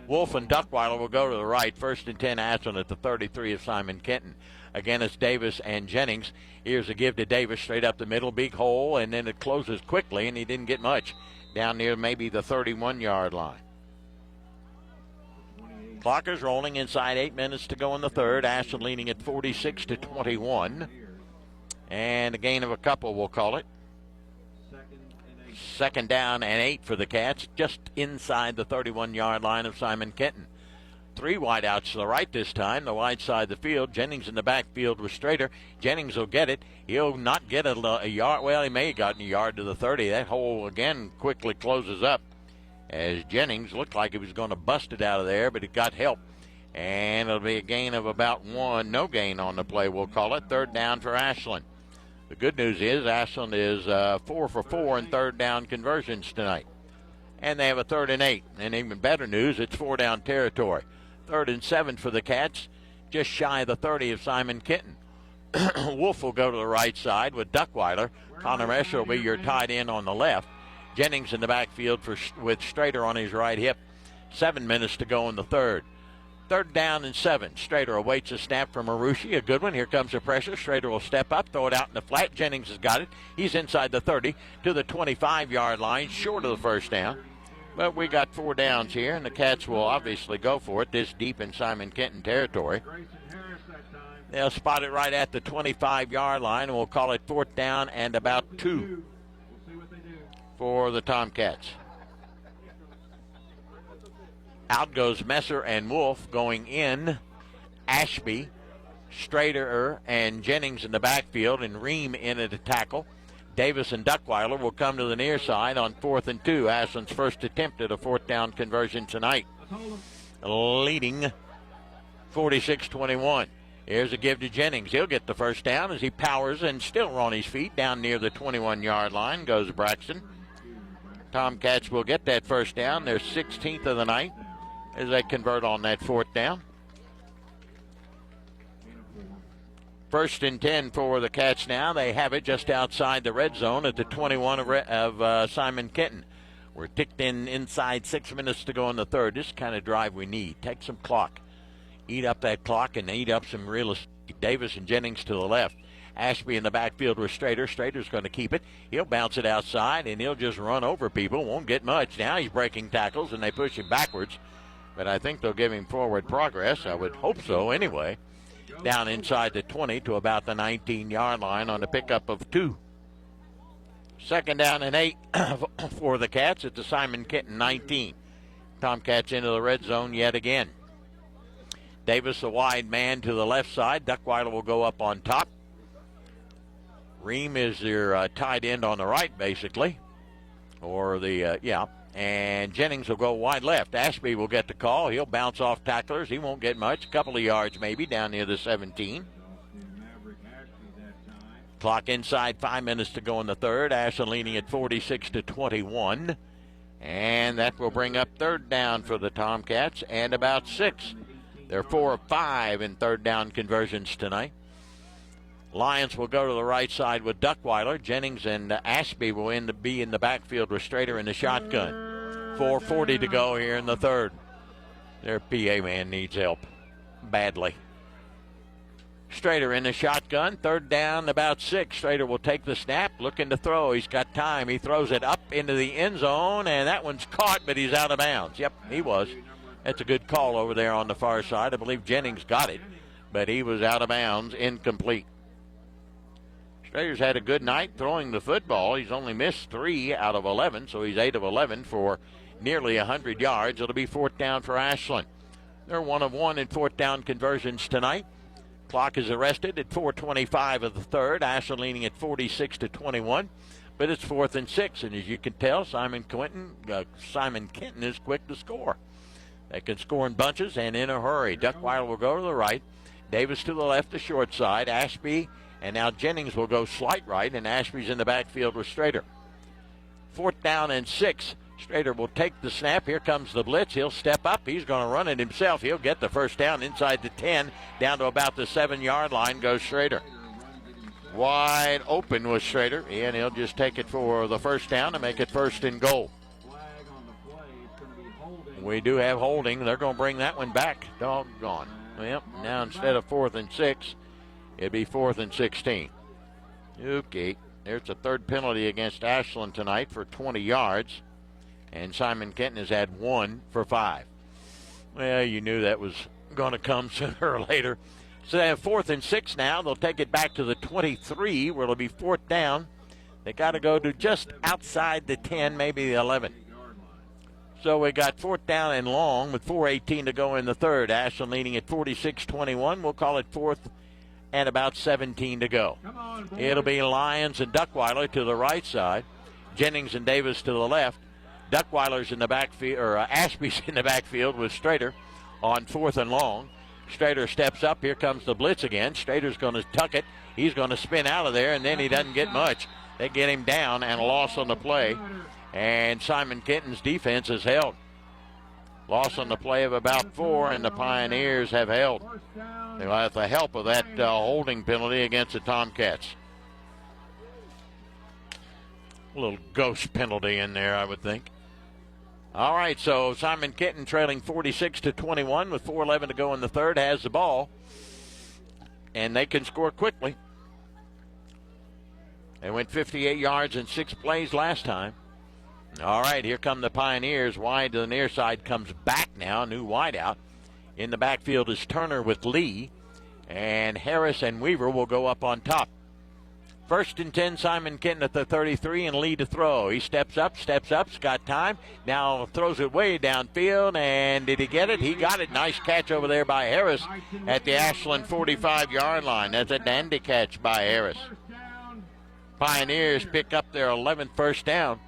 Wolf and Duckweiler will go to the right. 1st and 10 Ashland at the 33 of Simon Kenton. Again, it's Davis and Jennings. Here's a give to Davis straight up the middle. Big hole, and then it closes quickly, and he didn't get much. Down near maybe the 31-yard line. Clock is rolling inside 8 minutes to go in the third. Ashland leading at 46-21. And a gain of a couple, we'll call it. 2nd down and 8 for the Cats, just inside the 31-yard line of Simon Kenton. 3 wideouts to the right this time, the wide side of the field. Jennings in the backfield with Strader. Jennings will get it. He'll not get a yard. Well, he may have gotten a yard to the 30. That hole, again, quickly closes up as Jennings looked like he was going to bust it out of there, but it got help. And it'll be a gain of about 1. No gain on the play, we'll call it. 3rd down for Ashland. The good news is Ashland is 4 for 4 in 3rd down conversions tonight. And they have a 3rd and 8. And even better news, it's 4-down territory. 3rd and 7 for the Cats, just shy of the 30 of Simon Kenton. Wolf will go to the right side with Duckweiler. Connor Escher will be your tight end on the left. Jennings in the backfield with Strader on his right hip. 7 minutes to go in the third. 3rd down and 7. Strader awaits a snap from Marucci. A good one. Here comes the pressure. Strader will step up, throw it out in the flat. Jennings has got it. He's inside the 30 to the 25-yard line, short of the first down. But we got 4 downs here, and the Cats will obviously go for it this deep in Simon Kenton territory. They'll spot it right at the 25-yard line, and we'll call it 4th down and about 2 for the Tomcats. Out goes Messer and Wolf going in. Ashby, Strader, and Jennings in the backfield, and Ream in at a tackle. Davis and Duckweiler will come to the near side on 4th and 2. Ashland's first attempt at a 4th down conversion tonight. Leading 46-21. Here's a give to Jennings. He'll get the first down as he powers and still on his feet down near the 21-yard line goes Braxton. Tomcats will get that first down, their 16th of the night, as they convert on that fourth down. 1st and 10 for the Cats now. They have it just outside the red zone at the 21 of Simon Kenton. We're ticked inside 6 minutes to go in the third. This kind of drive we need. Take some clock. Eat up that clock and eat up some real estate. Davis and Jennings to the left. Ashby in the backfield with Strader. Strader's going to keep it. He'll bounce it outside, and he'll just run over people. Won't get much. Now he's breaking tackles, and they push him backwards. But I think they'll give him forward progress. I would hope so anyway. Down inside the 20 to about the 19-yard line on the pickup of 2. 2nd down and 8 for the Cats at the Simon Kenton 19. Tomcats into the red zone yet again. Davis, a wide man to the left side. Duckweiler will go up on top. Ream is their tight end on the right, basically. And Jennings will go wide left. Ashby will get the call. He'll bounce off tacklers. He won't get much. A couple of yards maybe down near the 17. Clock inside, 5 minutes to go in the third. Ashland leading at 46-21. And that will bring up 3rd down for the Tomcats and about 6. They're 4 of 5 in 3rd down conversions tonight. Lions will go to the right side with Duckweiler. Jennings and Ashby will be in the backfield with Strader in the shotgun. 4:40 to go here in the third. Their PA man needs help badly. Strader in the shotgun. 3rd down, about 6. Strader will take the snap, looking to throw. He's got time. He throws it up into the end zone, and that one's caught, but he's out of bounds. Yep, he was. That's a good call over there on the far side. I believe Jennings got it, but he was out of bounds, incomplete. Strader's had a good night throwing the football. He's only missed 3 out of 11, so he's 8 of 11 for nearly 100 yards. It'll be 4th down for Ashland. They're 1 of 1 in 4th down conversions tonight. Clock is arrested at 4:25 of the third. Ashland leading at 46-21, but it's 4th and 6, and as you can tell, Simon Kenton is quick to score. They can score in bunches and in a hurry. Duckweiler will go to the right. Davis to the left, the short side. Ashby, and now Jennings will go slight right, and Ashby's in the backfield with Strader. 4th down and 6. Strader will take the snap. Here comes the blitz. He'll step up. He's going to run it himself. He'll get the first down inside the 10. Down to about the 7-yard line goes Strader. Wide open was Strader, and he'll just take it for the first down and make it 1st and goal. We do have holding. They're going to bring that one back. Doggone. Well, now instead of 4th and 6, it'd be 4th and 16. Okay. There's a 3rd penalty against Ashland tonight for 20 yards. And Simon Kenton has had 1 for 5. Well, you knew that was going to come sooner or later. So they have 4th and 6 now. They'll take it back to the 23, where it'll be 4th down. They got to go to just outside the 10, maybe the 11. So we got 4th down and long with 4:18 to go in the third. Ashland leading at 46-21. We'll call it 4th and about 17 to go. It'll be Lyons and Duckweiler to the right side. Jennings and Davis to the left. Duckweiler's in the backfield, or Ashby's in the backfield with Strader on 4th and long. Strader steps up. Here comes the blitz again. Strader's going to tuck it. He's going to spin out of there, and then he doesn't get much. They get him down, and a loss on the play. And Simon Kenton's defense has held. Loss on the play of about 4, and the Pioneers have held. They'll have the help of that holding penalty against the Tomcats. A little ghost penalty in there, I would think. All right, so Simon Kenton trailing 46-21 with 4:11 to go in the third has the ball. And they can score quickly. They went 58 yards in 6 plays last time. All right, here come the Pioneers. Wide to the near side, comes back now, new wide out. In the backfield is Turner with Lee. And Harris and Weaver will go up on top. 1st and 10, Simon Kenton at the 33, and Lee to throw. He steps up, got time. Now throws it way downfield, and did he get it? He got it. Nice catch over there by Harris at the Ashland 45-yard line. That's a dandy catch by Harris. Pioneers pick up their 11th first down,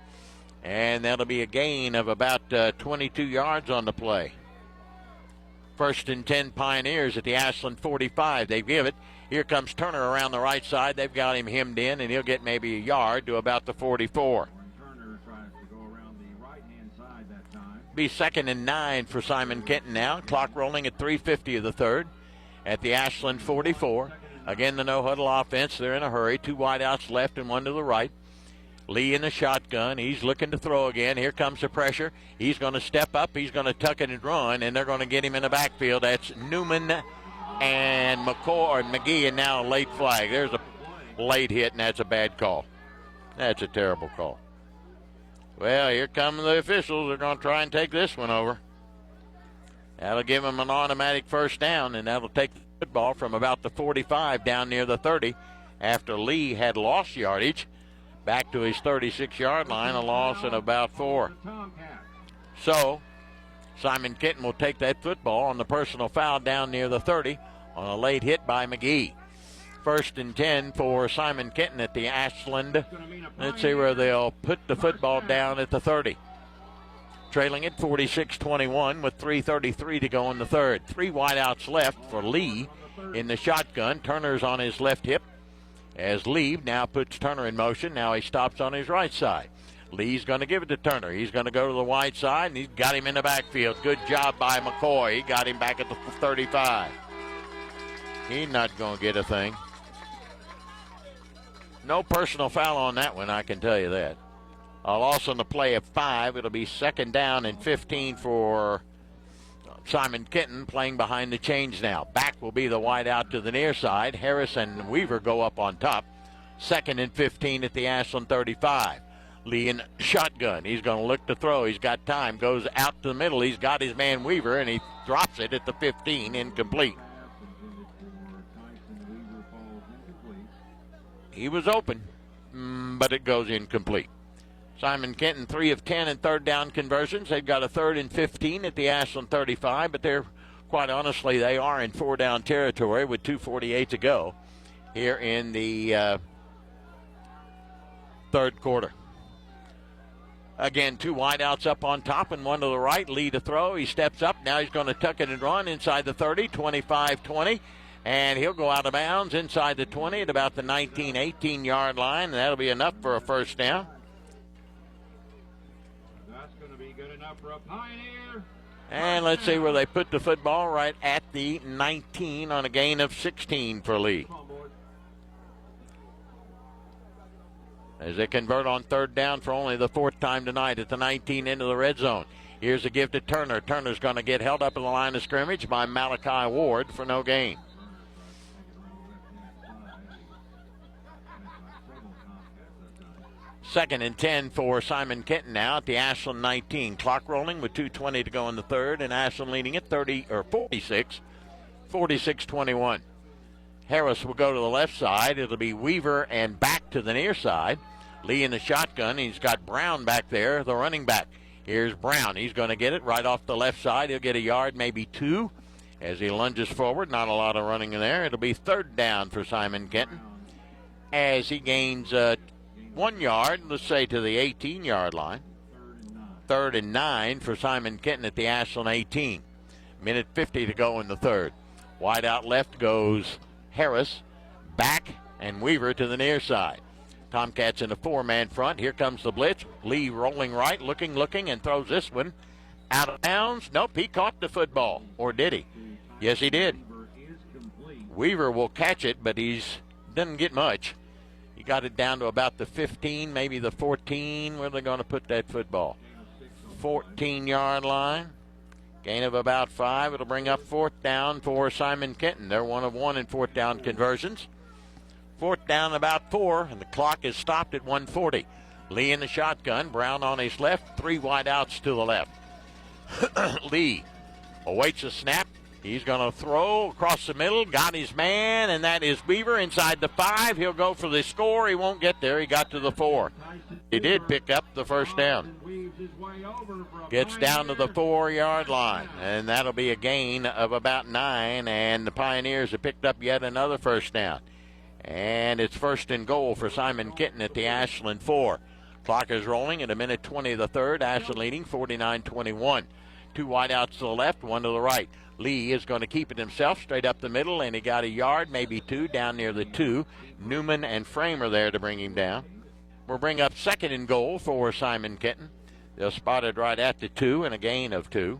and that'll be a gain of about 22 yards on the play. First and 10 Pioneers at the Ashland 45. They give it. Here comes Turner around the right side. They've got him hemmed in, and he'll get maybe a yard to about the 44. Turner tries to go around the right-hand side that time. Be 2nd and 9 for Simon Kenton now. Clock rolling at 3:50 of the third at the Ashland 44. Again, the no-huddle offense. They're in a hurry. 2 wideouts left and 1 to the right. Lee in the shotgun. He's looking to throw again. Here comes the pressure. He's going to step up. He's going to tuck it and run, and they're going to get him in the backfield. That's Newman and McGee, and now a late flag. There's a late hit, and that's a bad call. That's a terrible call. Well, here come the officials. They're going to try and take this one over. That'll give them an automatic first down, and that'll take the football from about the 45 down near the 30 after Lee had lost yardage. Back to his 36-yard line, a loss of about 4. So, Simon Kenton will take that football on the personal foul down near the 30 on a late hit by McGee. First and 10 for Simon Kenton at the Ashland. Let's see where they'll put the football down at the 30. Trailing it 46-21 with 3:33 to go in the third. 3 wideouts left for Lee in the shotgun. Turner's on his left hip. As Lee now puts Turner in motion, now he stops on his right side. Lee's going to give it to Turner. He's going to go to the wide side, and he's got him in the backfield. Good job by McCoy. He got him back at the 35. He's not going to get a thing. No personal foul on that one, I can tell you that. A loss on the play of 5. It'll be 2nd down and 15 for Simon Kenton playing behind the chains now. Back will be the wide out to the near side. Harris and Weaver go up on top. 2nd and 15 at the Ashland 35. Lee in shotgun. He's going to look to throw. He's got time. Goes out to the middle. He's got his man Weaver, and he drops it at the 15, incomplete. He was open, but it goes incomplete. Simon Kenton, 3 of 10 in third down conversions. They've got a 3rd and 15 at the Ashland 35, but they're, quite honestly, they are in 4-down territory with 2:48 to go here in the third quarter. Again, 2 wideouts up on top and 1 to the right. Lee to throw. He steps up. Now he's going to tuck it and run inside the 30, 25-20. And he'll go out of bounds inside the 20 at about the 19, 18-yard line. And that'll be enough for a first down. That's going to be good enough for a Pioneer. And let's see where they put the football, right at the 19 on a gain of 16 for Lee. As they convert on 3rd down for only the 4th time tonight at the 19 into the red zone. Here's a give to Turner. Turner's going to get held up in the line of scrimmage by Malachi Ward for no gain. Second and 10 for Simon Kenton now at the Ashland 19. Clock rolling with 2:20 to go in the third, and Ashland leading at 46-21. Harris will go to the left side. It'll be Weaver and back to the near side. Lee in the shotgun. He's got Brown back there, the running back. Here's Brown. He's going to get it right off the left side. He'll get a yard, maybe 2, as he lunges forward. Not a lot of running in there. It'll be 3rd down for Simon Kenton as he gains 1 yard, let's say to the 18-yard line. 3rd and 9 for Simon Kenton at the Ashland 18. Minute 50 to go in the third. Wide out left goes Harris. Back and Weaver to the near side. Tomcats in a 4-man front. Here comes the blitz. Lee rolling right, looking, and throws this one out of bounds. Nope, he caught the football. Or did he? Yes, he did. Weaver will catch it, but doesn't get much. He got it down to about the 15, maybe the 14. Where are they going to put that football? 14-yard line. Gain of about 5. It'll bring up 4th down for Simon Kenton. They're 1 of 1 in 4th down conversions. 4th down about 4, and the clock is stopped at 1:40. Lee in the shotgun. Brown on his left. 3 wide outs to the left. Lee awaits a snap. He's going to throw across the middle. Got his man, and that is Weaver inside the 5. He'll go for the score. He won't get there. He got to the 4. He did pick up the first down. Gets down to the 4-yard line, and that'll be a gain of about 9, and the Pioneers have picked up yet another first down. And it's 1st and goal for Simon Kenton at the Ashland 4. Clock is rolling at 1:20 of the third. Ashland leading 49-21. Two wideouts to the left, one to the right. Lee is going to keep it himself straight up the middle, and he got a yard, maybe two, down near the 2. Newman and Framer there to bring him down. We'll bring up second and goal for Simon Kenton. They'll spot it right at the 2 and a gain of 2.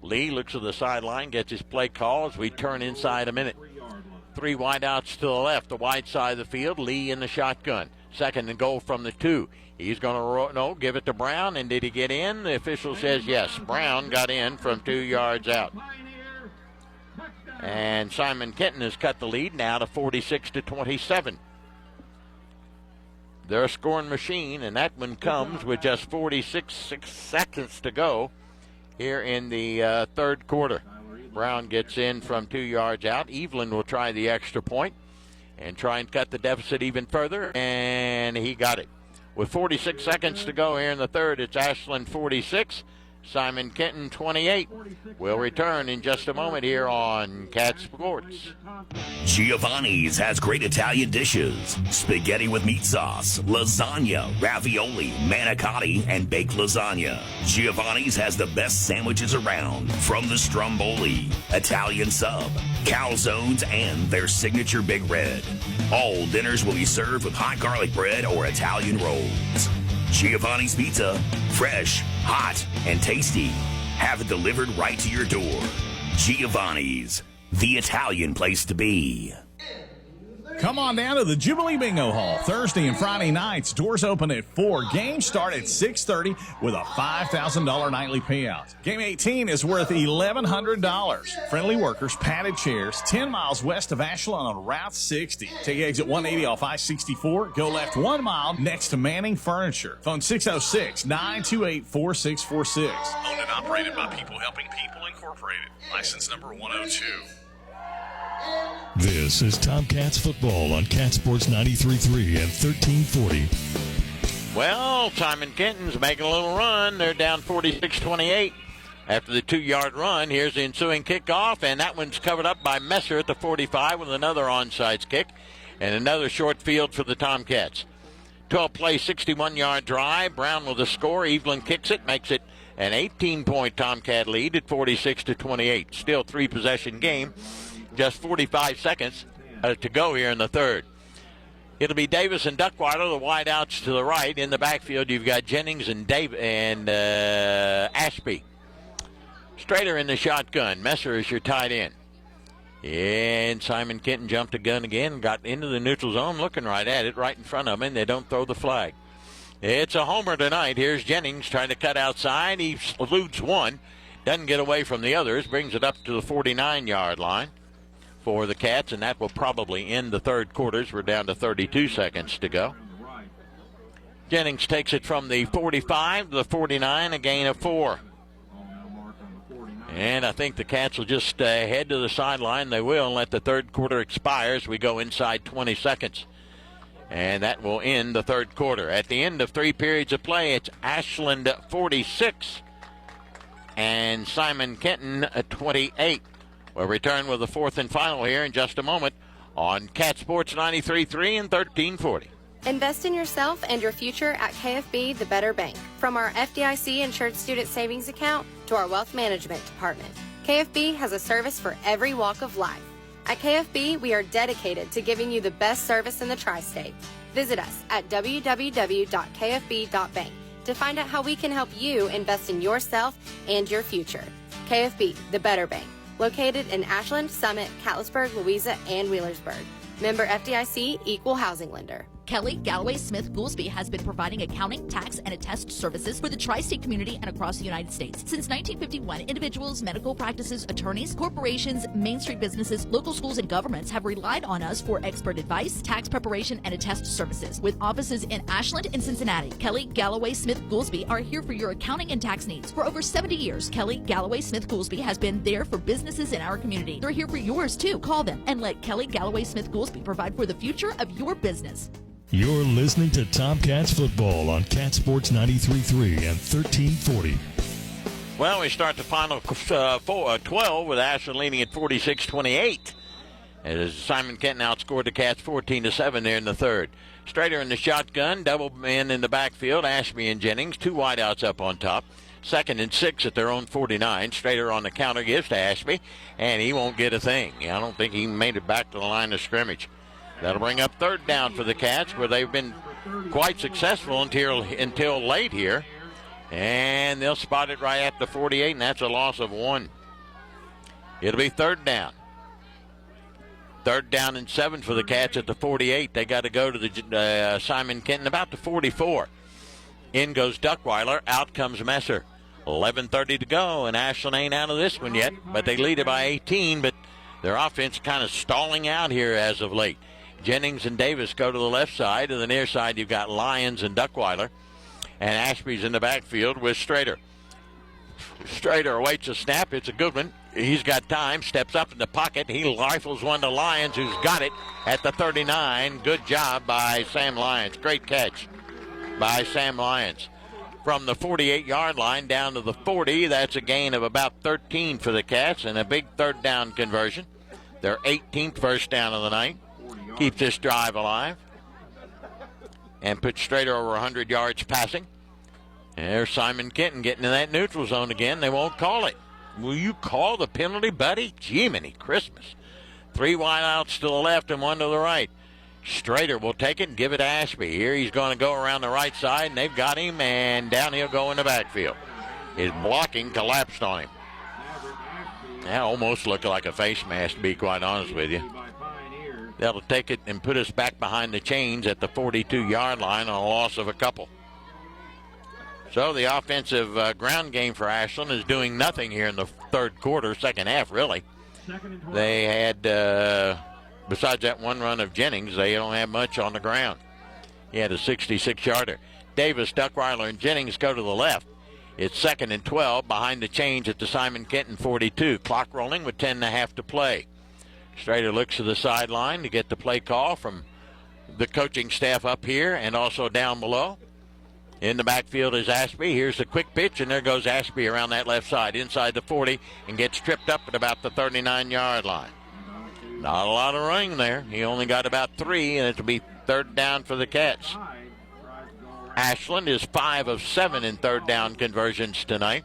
Lee looks to the sideline, gets his play call as we turn inside a minute. 3 wideouts to the left, the wide side of the field. Lee in the shotgun. Second and goal from the 2. He's going to give it to Brown, and did he get in? The official says yes. Brown got in from 2 yards out. And Simon Kenton has cut the lead now to 46-27. They're a scoring machine, and that one comes with just 46 seconds to go here in the third quarter. Brown gets in from 2 yards out. Evelyn will try the extra point and try and cut the deficit even further, and he got it. With 46 seconds to go here in the third, it's Ashland 46, Simon Kenton 28. We'll return in just a moment here on Cat Sports. Giovanni's has great Italian dishes. Spaghetti with meat sauce, lasagna, ravioli, manicotti, and baked lasagna. Giovanni's has the best sandwiches around, from the stromboli, Italian sub, calzones, and their signature Big Red. All dinners will be served with hot garlic bread or Italian rolls. Giovanni's Pizza, fresh, hot, and tasty. Have it delivered right to your door. Giovanni's, the Italian place to be. Come on down to the Jubilee Bingo Hall. Thursday and Friday nights. Doors open at 4. Games start at 6:30 with a $5,000 nightly payout. Game 18 is worth $1,100. Friendly workers, padded chairs, 10 miles west of Ashland on Route 60. Take exit 180 off I-64. Go left 1 mile next to Manning Furniture. Phone 606-928-4646. Owned and operated by People Helping People Incorporated. License number 102. This is Tomcats football on Cat Sports 93.3 and 1340. Well, Simon Kenton's making a little run. They're down 46-28 after the 2-yard run. Here's the ensuing kickoff, and that one's covered up by Messer at the 45 with another onside kick and another short field for the Tomcats. 12-play, 61-yard drive. Brown with the score. Evelyn kicks it, makes it an 18-point Tomcat lead at 46-28. Still 3-possession game. Just 45 seconds to go here in the third. It'll be Davis and Duckwater, the wideouts to the right. In the backfield, you've got Jennings and Ashby. Strader in the shotgun. Messer is your tight end. And Simon Kenton jumped a gun again, got into the neutral zone, looking right at it, right in front of him, and they don't throw the flag. It's a homer tonight. Here's Jennings trying to cut outside. He eludes one, doesn't get away from the others, brings it up to the 49-yard line for the Cats, and that will probably end the third quarters. We're down to 32 seconds to go. Jennings takes it from the 45 to the 49, a gain of 4. And I think the Cats will just head to the sideline. They will, and let the third quarter expire as we go inside 20 seconds. And that will end the third quarter. At the end of 3 periods of play, it's Ashland 46 and Simon Kenton 28. We'll return with the fourth and final here in just a moment on Cat Sports 93.3 and 1340. Invest in yourself and your future at KFB, the Better Bank. From our FDIC insured student savings account to our wealth management department, KFB has a service for every walk of life. At KFB, we are dedicated to giving you the best service in the tri-state. Visit us at www.kfb.bank to find out how we can help you invest in yourself and your future. KFB, the Better Bank. Located in Ashland, Summit, Catlettsburg, Louisa, and Wheelersburg. Member FDIC, Equal Housing Lender. Kelly Galloway Smith Goolsby has been providing accounting, tax, and attest services for the tri-state community and across the United States. Since 1951, individuals, medical practices, attorneys, corporations, Main Street businesses, local schools, and governments have relied on us for expert advice, tax preparation, and attest services. With offices in Ashland and Cincinnati, Kelly Galloway Smith Goolsby are here for your accounting and tax needs. For over 70 years, Kelly Galloway Smith Goolsby has been there for businesses in our community. They're here for yours, too. Call them and let Kelly Galloway Smith Goolsby provide for the future of your business. You're listening to Tomcats football on Cat Sports 93.3 and 1340. Well, we start the final 12 with Ashland leading at 46-28. As Simon Kenton outscored the Cats 14-7 there in the third. Strader in the shotgun, double men in the backfield, Ashby and Jennings, 2 wideouts up on top. 2nd and 6 at their own 49. Strader on the counter gives to Ashby, and he won't get a thing. I don't think he made it back to the line of scrimmage. That'll bring up 3rd down for the Cats, where they've been quite successful until late here. And they'll spot it right at the 48, and that's a loss of 1. It'll be 3rd down. 3rd down and 7 for the Cats at the 48. They got to go to the Simon Kenton about the 44. In goes Duckweiler. Out comes Messer. 11:30 to go, and Ashland ain't out of this one yet, but they lead it by 18, but their offense kind of stalling out here as of late. Jennings and Davis go to the left side. To the near side, you've got Lyons and Duckweiler. And Ashby's in the backfield with Strader. Strader awaits a snap. It's a good one. He's got time. Steps up in the pocket. He rifles one to Lyons, who's got it at the 39. Good job by Sam Lyons. Great catch by Sam Lyons. From the 48-yard line down to the 40, that's a gain of about 13 for the Cats and a big 3rd down conversion. Their 18th first down of the night. Keeps this drive alive. And puts Strader over 100 yards passing. There's Simon Kenton getting in that neutral zone again. They won't call it. Will you call the penalty, buddy? Jiminy Christmas. 3 wideouts to the left and 1 to the right. Strader will take it and give it to Ashby. Here he's going to go around the right side, and they've got him, and down he'll go in the backfield. His blocking collapsed on him. That almost looked like a face mask, to be quite honest with you. That'll take it and put us back behind the chains at the 42-yard line on a loss of a couple. So the offensive ground game for Ashland is doing nothing here in the 3rd quarter, second half, really. They had, besides that 1 run of Jennings, they don't have much on the ground. He had a 66-yarder. Davis, Duckweiler, and Jennings go to the left. It's 2nd and 12 behind the chains at the Simon Kenton 42. Clock rolling with 10.5 to play. Strader looks to the sideline to get the play call from the coaching staff up here and also down below. In the backfield is Ashby. Here's the quick pitch, and there goes Ashby around that left side inside the 40 and gets tripped up at about the 39-yard line. Not a lot of running there. He only got about 3, and it'll be 3rd down for the Cats. Ashland is 5 of 7 in 3rd down conversions tonight.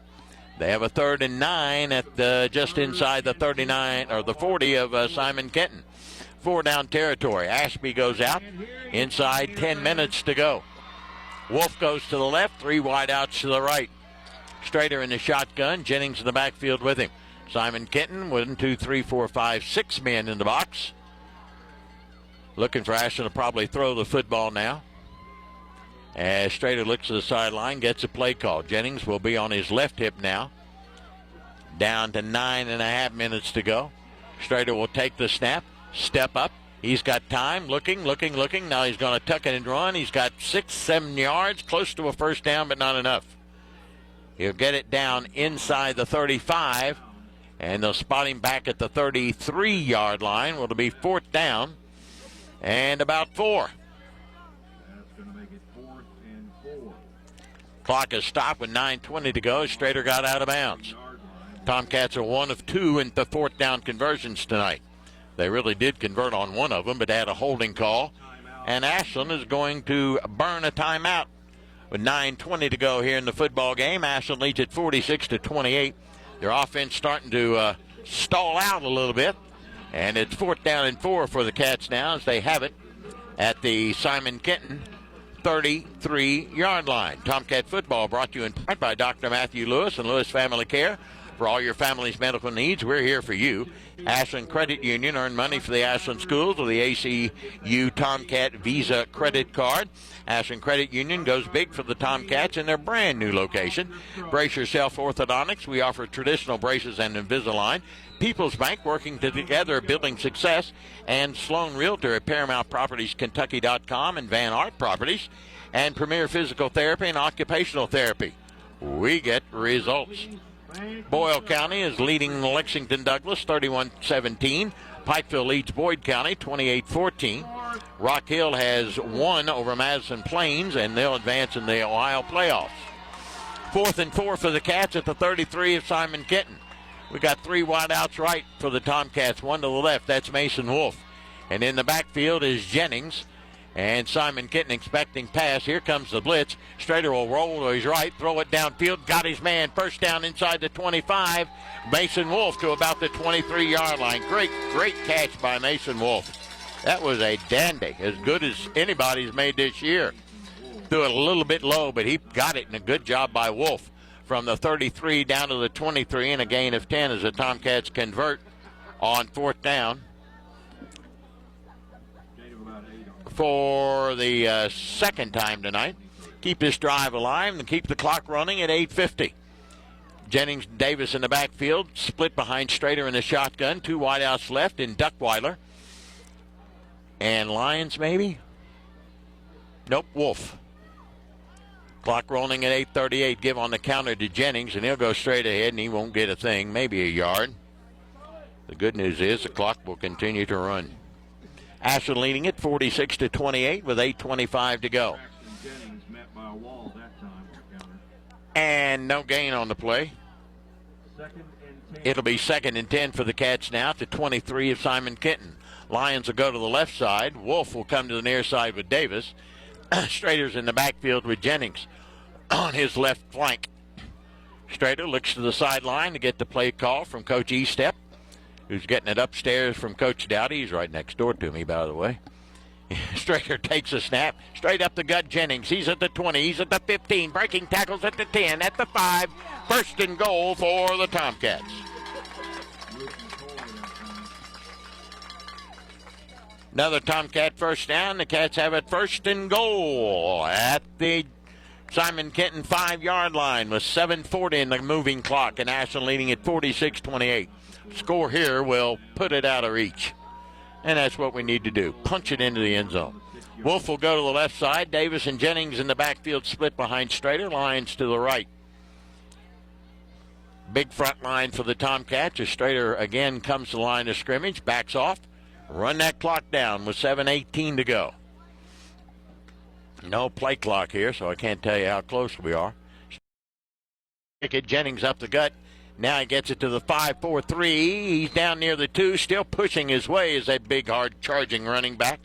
They have a 3rd and 9 at just inside the 39 or the 40 of Simon Kenton. 4 down territory. Ashby goes out inside 10 minutes to go. Wolf goes to the left, 3 wideouts to the right. Strader in the shotgun, Jennings in the backfield with him. Simon Kenton, 1, 2, 3, 4, 5, 6 men in the box. Looking for Ashland to probably throw the football now. As Strader looks to the sideline, gets a play call. Jennings will be on his left hip now. Down to 9.5 minutes to go. Strader will take the snap, step up. He's got time, looking. Now he's going to tuck it and run. He's got 6-7 yards, close to a first down, but not enough. He'll get it down inside the 35, and they'll spot him back at the 33-yard line. Will it be 4th down and about 4. Clock is stopped with 9:20 to go. Strader got out of bounds. Tomcats are 1 of 2 in the 4th down conversions tonight. They really did convert on 1 of them, but they had a holding call. And Ashland is going to burn a timeout with 9:20 to go here in the football game. Ashland leads at 46-28. Their offense starting to stall out a little bit. And it's 4th down and 4 for the Cats now as they have it at the Simon Kenton 33-yard line. Tomcat football brought to you in part by Dr. Matthew Lewis and Lewis Family Care. For all your family's medical needs, we're here for you. Ashland Credit Union. Earn money for the Ashland schools with the ACU Tomcat Visa credit card. Ashland Credit Union goes big for the Tomcats in their brand new location. Brace Yourself Orthodontics. We offer traditional braces and Invisalign. People's Bank, working together, building success. And Sloan Realtor at ParamountPropertiesKentucky.com and Van Art Properties. And Premier Physical Therapy and Occupational Therapy. We get results. Boyle County is leading Lexington Douglas 31-17. Pikeville leads Boyd County 28-14. Rock Hill has won over Madison Plains, and they'll advance in the Ohio playoffs. 4th and 4 for the Cats at the 33 of Simon Kenton. We got 3 wideouts right for the Tomcats, 1 to the left. That's Mason Wolf. And in the backfield is Jennings. And Simon Kenton expecting pass. Here comes the blitz. Strader will roll to his right, throw it downfield. Got his man. First down inside the 25. Mason Wolf to about the 23-yard line. Great catch by Mason Wolf. That was a dandy, as good as anybody's made this year. Threw it a little bit low, but he got it, and a good job by Wolf. From the 33 down to the 23, and a gain of 10 as the Tomcats convert on fourth down. For the second time tonight. Keep this drive alive and keep the clock running at 8:50. Jennings and Davis in the backfield, split behind Strader in the shotgun. Two wideouts left in Duckweiler. And Lyons maybe? Nope, Wolf. Clock rolling at 8:38. Give on the counter to Jennings, and he'll go straight ahead, and he won't get a thing, maybe a yard. The good news is the clock will continue to run. Ashland leading it 46-28 with 8:25 to go. And no gain on the play. It'll be 2nd and 10 for the Cats now at the 23 of Simon Kenton. Lions will go to the left side. Wolf will come to the near side with Davis. Strader's in the backfield with Jennings on his left flank. Strader looks to the sideline to get the play call from Coach Estep, who's getting it upstairs from Coach Dowdy. He's right next door to me, by the way. Strader takes a snap. Straight up the gut, Jennings. He's at the 20. He's at the 15. Breaking tackles at the 10. At the 5. First and goal for the Tomcats. Another Tomcat first down. The Cats have it first and goal at the Simon Kenton 5-yard line with 7:40 in the moving clock, and Ashland leading at 46-28. Score here will put it out of reach. And that's what we need to do. Punch it into the end zone. Wolf will go to the left side. Davis and Jennings in the backfield split behind Strader. Lions to the right. Big front line for the Tomcats as Strader again comes to the line of scrimmage. Backs off. Run that clock down with 7:18 to go. No play clock here, so I can't tell you how close we are. Jennings up the gut. Now he gets it to the 5-4-3. He's down near the 2, still pushing his way as that big, hard charging running back.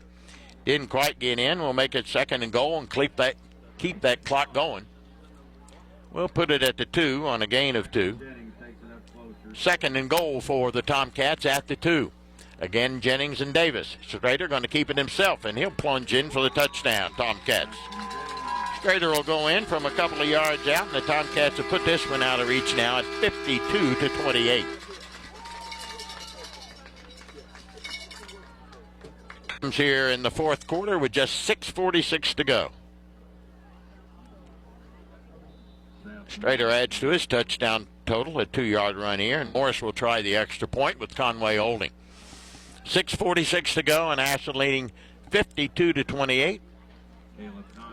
Didn't quite get in. We'll make it 2nd and goal and keep that clock going. We'll put it at the 2 on a gain of 2. 2nd and goal for the Tomcats at the 2. Again, Jennings and Davis. Strader going to keep it himself, and he'll plunge in for the touchdown, Tomcats. Strader will go in from a couple of yards out, and the Tomcats have put this one out of reach now at 52-28. Here in the fourth quarter with just 6:46 to go. Strader adds to his touchdown total, a 2-yard run here, and Morris will try the extra point with Conway holding. 6:46 to go, and Ashland leading 52-28.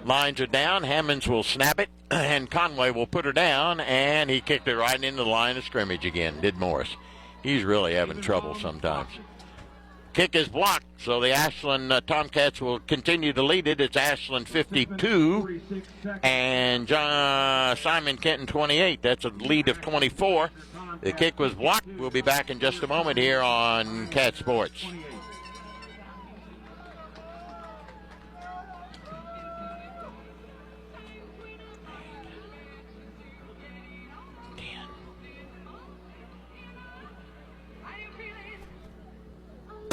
Lines are down. Hammonds will snap it, and Conway will put her down, and he kicked it right into the line of scrimmage again, did Morris. He's really having trouble sometimes. Kick is blocked, so the Ashland Tomcats will continue to lead it. It's Ashland 52 and Simon Kenton 28. That's a lead of 24. The kick was blocked. We'll be back in just a moment here on Cat Sports.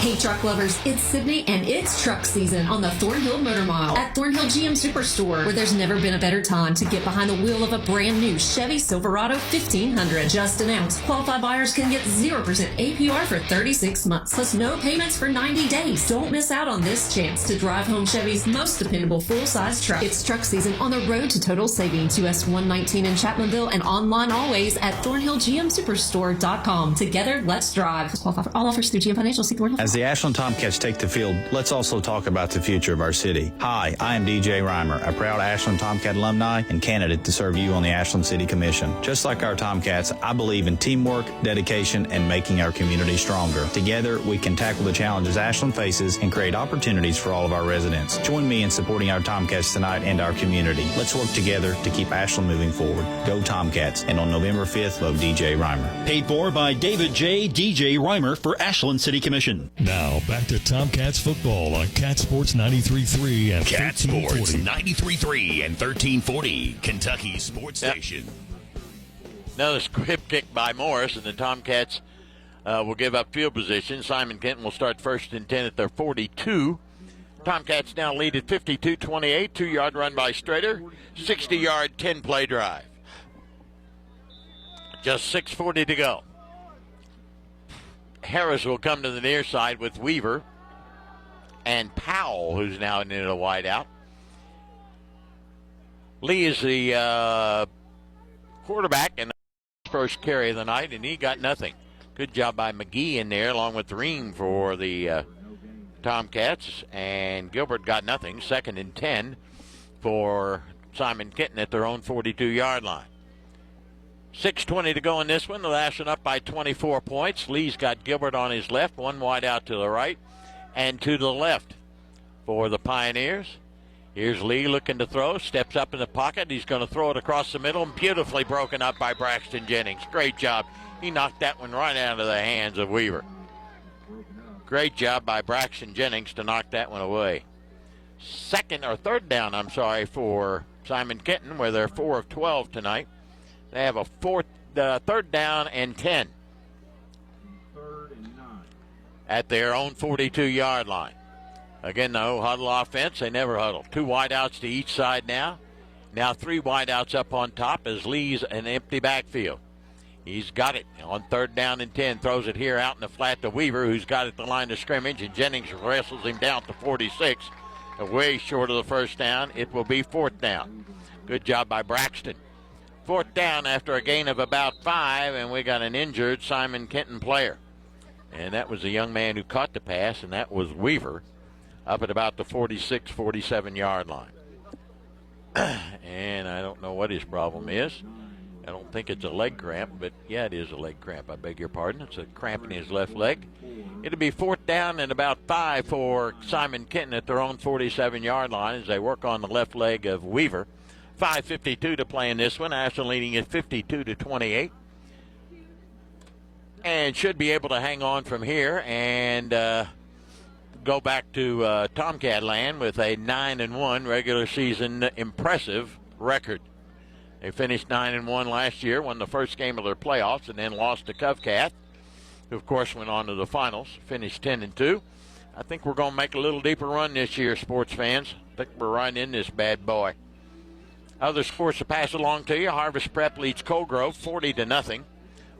Hey truck lovers, it's Sydney and it's truck season on the Thornhill Motor Mile at Thornhill GM Superstore, where there's never been a better time to get behind the wheel of a brand new Chevy Silverado 1500. Just announced, qualified buyers can get 0% APR for 36 months, plus no payments for 90 days. Don't miss out on this chance to drive home Chevy's most dependable full-size truck. It's truck season on the road to total savings. US 119 in Chapmanville and online always at ThornhillGMSuperstore.com. Together, let's drive. All offers through GM Financial. See Thornhill. As the Ashland Tomcats take the field, let's also talk about the future of our city. Hi, I am DJ Reimer, a proud Ashland Tomcat alumni and candidate to serve you on the Ashland City Commission. Just like our Tomcats, I believe in teamwork, dedication, and making our community stronger. Together, we can tackle the challenges Ashland faces and create opportunities for all of our residents. Join me in supporting our Tomcats tonight and our community. Let's work together to keep Ashland moving forward. Go Tomcats, and on November 5th, vote DJ Reimer. Paid for by David J. DJ Reimer for Ashland City Commission. Now, back to Tomcats football on Cat Sports 93.3 and Cat 1340. Sports 93.3 and 1340, Kentucky Sports Station. Another squib kick by Morris, and the Tomcats will give up field position. Simon Kenton will start 1st and 10 at their 42. Tomcats now lead at 52-28, 2-yard run by Strader, 60-yard, 10-play drive. Just 6:40 to go. Harris will come to the near side with Weaver and Powell, who's now in the wideout. Lee is the quarterback and the first carry of the night, and he got nothing. Good job by McGee in there, along with Ream for the Tomcats, and Gilbert got nothing. 2nd and 10 for Simon Kenton at their own 42-yard line. 6:20 to go in this one. The Ashland up by 24 points. Lee's got Gilbert on his left, one wide out to the right, and to the left for the Pioneers. Here's Lee looking to throw, steps up in the pocket. He's going to throw it across the middle, and beautifully broken up by Braxton Jennings. Great job. He knocked that one right out of the hands of Weaver. Great job by Braxton Jennings to knock that one away. 3rd down, for Simon Kenton, where they're 4 of 12 tonight. They have a 3rd down and 10 at their own 42-yard line. Again, no huddle offense. They never huddle. 2 wideouts to each side now. Now 3 wideouts up on top as Lee's an empty backfield. He's got it on 3rd down and 10. Throws it here out in the flat to Weaver, who's got it at the line of scrimmage, and Jennings wrestles him down to 46. Way short of the 1st down. It will be 4th down. Good job by Braxton. 4th down after a gain of about 5, and we got an injured Simon Kenton player. And that was the young man who caught the pass, and that was Weaver, up at about the 46, 47-yard line. And I don't know what his problem is. I don't think it's a leg cramp, but yeah, it is a leg cramp. I beg your pardon. It's a cramp in his left leg. It'll be 4th down and about 5 for Simon Kenton at their own 47-yard line as they work on the left leg of Weaver. 5:52 to play in this one. Ashland leading at 52-28. And should be able to hang on from here and go back to Tomcat land with a 9-1 regular season impressive record. They finished 9-1 last year, won the first game of their playoffs, and then lost to Covcat, who of course went on to the finals, finished 10-2. I think we're going to make a little deeper run this year, sports fans. I think we're right in this bad boy. Other scores to pass along to you. Harvest Prep leads Colgrove 40-0.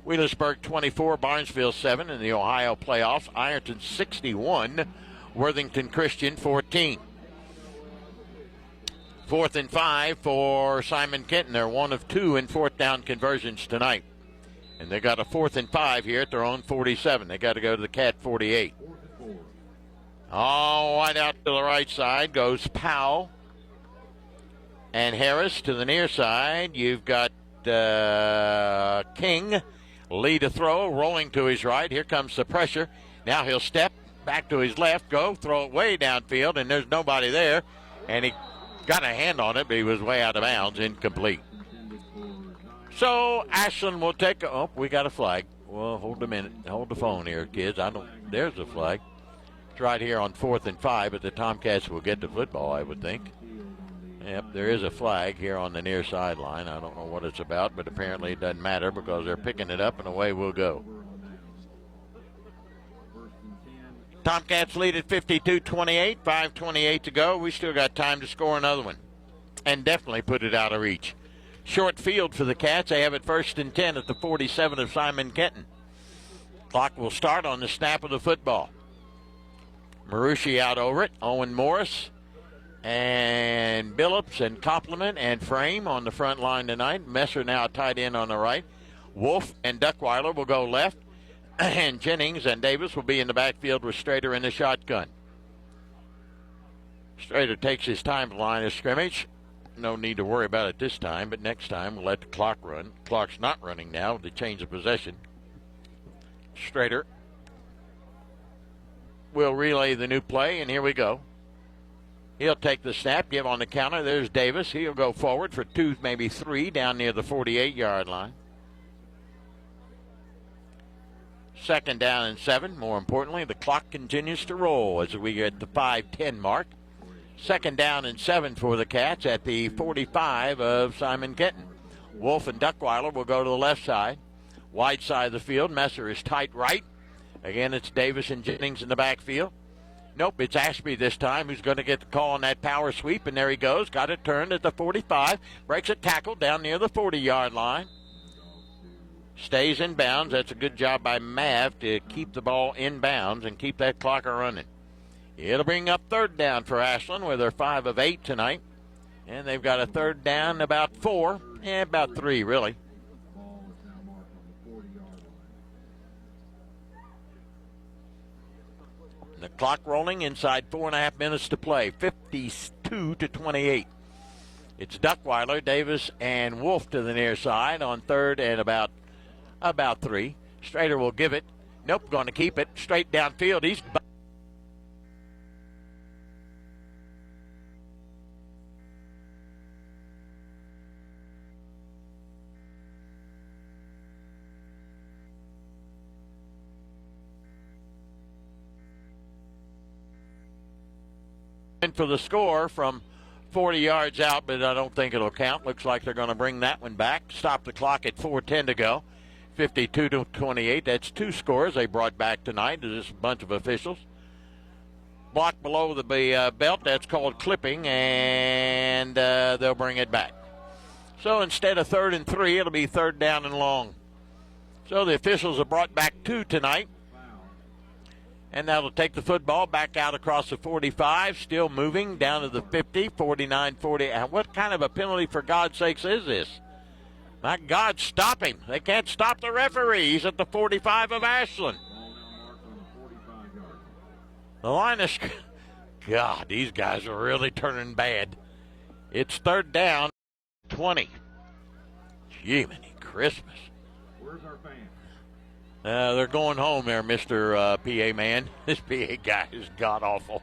Wheelersburg 24, Barnesville 7 in the Ohio playoffs. Ironton 61, Worthington Christian 14. 4th and 5 for Simon Kenton. They're 1 of 2 in 4th down conversions tonight. And they got a 4th and 5 here at their own 47. They got to go to the Cat 48. All wide out to the right side goes Powell and Harris to the near side. You've got King, lead a throw, rolling to his right. Here comes the pressure. Now he'll step back to his left, go, throw it way downfield, and there's nobody there. And he got a hand on it, but he was way out of bounds, incomplete. So Ashland will take we got a flag. Well, hold a minute. Hold the phone here, kids. There's a flag. It's right here on 4th and 5, but the Tomcats will get the football, I would think. Yep, there is a flag here on the near sideline. I don't know what it's about, but apparently it doesn't matter because they're picking it up, and away we'll go. Tomcats lead at 52-28, 5:28 to go. We still got time to score another one and definitely put it out of reach. Short field for the Cats. They have it 1st and 10 at the 47 of Simon Kenton. Clock will start on the snap of the football. Marucci out over it. Owen Morris and Billups and Compliment and Frame on the front line tonight. Messer now tight end on the right. Wolf and Duckweiler will go left. And Jennings and Davis will be in the backfield with Strader in the shotgun. Strader takes his time to line of scrimmage. No need to worry about it this time, but next time we'll let the clock run. Clock's not running now. They change of possession. Strader will relay the new play, and here we go. He'll take the snap, give on the counter. There's Davis. He'll go forward for 2, maybe 3, down near the 48-yard line. Second down and 7. More importantly, the clock continues to roll as we get the 5:10 mark. Second down and 7 for the Cats at the 45 of Simon Kenton. Wolf and Duckweiler will go to the left side. Wide side of the field. Messer is tight right. Again, it's Davis and Jennings in the backfield. Nope, it's Ashby this time who's going to get the call on that power sweep, and there he goes. Got it turned at the 45. Breaks a tackle down near the 40-yard line. Stays in bounds. That's a good job by Mav to keep the ball in bounds and keep that clock running. It'll bring up third down for Ashland, where they're 5 of 8 tonight. And they've got a third down about 4. About 3, really. The clock rolling inside 4.5 minutes to play. 52-28. It's Duckweiler, Davis, and Wolf to the near side on third and about 3. Strader will give it. Nope, going to keep it. Straight downfield. He's for the score from 40 yards out, but I don't think it'll count. Looks like they're going to bring that one back. Stop the clock at 4:10 to go. 52-28. That's 2 scores they brought back tonight to this bunch of officials. Block below the belt, that's called clipping, and they'll bring it back. So instead of 3rd and 3, it'll be 3rd down and long. So the officials have brought back 2 tonight. And that'll take the football back out across the 45, still moving down to the 50, 49, 40. What kind of a penalty, for God's sakes, is this? My God, stop him. They can't stop the referee. He's at the 45 of Ashland. The line is... God, these guys are really turning bad. It's 3rd down, 20. Jiminy Christmas. Where's our fans? They're going home there, Mr. PA man. This PA guy is god-awful.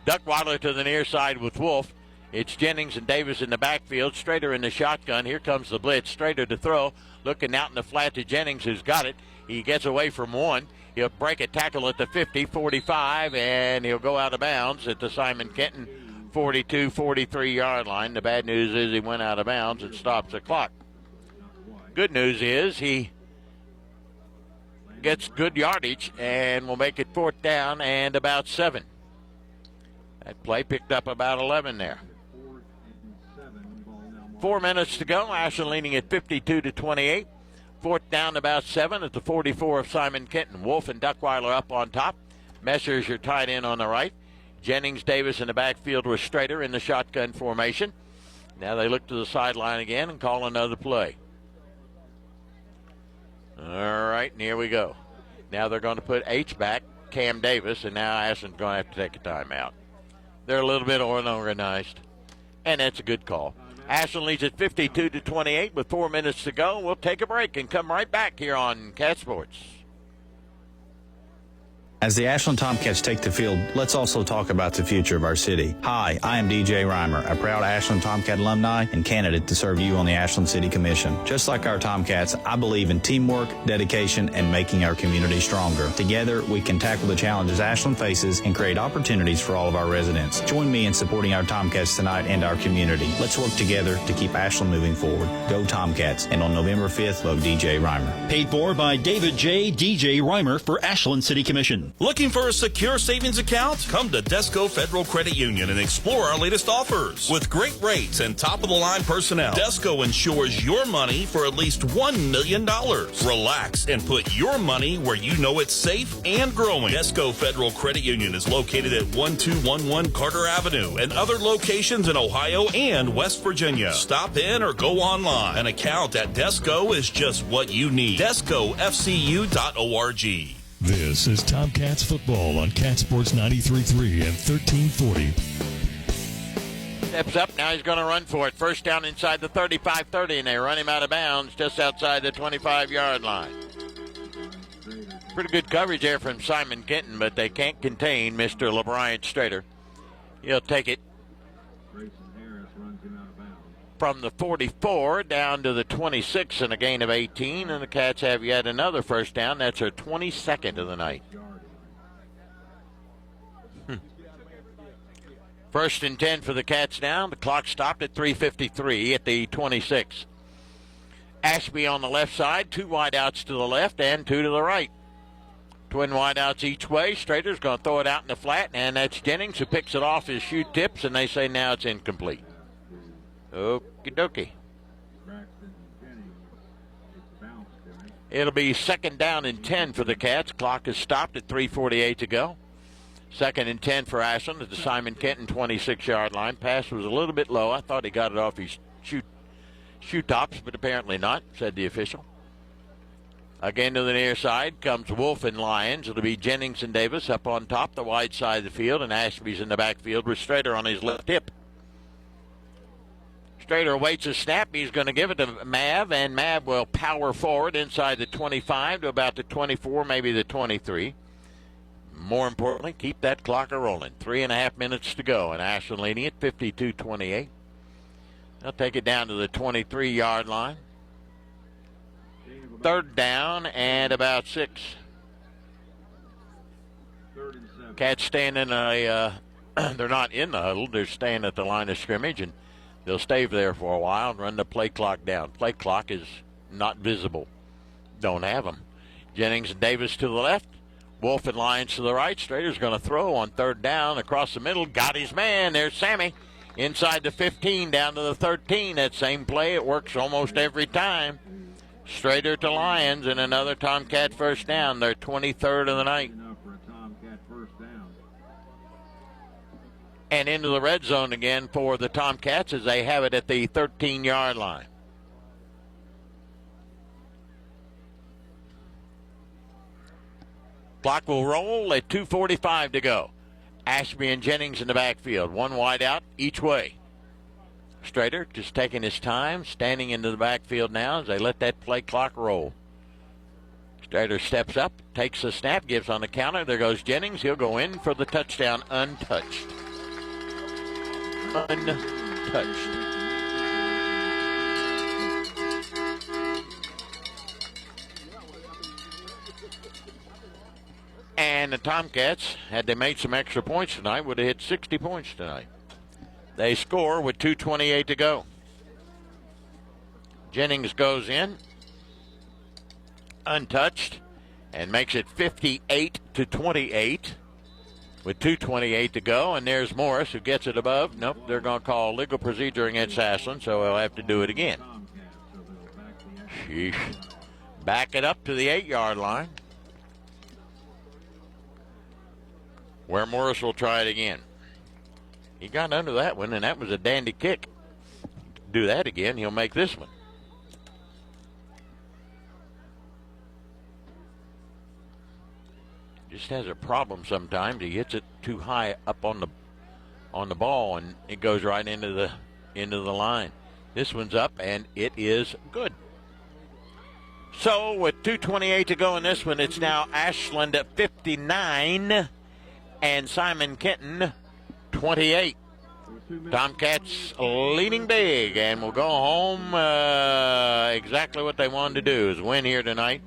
Duckweiler to the near side with Wolf. It's Jennings and Davis in the backfield. Strader in the shotgun. Here comes the blitz. Strader to throw. Looking out in the flat to Jennings, who's got it. He gets away from one. He'll break a tackle at the 50, 45, and he'll go out of bounds at the Simon Kenton 42, 43-yard line. The bad news is he went out of bounds and stops the clock. Good news is he gets good yardage and will make it 4th down and about 7. That play picked up about 11 there. 4 minutes to go. Ashland leading at 52-28. 4th down about 7 at the 44 of Simon Kenton. Wolf and Duckweiler up on top. Messer's your tight end on the right. Jennings, Davis in the backfield with Strader in the shotgun formation. Now they look to the sideline again and call another play. All right, and here we go. Now they're going to put H back, Cam Davis, and now Ashland's going to have to take a timeout. They're a little bit unorganized, and that's a good call. Ashland leads at 52-28 with 4 minutes to go. We'll take a break and come right back here on Cat Sports. As the Ashland Tomcats take the field, let's also talk about the future of our city. Hi, I am DJ Reimer, a proud Ashland Tomcat alumni and candidate to serve you on the Ashland City Commission. Just like our Tomcats, I believe in teamwork, dedication, and making our community stronger. Together, we can tackle the challenges Ashland faces and create opportunities for all of our residents. Join me in supporting our Tomcats tonight and our community. Let's work together to keep Ashland moving forward. Go Tomcats, and on November 5th, vote DJ Reimer. Paid for by David J. DJ Reimer for Ashland City Commission. Looking for a secure savings account? Come to Desco Federal Credit Union and explore our latest offers. With great rates and top-of-the-line personnel, Desco insures your money for at least $1 million. Relax and put your money where you know it's safe and growing. Desco Federal Credit Union is located at 1211 Carter Avenue and other locations in Ohio and West Virginia. Stop in or go online. An account at Desco is just what you need. DescoFCU.org. This is Tomcats football on Cat Sports 93.3 and 1340. Steps up, now he's going to run for it. First down inside the 35-30, and they run him out of bounds just outside the 25-yard line. Pretty good coverage there from Simon Kenton, but they can't contain Mr. LeBryant Strader. He'll take it. from the 44 down to the 26 and a gain of 18, and the Cats have yet another first down. That's their 22nd of the night. First and 10 for the Cats now. The clock stopped at 3:53 at the 26. Ashby on the left side, 2 wideouts to the left and 2 to the right. Twin wideouts each way. Strader's going to throw it out in the flat, and that's Jennings who picks it off his shoe tips, and they say now it's incomplete. Okie dokie. It'll be second down and 10 for the Cats. Clock is stopped at 3:48 to go. Second and 10 for Ashland at the Simon Kenton 26-yard line. Pass was a little bit low. I thought he got it off his shoe tops, but apparently not, said the official. Again to the near side comes Wolf and Lyons. It'll be Jennings and Davis up on top, the wide side of the field, and Ashby's in the backfield with Strader on his left hip. Strader waits a snap. He's going to give it to Mav, and Mav will power forward inside the 25 to about the 24, maybe the 23. More importantly, keep that clock rolling. 3.5 minutes to go, and Ashland leading at 52-28. They'll take it down to the 23-yard line. Third down and about 6. Cats staying in they're not in the huddle. They're staying at the line of scrimmage, and they'll stay there for a while and run the play clock down. Play clock is not visible. Don't have them. Jennings and Davis to the left. Wolf and Lyons to the right. Strader's going to throw on third down across the middle. Got his man. There's Sammy. Inside the 15 down to the 13. That same play. It works almost every time. Strader to Lyons and another Tomcat first down. Their 23rd of the night. And into the red zone again for the Tomcats as they have it at the 13-yard line. Clock will roll at 2:45 to go. Ashby and Jennings in the backfield. 1 wide out each way. Strader just taking his time, standing into the backfield now as they let that play clock roll. Strader steps up, takes the snap, gives on the counter. There goes Jennings. He'll go in for the touchdown untouched. Untouched. And the Tomcats, had they made some extra points tonight, would have hit 60 points tonight. They score with 2:28 to go. Jennings goes in, untouched, and makes it 58-28 with 2:28 to go. And there's Morris who gets it above. Nope, they're going to call legal procedure against Ashland, so he'll have to do it again. Sheesh. Back it up to the 8-yard line, where Morris will try it again. He got under that one, and that was a dandy kick. Do that again, he'll make this one. Just has a problem sometimes. He hits it too high up on the ball, and it goes right into the line. This one's up, and it is good. So with 2:28 to go in this one, it's now Ashland at 59 and Simon Kenton 28. Tomcats leading big, and will go home exactly what they wanted to do, is win here tonight.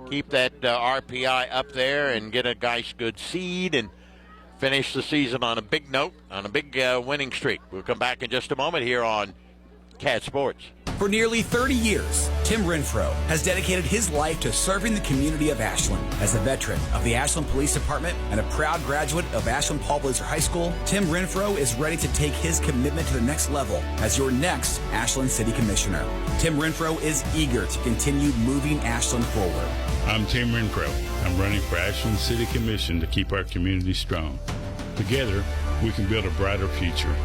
Keep that RPI up there and get a nice good seed and finish the season on a big note, on a big winning streak. We'll come back in just a moment here on Cat Sports. For nearly 30 years, Tim Renfro has dedicated his life to serving the community of Ashland. As a veteran of the Ashland Police Department and a proud graduate of Ashland Paul Blazer High School, Tim Renfro is ready to take his commitment to the next level as your next Ashland City Commissioner. Tim Renfro is eager to continue moving Ashland forward. I'm Tim Renfro. I'm running for Ashland City Commission to keep our community strong. Together, we can build a brighter future.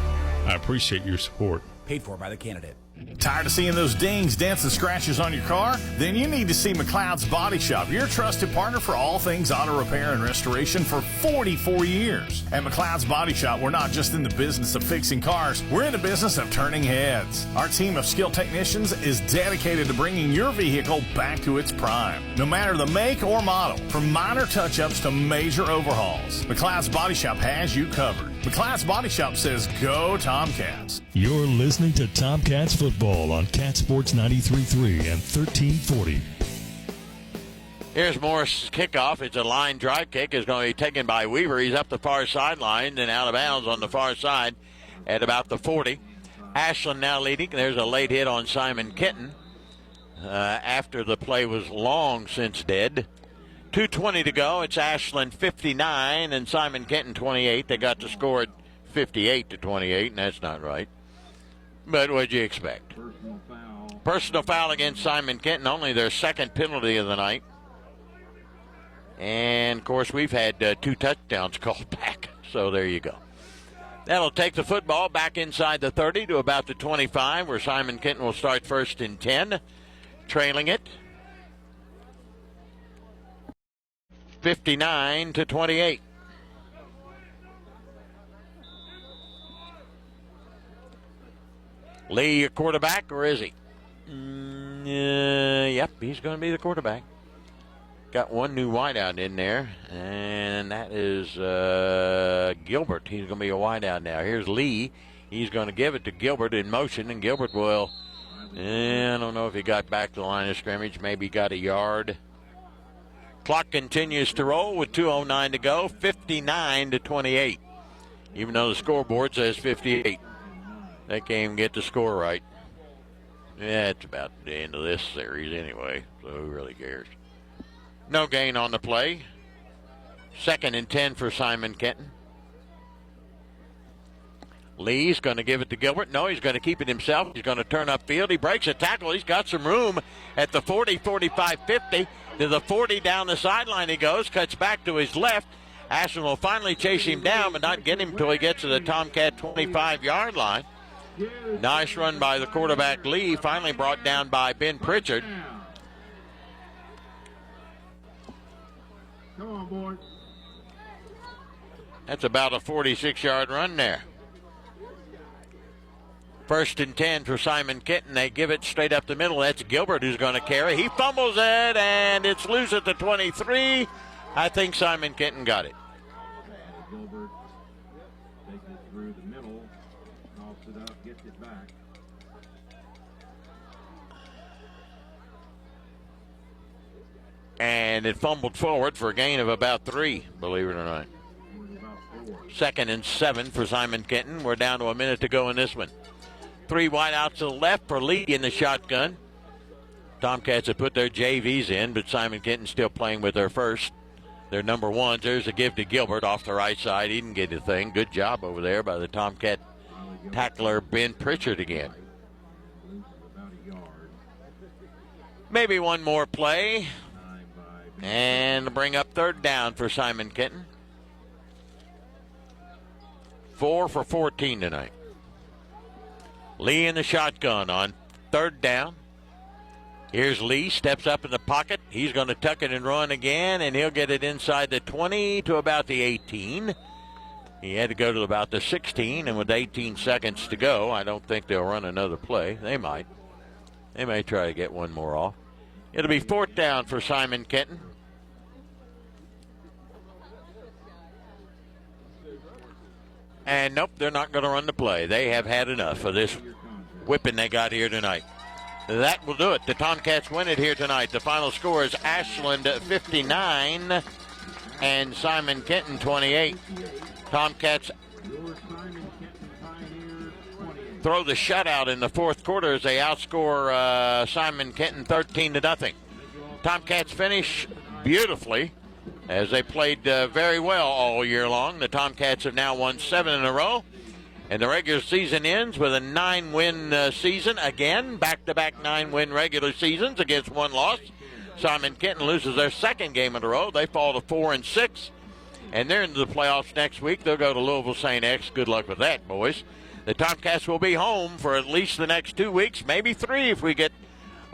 I appreciate your support. Paid for by the candidate. Tired of seeing those dings, dents, and scratches on your car? Then you need to see McLeod's Body Shop, your trusted partner for all things auto repair and restoration for 44 years. At McLeod's Body Shop, we're not just in the business of fixing cars, we're in the business of turning heads. Our team of skilled technicians is dedicated to bringing your vehicle back to its prime. No matter the make or model, from minor touch-ups to major overhauls, McLeod's Body Shop has you covered. McClass Body Shop says go Tomcats. You're listening to Tomcats football on Cat Sports 93.3 and 1340. Here's Morris' kickoff. It's a line drive kick. It's going to be taken by Weaver. He's up the far sideline and out of bounds on the far side at about the 40. Ashland now leading. There's a late hit on Simon Kenton after the play was long since dead. 2:20 to go. It's Ashland 59 and Simon Kenton 28. They got the score at 58-28, and that's not right. But what'd you expect? Personal foul against Simon Kenton, only their second penalty of the night. And, of course, we've had 2 touchdowns called back. So there you go. That'll take the football back inside the 30 to about the 25, where Simon Kenton will start first and 10, trailing it 59-28. Lee, a quarterback, or is he? Yep, he's going to be the quarterback. Got one new wideout in there, and that is Gilbert. He's going to be a wideout now. Here's Lee. He's going to give it to Gilbert in motion, and Gilbert will, I don't know if he got back to the line of scrimmage. Maybe got a yard. Clock continues to roll with 2:09 to go, 59-28. Even though the scoreboard says 58. They can't even get the score right. Yeah, it's about the end of this series anyway, so who really cares? No gain on the play. 2nd and 10 for Simon Kenton. Lee's going to give it to Gilbert. No, he's going to keep it himself. He's going to turn upfield. He breaks a tackle. He's got some room at the 40, 45, 50. To the 40 down the sideline he goes. Cuts back to his left. Ashland will finally chase him down, but not get him until he gets to the Tomcat 25-yard line. Nice run by the quarterback, Lee. Finally brought down by Ben Pritchard. Come on, boys. That's about a 46-yard run there. 1st and 10 for Simon Kenton. They give it straight up the middle. That's Gilbert who's going to carry. He fumbles it, and it's loose at the 23. I think Simon Kenton got it. Gilbert takes it through the middle, tops it up, gets it back. And it fumbled forward for a gain of about 3, believe it or not. 2nd and 7 for Simon Kenton. We're down to a minute to go in this one. 3 wideouts to the left for Lee in the shotgun. Tomcats have put their JVs in, but Simon Kenton's still playing with their first. Their number 1s. There's a give to Gilbert off the right side. He didn't get a thing. Good job over there by the Tomcat tackler, Ben Pritchard again. Maybe one more play. And bring up 3rd down for Simon Kenton. 4 for 14 tonight. Lee in the shotgun on 3rd down. Here's Lee, steps up in the pocket. He's going to tuck it and run again, and he'll get it inside the 20 to about the 18. He had to go to about the 16, and with 18 seconds to go, I don't think they'll run another play. They might. They may try to get one more off. It'll be 4th down for Simon Kenton. And nope, they're not going to run the play. They have had enough of this whipping they got here tonight. That will do it. The Tomcats win it here tonight. The final score is Ashland 59 and Simon Kenton 28. Tomcats throw the shutout in the 4th quarter as they outscore Simon Kenton 13-0. Tomcats finish beautifully as they played very well all year long. The Tomcats have now won 7 in a row. And the regular season ends with a 9-win season. Again, back-to-back 9-win regular seasons against 1 loss. Simon Kenton loses their 2nd game in a row. They fall to 4-6. And they're into the playoffs next week. They'll go to Louisville St. X. Good luck with that, boys. The Tomcats will be home for at least the next 2 weeks, maybe 3 if we get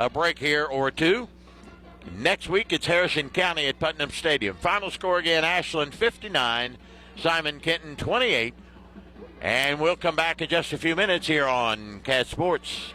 a break here or 2. Next week, it's Harrison County at Putnam Stadium. Final score again, Ashland 59, Simon Kenton 28. And we'll come back in just a few minutes here on Cat Sports.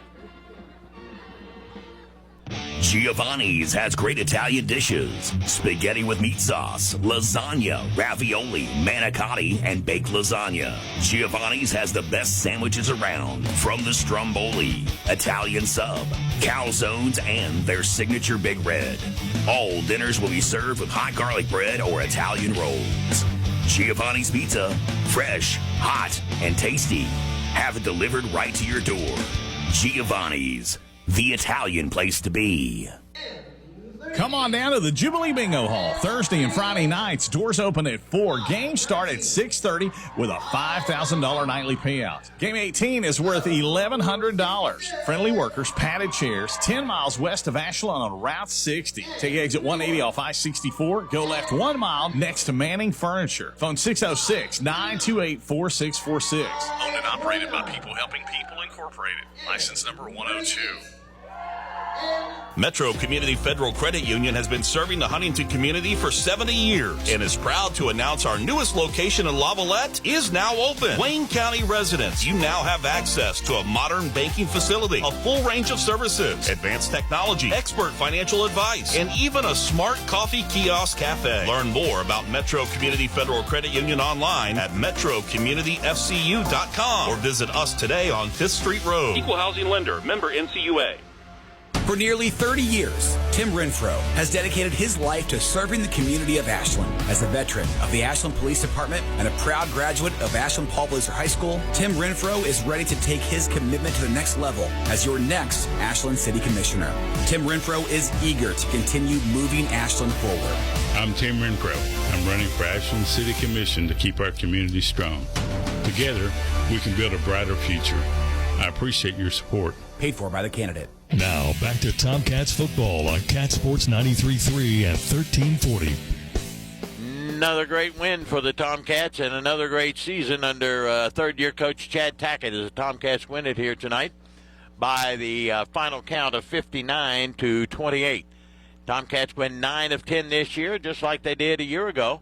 Giovanni's has great Italian dishes. Spaghetti with meat sauce, lasagna, ravioli, manicotti, and baked lasagna. Giovanni's has the best sandwiches around, from the stromboli, Italian sub, calzones, and their signature Big Red. All dinners will be served with hot garlic bread or Italian rolls. Giovanni's Pizza, fresh, hot, and tasty. Have it delivered right to your door. Giovanni's, the Italian place to be. Come on down to the Jubilee Bingo Hall. Thursday and Friday nights. Doors open at 4. Games start at 6:30 with a $5,000 nightly payout. Game 18 is worth $1,100. Friendly workers, padded chairs, 10 miles west of Ashland on Route 60. Take exit 180 off I-64. Go left 1 mile next to Manning Furniture. Phone 606-928-4646. Owned and operated by People Helping People Incorporated. License number 102. Metro Community Federal Credit Union has been serving the Huntington community for 70 years and is proud to announce our newest location in Lavalette is now open. Wayne County residents, you now have access to a modern banking facility, a full range of services, advanced technology, expert financial advice, and even a smart coffee kiosk cafe. Learn more about Metro Community Federal Credit Union online at metrocommunityfcu.com or visit us today on 5th Street Road. Equal housing lender, member NCUA. For nearly 30 years, Tim Renfro has dedicated his life to serving the community of Ashland. As a veteran of the Ashland Police Department and a proud graduate of Ashland Paul Blazer High School, Tim Renfro is ready to take his commitment to the next level as your next Ashland City Commissioner. Tim Renfro is eager to continue moving Ashland forward. I'm Tim Renfro. I'm running for Ashland City Commission to keep our community strong. Together, we can build a brighter future. I appreciate your support. Paid for by the candidate. Now, back to Tomcats football on Cat Sports 93.3 and 1340. Another great win for the Tomcats and another great season under third-year coach Chad Tackett as the Tomcats win it here tonight by the final count of 59-28. Tomcats win 9 of 10 this year, just like they did a year ago,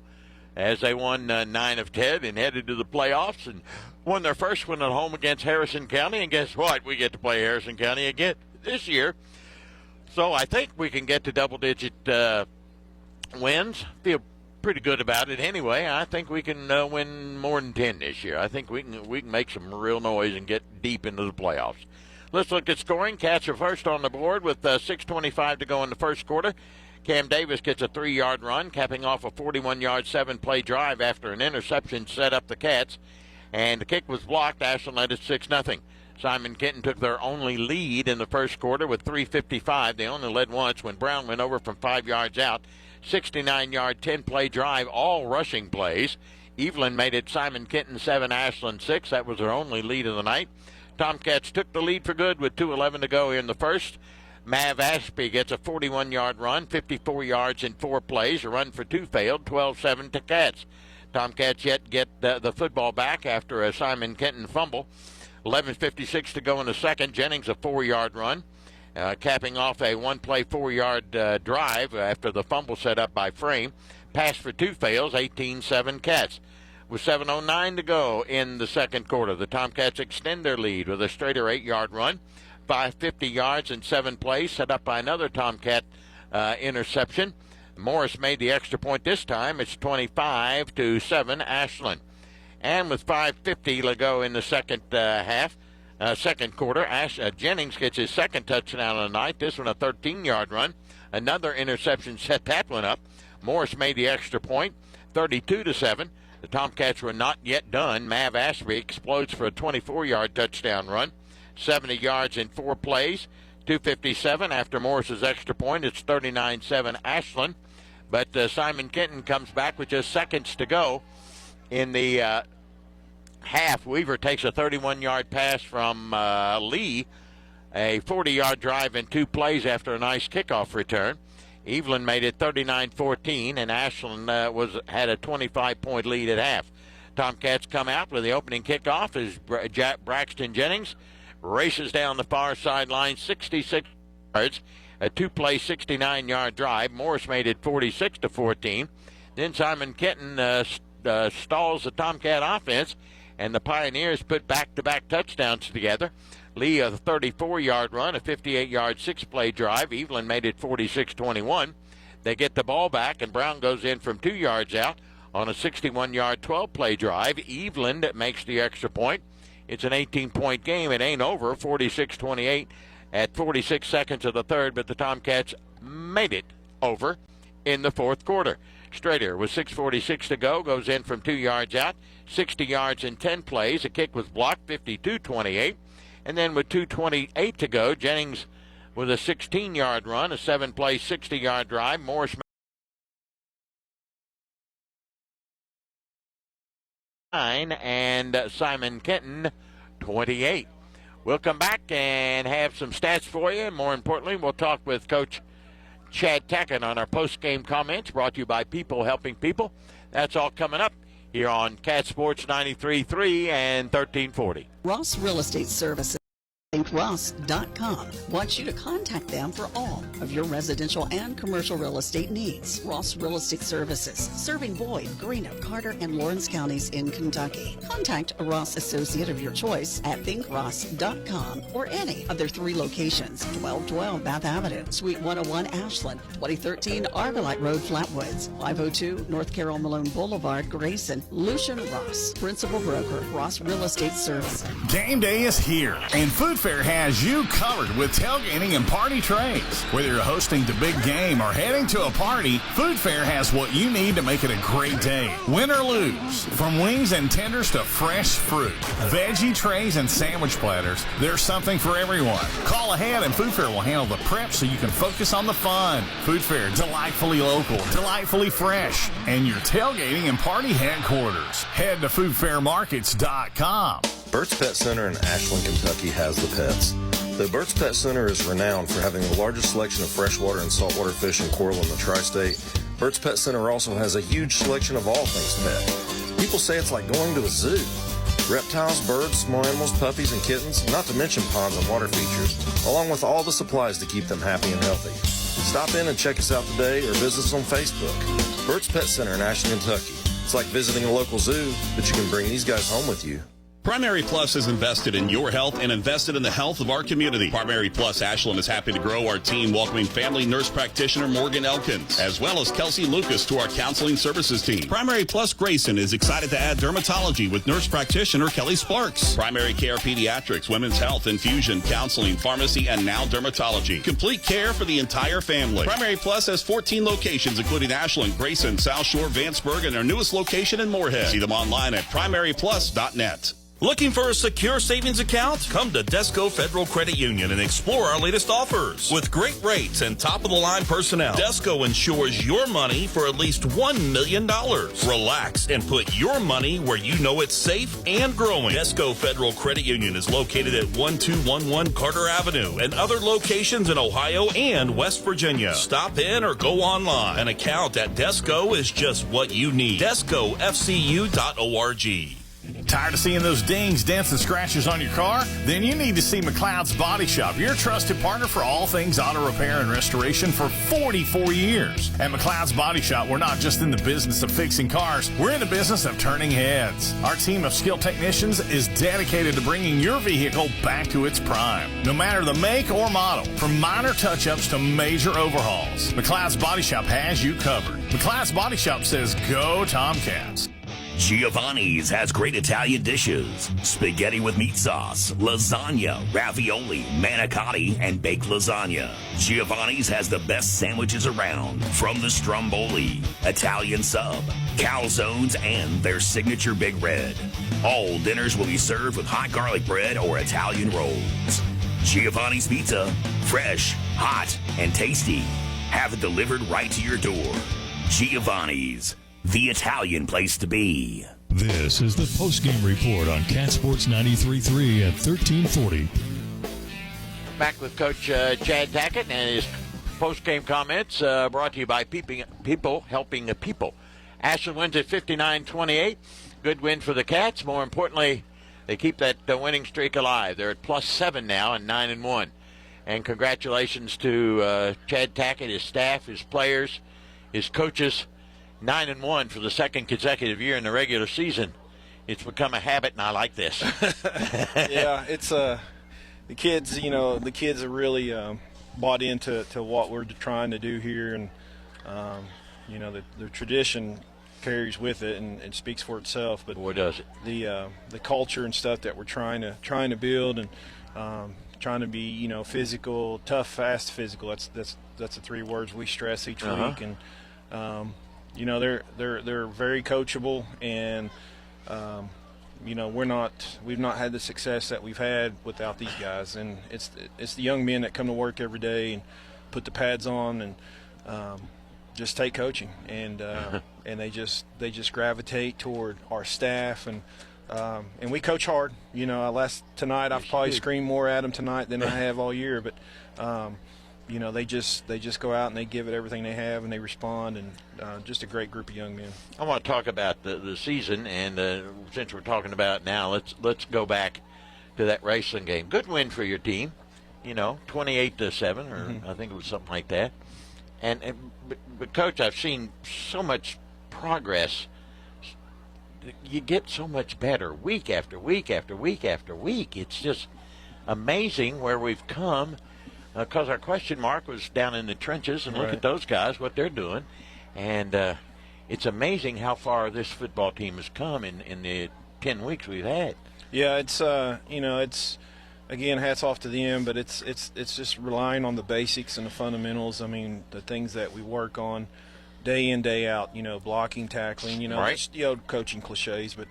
as they won 9 of 10 and headed to the playoffs and won their first one at home against Harrison County. And guess what? We get to play Harrison County again this year. So I think we can get to double-digit wins. Feel pretty good about it anyway. I think we can win more than 10 this year. I think we can make some real noise and get deep into the playoffs. Let's look at scoring. Cats are first on the board with 6:25 to go in the first quarter. Cam Davis gets a 3-yard run, capping off a 41-yard, 7-play drive after an interception set up the Cats. And the kick was blocked. Ashland led it 6-0. Simon Kenton took their only lead in the first quarter with 3:55. They only led once when Brown went over from 5 yards out. 69-yard, 10-play drive, all rushing plays. Evelyn made it Simon Kenton 7, Ashland 6. That was their only lead of the night. Tomcats took the lead for good with 2:11 to go in the first. Mav Ashby gets a 41-yard run, 54 yards in 4 plays. A run for 2 failed, 12-7 to Cats. Tomcats yet get the football back after a Simon Kenton fumble. 11:56 to go in the second. Jennings a 4-yard run, capping off a 1-play 4-yard drive after the fumble set up by Frame. Pass for 2 fails, 18-7 Cats. With 7:09 to go in the second quarter, the Tomcats extend their lead with a straighter 8-yard run. 550 yards in 7 plays, set up by another Tomcat interception. Morris made the extra point this time. It's 25-7 Ashland. And with 5:50 to go in the second second quarter, Jennings gets his second touchdown of the night. This one a 13-yard run. Another interception set that one up. Morris made the extra point, 32-7. The Tomcats were not yet done. Mav Ashby explodes for a 24-yard touchdown run. 70 yards in 4 plays. 2:57 after Morris's extra point. It's 39-7 Ashland. But Simon Kenton comes back with just seconds to go in the half. Weaver takes a 31-yard pass from Lee. A 40-yard drive in 2 plays after a nice kickoff return. Evelyn made it 39-14, and Ashland had a 25-point lead at half. Tomcats come out with the opening kickoff as Braxton Jennings races down the far sideline, 66 yards, a 2-play 69-yard drive. Morris made it 46-14. Then Simon Kenton stalls the Tomcat offense, and the Pioneers put back-to-back touchdowns together. Lee, a 34-yard run, a 58-yard six-play drive. Evelyn made it 46-21. They get the ball back, and Brown goes in from 2 yards out on a 61-yard 12-play drive. Evelyn makes the extra point. It's an 18-point game. It ain't over, 46-28 at 46 seconds of the third, but the Tomcats made it over in the fourth quarter. Strader with 6:46 to go goes in from 2 yards out, 60 yards in 10 plays. A kick was blocked, 52-28. And then with 2:28 to go, Jennings with a 16-yard run, a 7-play, 60-yard drive. Morris and Simon Kenton 28. We'll come back and have some stats for you. More importantly, we'll talk with Coach Chad Tackett on our post-game comments, brought to you by People Helping People. That's all coming up here on Cat Sports 93.3 and 1340. Ross Real Estate Services. ThinkRoss.com wants you to contact them for all of your residential and commercial real estate needs. Ross Real Estate Services, serving Boyd, Greenup, Carter, and Lawrence counties in Kentucky. Contact a Ross associate of your choice at ThinkRoss.com or any of their 3 locations: 1212 Bath Avenue, Suite 101 Ashland, 2013 Arborlight Road, Flatwoods, 502 North Carroll Malone Boulevard, Grayson. Lucian Ross, Principal Broker, Ross Real Estate Services. Game day is here, and Food Fair has you covered with tailgating and party trays. Whether you're hosting the big game or heading to a party, Food Fair has what you need to make it a great day. Win or lose, from wings and tenders to fresh fruit, veggie trays and sandwich platters, there's something for everyone. Call ahead and Food Fair will handle the prep so you can focus on the fun. Food Fair, delightfully local, delightfully fresh, and your tailgating and party headquarters. Head to foodfairmarkets.com. Burt's Pet Center in Ashland, Kentucky has the pets. The Burt's Pet Center is renowned for having the largest selection of freshwater and saltwater fish and coral in the tri-state. Burt's Pet Center also has a huge selection of all things pet. People say it's like going to a zoo. Reptiles, birds, small animals, puppies, and kittens, not to mention ponds and water features, along with all the supplies to keep them happy and healthy. Stop in and check us out today or visit us on Facebook. Burt's Pet Center in Ashland, Kentucky. It's like visiting a local zoo, but you can bring these guys home with you. Primary Plus is invested in your health and invested in the health of our community. Primary Plus Ashland is happy to grow our team, welcoming family nurse practitioner Morgan Elkins, as well as Kelsey Lucas to our counseling services team. Primary Plus Grayson is excited to add dermatology with nurse practitioner Kelly Sparks. Primary Care Pediatrics, Women's Health, Infusion, Counseling, Pharmacy, and now dermatology. Complete care for the entire family. Primary Plus has 14 locations, including Ashland, Grayson, South Shore, Vanceburg, and their newest location in Moorhead. See them online at primaryplus.net. Looking for a secure savings account? Come to Desco Federal Credit Union and explore our latest offers. With great rates and top-of-the-line personnel, Desco insures your money for at least $1 million. Relax and put your money where you know it's safe and growing. Desco Federal Credit Union is located at 1211 Carter Avenue and other locations in Ohio and West Virginia. Stop in or go online. An account at Desco is just what you need. DescoFCU.org. Tired of seeing those dings, dents, and scratches on your car? Then you need to see McLeod's Body Shop, your trusted partner for all things auto repair and restoration for 44 years. At McLeod's Body Shop, we're not just in the business of fixing cars, we're in the business of turning heads. Our team of skilled technicians is dedicated to bringing your vehicle back to its prime. No matter the make or model, from minor touch-ups to major overhauls, McLeod's Body Shop has you covered. McLeod's Body Shop says, go Tomcats. Giovanni's has great Italian dishes. Spaghetti with meat sauce, lasagna, ravioli, manicotti, and baked lasagna. Giovanni's has the best sandwiches around, from the stromboli, Italian sub, calzones, and their signature Big Red. All dinners will be served with hot garlic bread or Italian rolls. Giovanni's Pizza, fresh, hot, and tasty. Have it delivered right to your door. Giovanni's, the Italian place to be. This is the postgame report on Cat Sports 93.3 at 1340. Back with Coach Chad Tackett and his postgame comments, brought to you by People Helping the People. Ashland wins at 59-28. Good win for the Cats. More importantly, they keep that winning streak alive. They're at +7 now and 9-1. And congratulations to Chad Tackett, his staff, his players, his coaches. 9-1 for the second consecutive year in the regular season. It's become a habit, and I like this. Yeah, it's the kids, are really bought into what we're trying to do here, and the tradition carries with it, and it speaks for itself. But boy, does it. The culture and stuff that we're trying to build, and trying to be physical, tough, fast, physical. That's the 3 words we stress each week, and they're very coachable, and we've not had the success that we've had without these guys, and it's the young men that come to work every day and put the pads on and just take coaching, and and they just gravitate toward our staff, and we coach hard. Tonight I've probably screamed more at them tonight than I have all year, but they just go out and they give it everything they have, and they respond, and just a great group of young men. I want to talk about the season, and since we're talking about it now, let's go back to that Ashland game. Good win for your team, 28-7, or I think it was something like that. But Coach, I've seen so much progress. You get so much better week after week after week after week. It's just amazing where we've come. Because our question mark was down in the trenches, and look at those guys, what they're doing. And it's amazing how far this football team has come in the 10 weeks we've had. Yeah, it's again, hats off to them, but it's just relying on the basics and the fundamentals. I mean, the things that we work on day in, day out, blocking, tackling, just the old coaching cliches. But,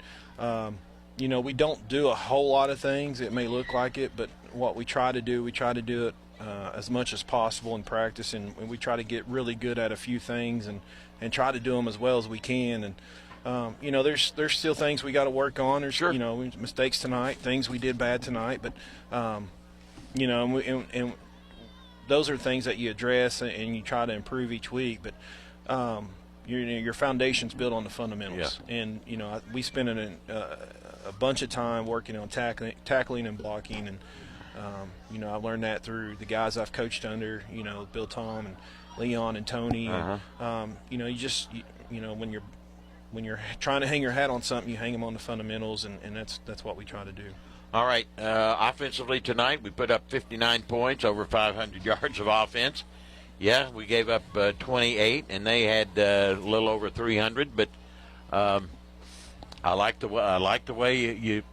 we don't do a whole lot of things. It may look like it, but what we try to do it as much as possible in practice, and we try to get really good at a few things and try to do them as well as we can. And there's still things we got to work on. There's mistakes tonight, things we did bad tonight, but and those are things that you address and you try to improve each week. But your foundation's built on the fundamentals, and we spend a bunch of time working on tackling and blocking, and I learned that through the guys I've coached under, Bill, Tom, and Leon and Tony. And, when you're trying to hang your hat on something, you hang them on the fundamentals, and that's what we try to do. All right. Offensively tonight, we put up 59 points, over 500 yards of offense. Yeah, we gave up 28, and they had a little over 300. But I like the way you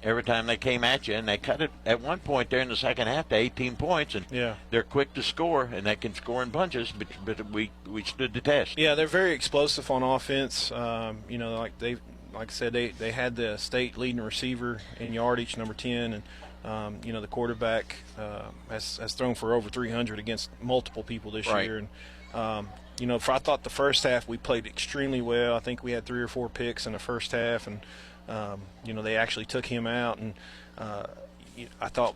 every time they came at you, and they cut it at one point there in the second half to 18 points, and they're quick to score, and they can score in bunches, but we stood the test. Yeah, they're very explosive on offense. Like I said, they had the state leading receiver in yardage, number 10, and the quarterback has thrown for over 300 against multiple people this year. And I thought the first half we played extremely well. I think we had 3 or 4 picks in the first half, and they actually took him out, and I thought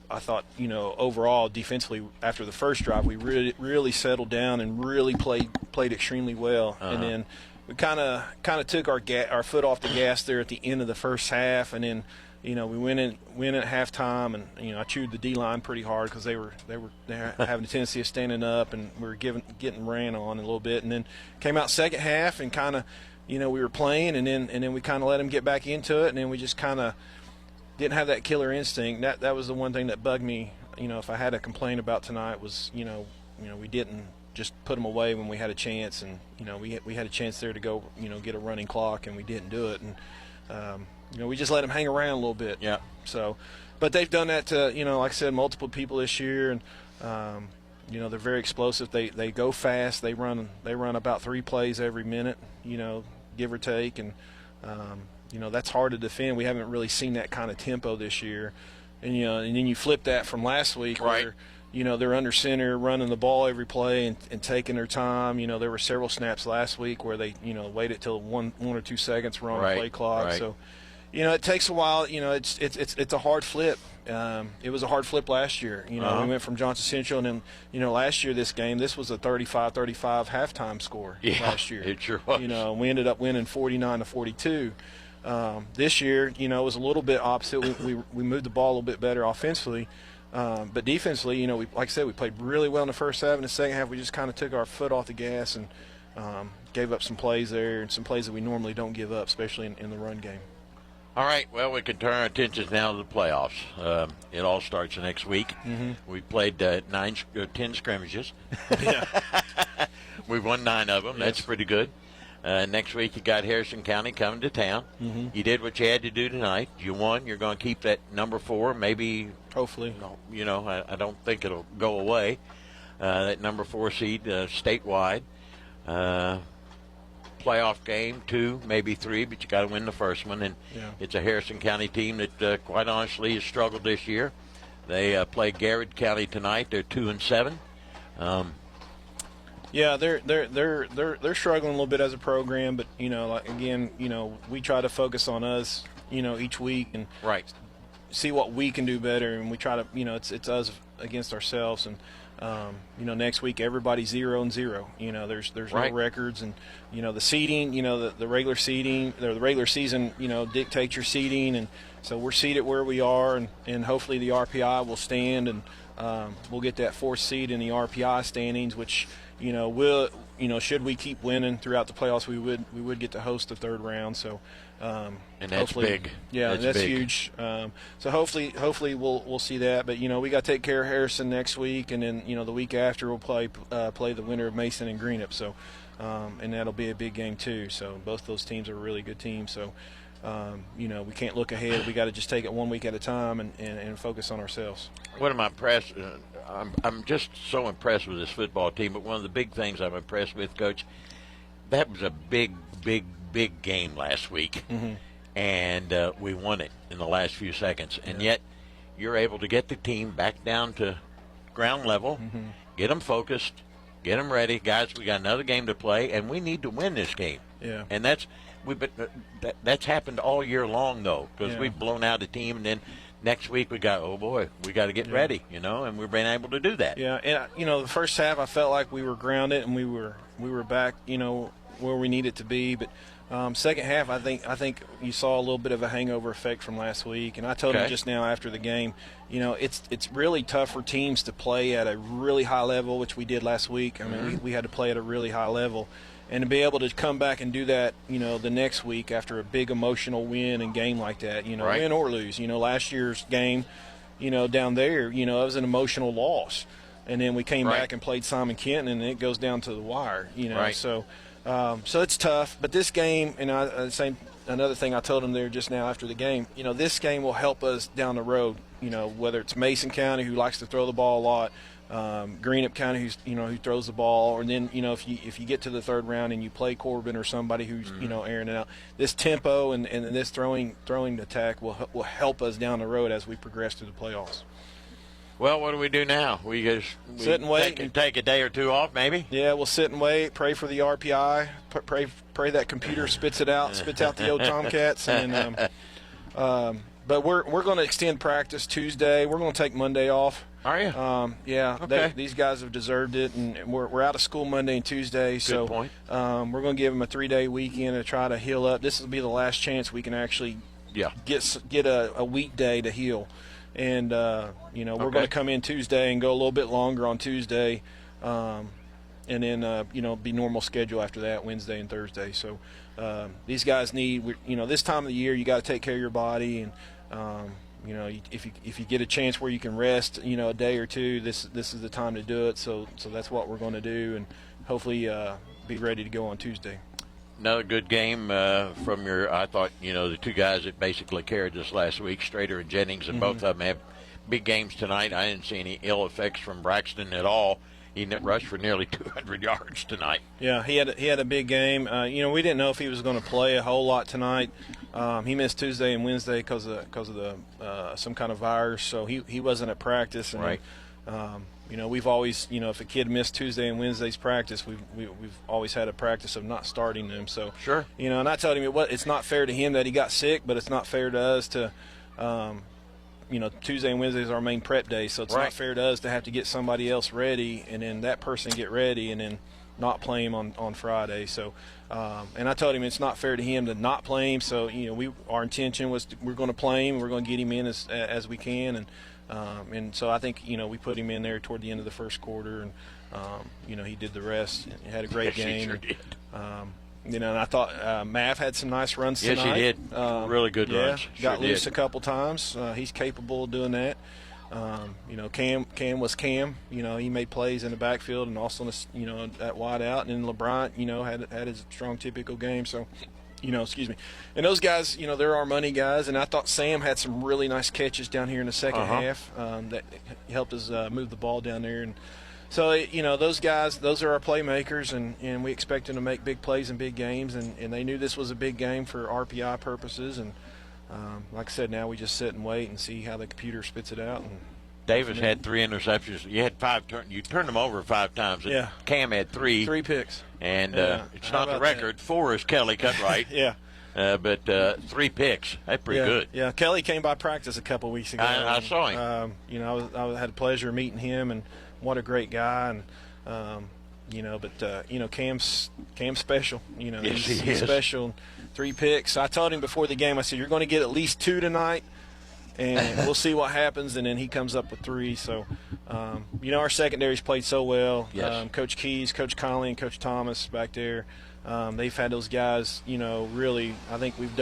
overall defensively after the first drive we really settled down and really played extremely well. And then we kind of took our foot off the gas there at the end of the first half, and then we went in at halftime, and I chewed the D-line pretty hard because they were having a tendency of standing up, and we were getting ran on a little bit, and then came out second half and kind of we were playing, and then we kind of let them get back into it, and then we just kind of didn't have that killer instinct. That was the one thing that bugged me. If I had a complaint about tonight was we didn't just put them away when we had a chance, and we had a chance there to go get a running clock, and we didn't do it, and we just let them hang around a little bit. Yeah. So, but they've done that to like I said, multiple people this year, and they're very explosive. They go fast. They run about 3 plays every minute, give or take, and that's hard to defend. We haven't really seen that kind of tempo this year, and and then you flip that from last week, where they're under center, running the ball every play and taking their time. There were several snaps last week where they waited till one or 2 seconds were on the play clock. So it takes a while. It's a hard flip. It was a hard flip last year. We went from Johnson Central, and then last year this was a 35-35 halftime score last year. It sure was. We ended up winning 49-42. This year, it was a little bit opposite. We moved the ball a little bit better offensively, but defensively, like I said, we played really well in the first half. In the second half, we just kind of took our foot off the gas and gave up some plays there, and some plays that we normally don't give up, especially in the run game. All right, well, we can turn our attentions now to the playoffs. It all starts next week. We played 10 scrimmages. Yeah. We won 9 of them. Yes. That's pretty good. Next week you got Harrison County coming to town. You did what you had to do tonight. You won. You're going to keep that number 4, maybe. Hopefully. You know, I don't think it'll go away. That number 4 seed statewide. Playoff game 2, maybe 3, but you got to win the first one. And it's a Harrison County team that, quite honestly, has struggled this year. They play Garrett County tonight. They're 2-7. Yeah, they're struggling a little bit as a program, but like again, we try to focus on us, each week and see what we can do better, and we try to, it's us against ourselves, and next week everybody's 0-0. There's no records, and the seeding, the regular seeding, the regular season, dictates your seeding, and so we're seated where we are, and hopefully the RPI will stand, and we'll get that 4th seed in the RPI standings, which should we keep winning throughout the playoffs, we would get to host the 3rd round. So, and that's big. Yeah, that's big. huge. So hopefully we'll see that. But we got to take care of Harrison next week, and then the week after we'll play the winner of Mason and Greenup. So, and that'll be a big game too. So both those teams are really good teams. So. We can't look ahead. We got to just take it one week at a time and focus on ourselves. What am I impressed? I'm just so impressed with this football team. But one of the big things I'm impressed with, Coach, that was a big game last week, and we won it in the last few seconds. And yet, you're able to get the team back down to ground level, get them focused, get them ready, guys. We got another game to play, and we need to win this game. Yeah, and that's happened all year long, though, because we've blown out a team, and then next week we got, we got to get ready, and we've been able to do that. Yeah, and the first half I felt like we were grounded and we were back, where we needed to be. But second half, I think you saw a little bit of a hangover effect from last week. And I told him just now after the game, it's really tough for teams to play at a really high level, which we did last week. I mean, we had to play at a really high level. And to be able to come back and do that, the next week after a big emotional win and game like that, win or lose. Last year's game, down there, it was an emotional loss. And then we came back and played Simon Kenton, and it goes down to the wire, So it's tough. But this game, and another thing I told him there just now after the game, this game will help us down the road, whether it's Mason County, who likes to throw the ball a lot, Greenup County, who throws the ball, or then if you get to the 3rd round and you play Corbin or somebody who's airing it out, this tempo and this throwing attack will help us down the road as we progress through the playoffs. Well, what do we do now? We sit and wait. Take a day or 2 off, maybe. Yeah, we'll sit and wait. Pray for the RPI. Pray that computer spits out the old Tomcats, and but we're going to extend practice Tuesday. We're going to take Monday off. Are you? Yeah. Okay. These guys have deserved it, and we're out of school Monday and Tuesday. Good point. We're going to give them a 3-day weekend to try to heal up. This will be the last chance we can actually get a weekday to heal. And we're going to come in Tuesday and go a little bit longer on Tuesday, and then be normal schedule after that, Wednesday and Thursday. So these guys need, this time of the year you got to take care of your body, and if you get a chance where you can rest, a day or 2, this is the time to do it. So that's what we're going to do, and hopefully be ready to go on Tuesday. Another good game from I thought, the 2 guys that basically carried us last week, Strader and Jennings, and both of them have big games tonight. I didn't see any ill effects from Braxton at all. He rushed for nearly 200 yards tonight. Yeah, he had a big game. We didn't know if he was going to play a whole lot tonight. He missed Tuesday and Wednesday because of the some kind of virus, so he wasn't at practice. And, we've always, if a kid missed Tuesday and Wednesday's practice, we've always had a practice of not starting them. So sure, and I told him it's not fair to him that he got sick, but it's not fair to us to. Tuesday and Wednesday is our main prep day, so it's not fair to us to have to get somebody else ready and then that person get ready and then not play him on Friday. So, and I told him it's not fair to him to not play him. So, our intention was we're going to play him. We're going to get him in as we can, and so I think we put him in there toward the end of the first quarter, and he did the rest. He had a great game. He sure did. And I thought Mav had some nice runs tonight. Yes, he did. Really good runs. Got loose a couple times. He's capable of doing that. Cam was Cam. He made plays in the backfield and also, at wide out. And then LeBron, had his strong typical game. So, excuse me. And those guys, they're our money guys. And I thought Sam had some really nice catches down here in the second half that helped us move the ball down there. And so, those guys, those are our playmakers, and we expect them to make big plays in big games. And they knew this was a big game for RPI purposes. And like I said, now we just sit and wait and see how the computer spits it out. And Davis had 3 interceptions. You had 5 you turned them over 5 times. Yeah. Cam had 3. 3 picks. And it's not the record. That? 4 is Kelly Cutright. Yeah. But 3 picks. That's pretty good. Yeah. Kelly came by practice a couple weeks ago. I saw him. I had the pleasure of meeting him, and what a great guy. And Cam's special. Yes, he's special. 3 picks. I told him before the game, I said, you're going to get at least 2 tonight, and we'll see what happens. And then he comes up with 3. So, our secondary's played so well. Yes. Coach Keys, Coach Conley, and Coach Thomas back there, they've had those guys, really, I think we've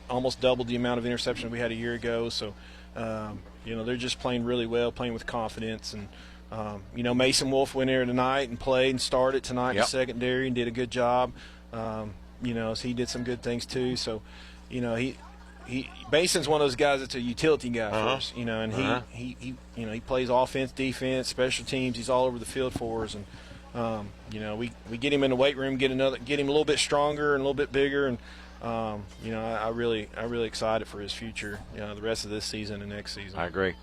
almost doubled the amount of interceptions we had a year ago. So, they're just playing really well, playing with confidence. And, Mason Wolf went there tonight and played and started tonight in the secondary and did a good job. So he did some good things too. So, Mason's one of those guys that's a utility guy for us. And he plays offense, defense, special teams. He's all over the field for us. And we get him in the weight room, get him a little bit stronger and a little bit bigger. And I'm really excited for his future. The rest of this season and next season. I agree.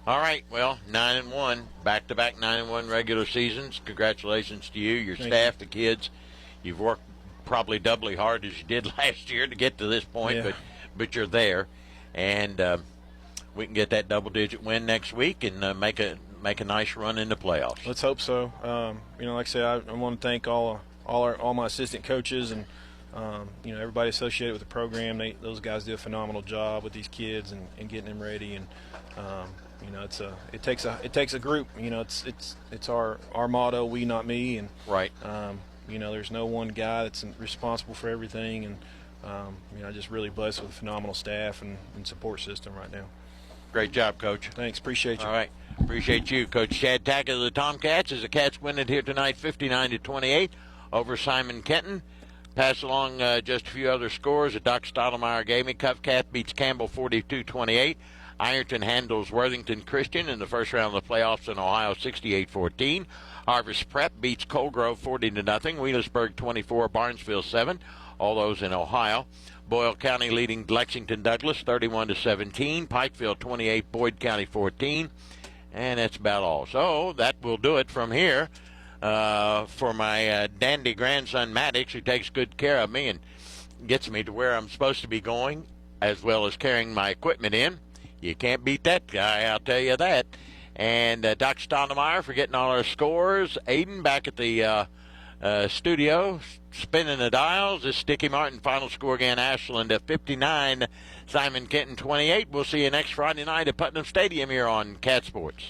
All right, well, 9-1, back-to-back 9-1 regular seasons. Congratulations to you, your staff, the kids. You've worked probably doubly hard as you did last year to get to this point, but you're there, and we can get that double-digit win next week and make a nice run in the playoffs. Let's hope so. Like I said, I want to thank all my assistant coaches and everybody associated with the program. Those guys do a phenomenal job with these kids and getting them ready. And it takes a group. It's our motto, we not me. And right. There's no one guy that's responsible for everything. And just really blessed with a phenomenal staff and support system right now. Great job, Coach. Thanks. Appreciate you. All right. Appreciate you, Coach Chad Tackett of the Tomcats, as the Cats win it here tonight 59-28 over Simon Kenton. Pass along just a few other scores that Doc Stottlemyre gave me. Cat beats Campbell 42-28. Ironton handles Worthington Christian in the first round of the playoffs in Ohio 68-14. Harvest Prep beats Colgrove 40-0. Wheelersburg 24, Barnesville 7. All those in Ohio. Boyle County leading Lexington Douglas 31-17. Pikeville 28, Boyd County 14. And that's about all. So that will do it from here for my dandy grandson Maddox, who takes good care of me and gets me to where I'm supposed to be going, as well as carrying my equipment in. You can't beat that guy, I'll tell you that. And Dr. Stottlemyre for getting all our scores. Aiden back at the studio, spinning the dials. This is Sticky Martin. Final score again, Ashland at 59, Simon Kenton 28. We'll see you next Friday night at Putnam Stadium here on Cat Sports.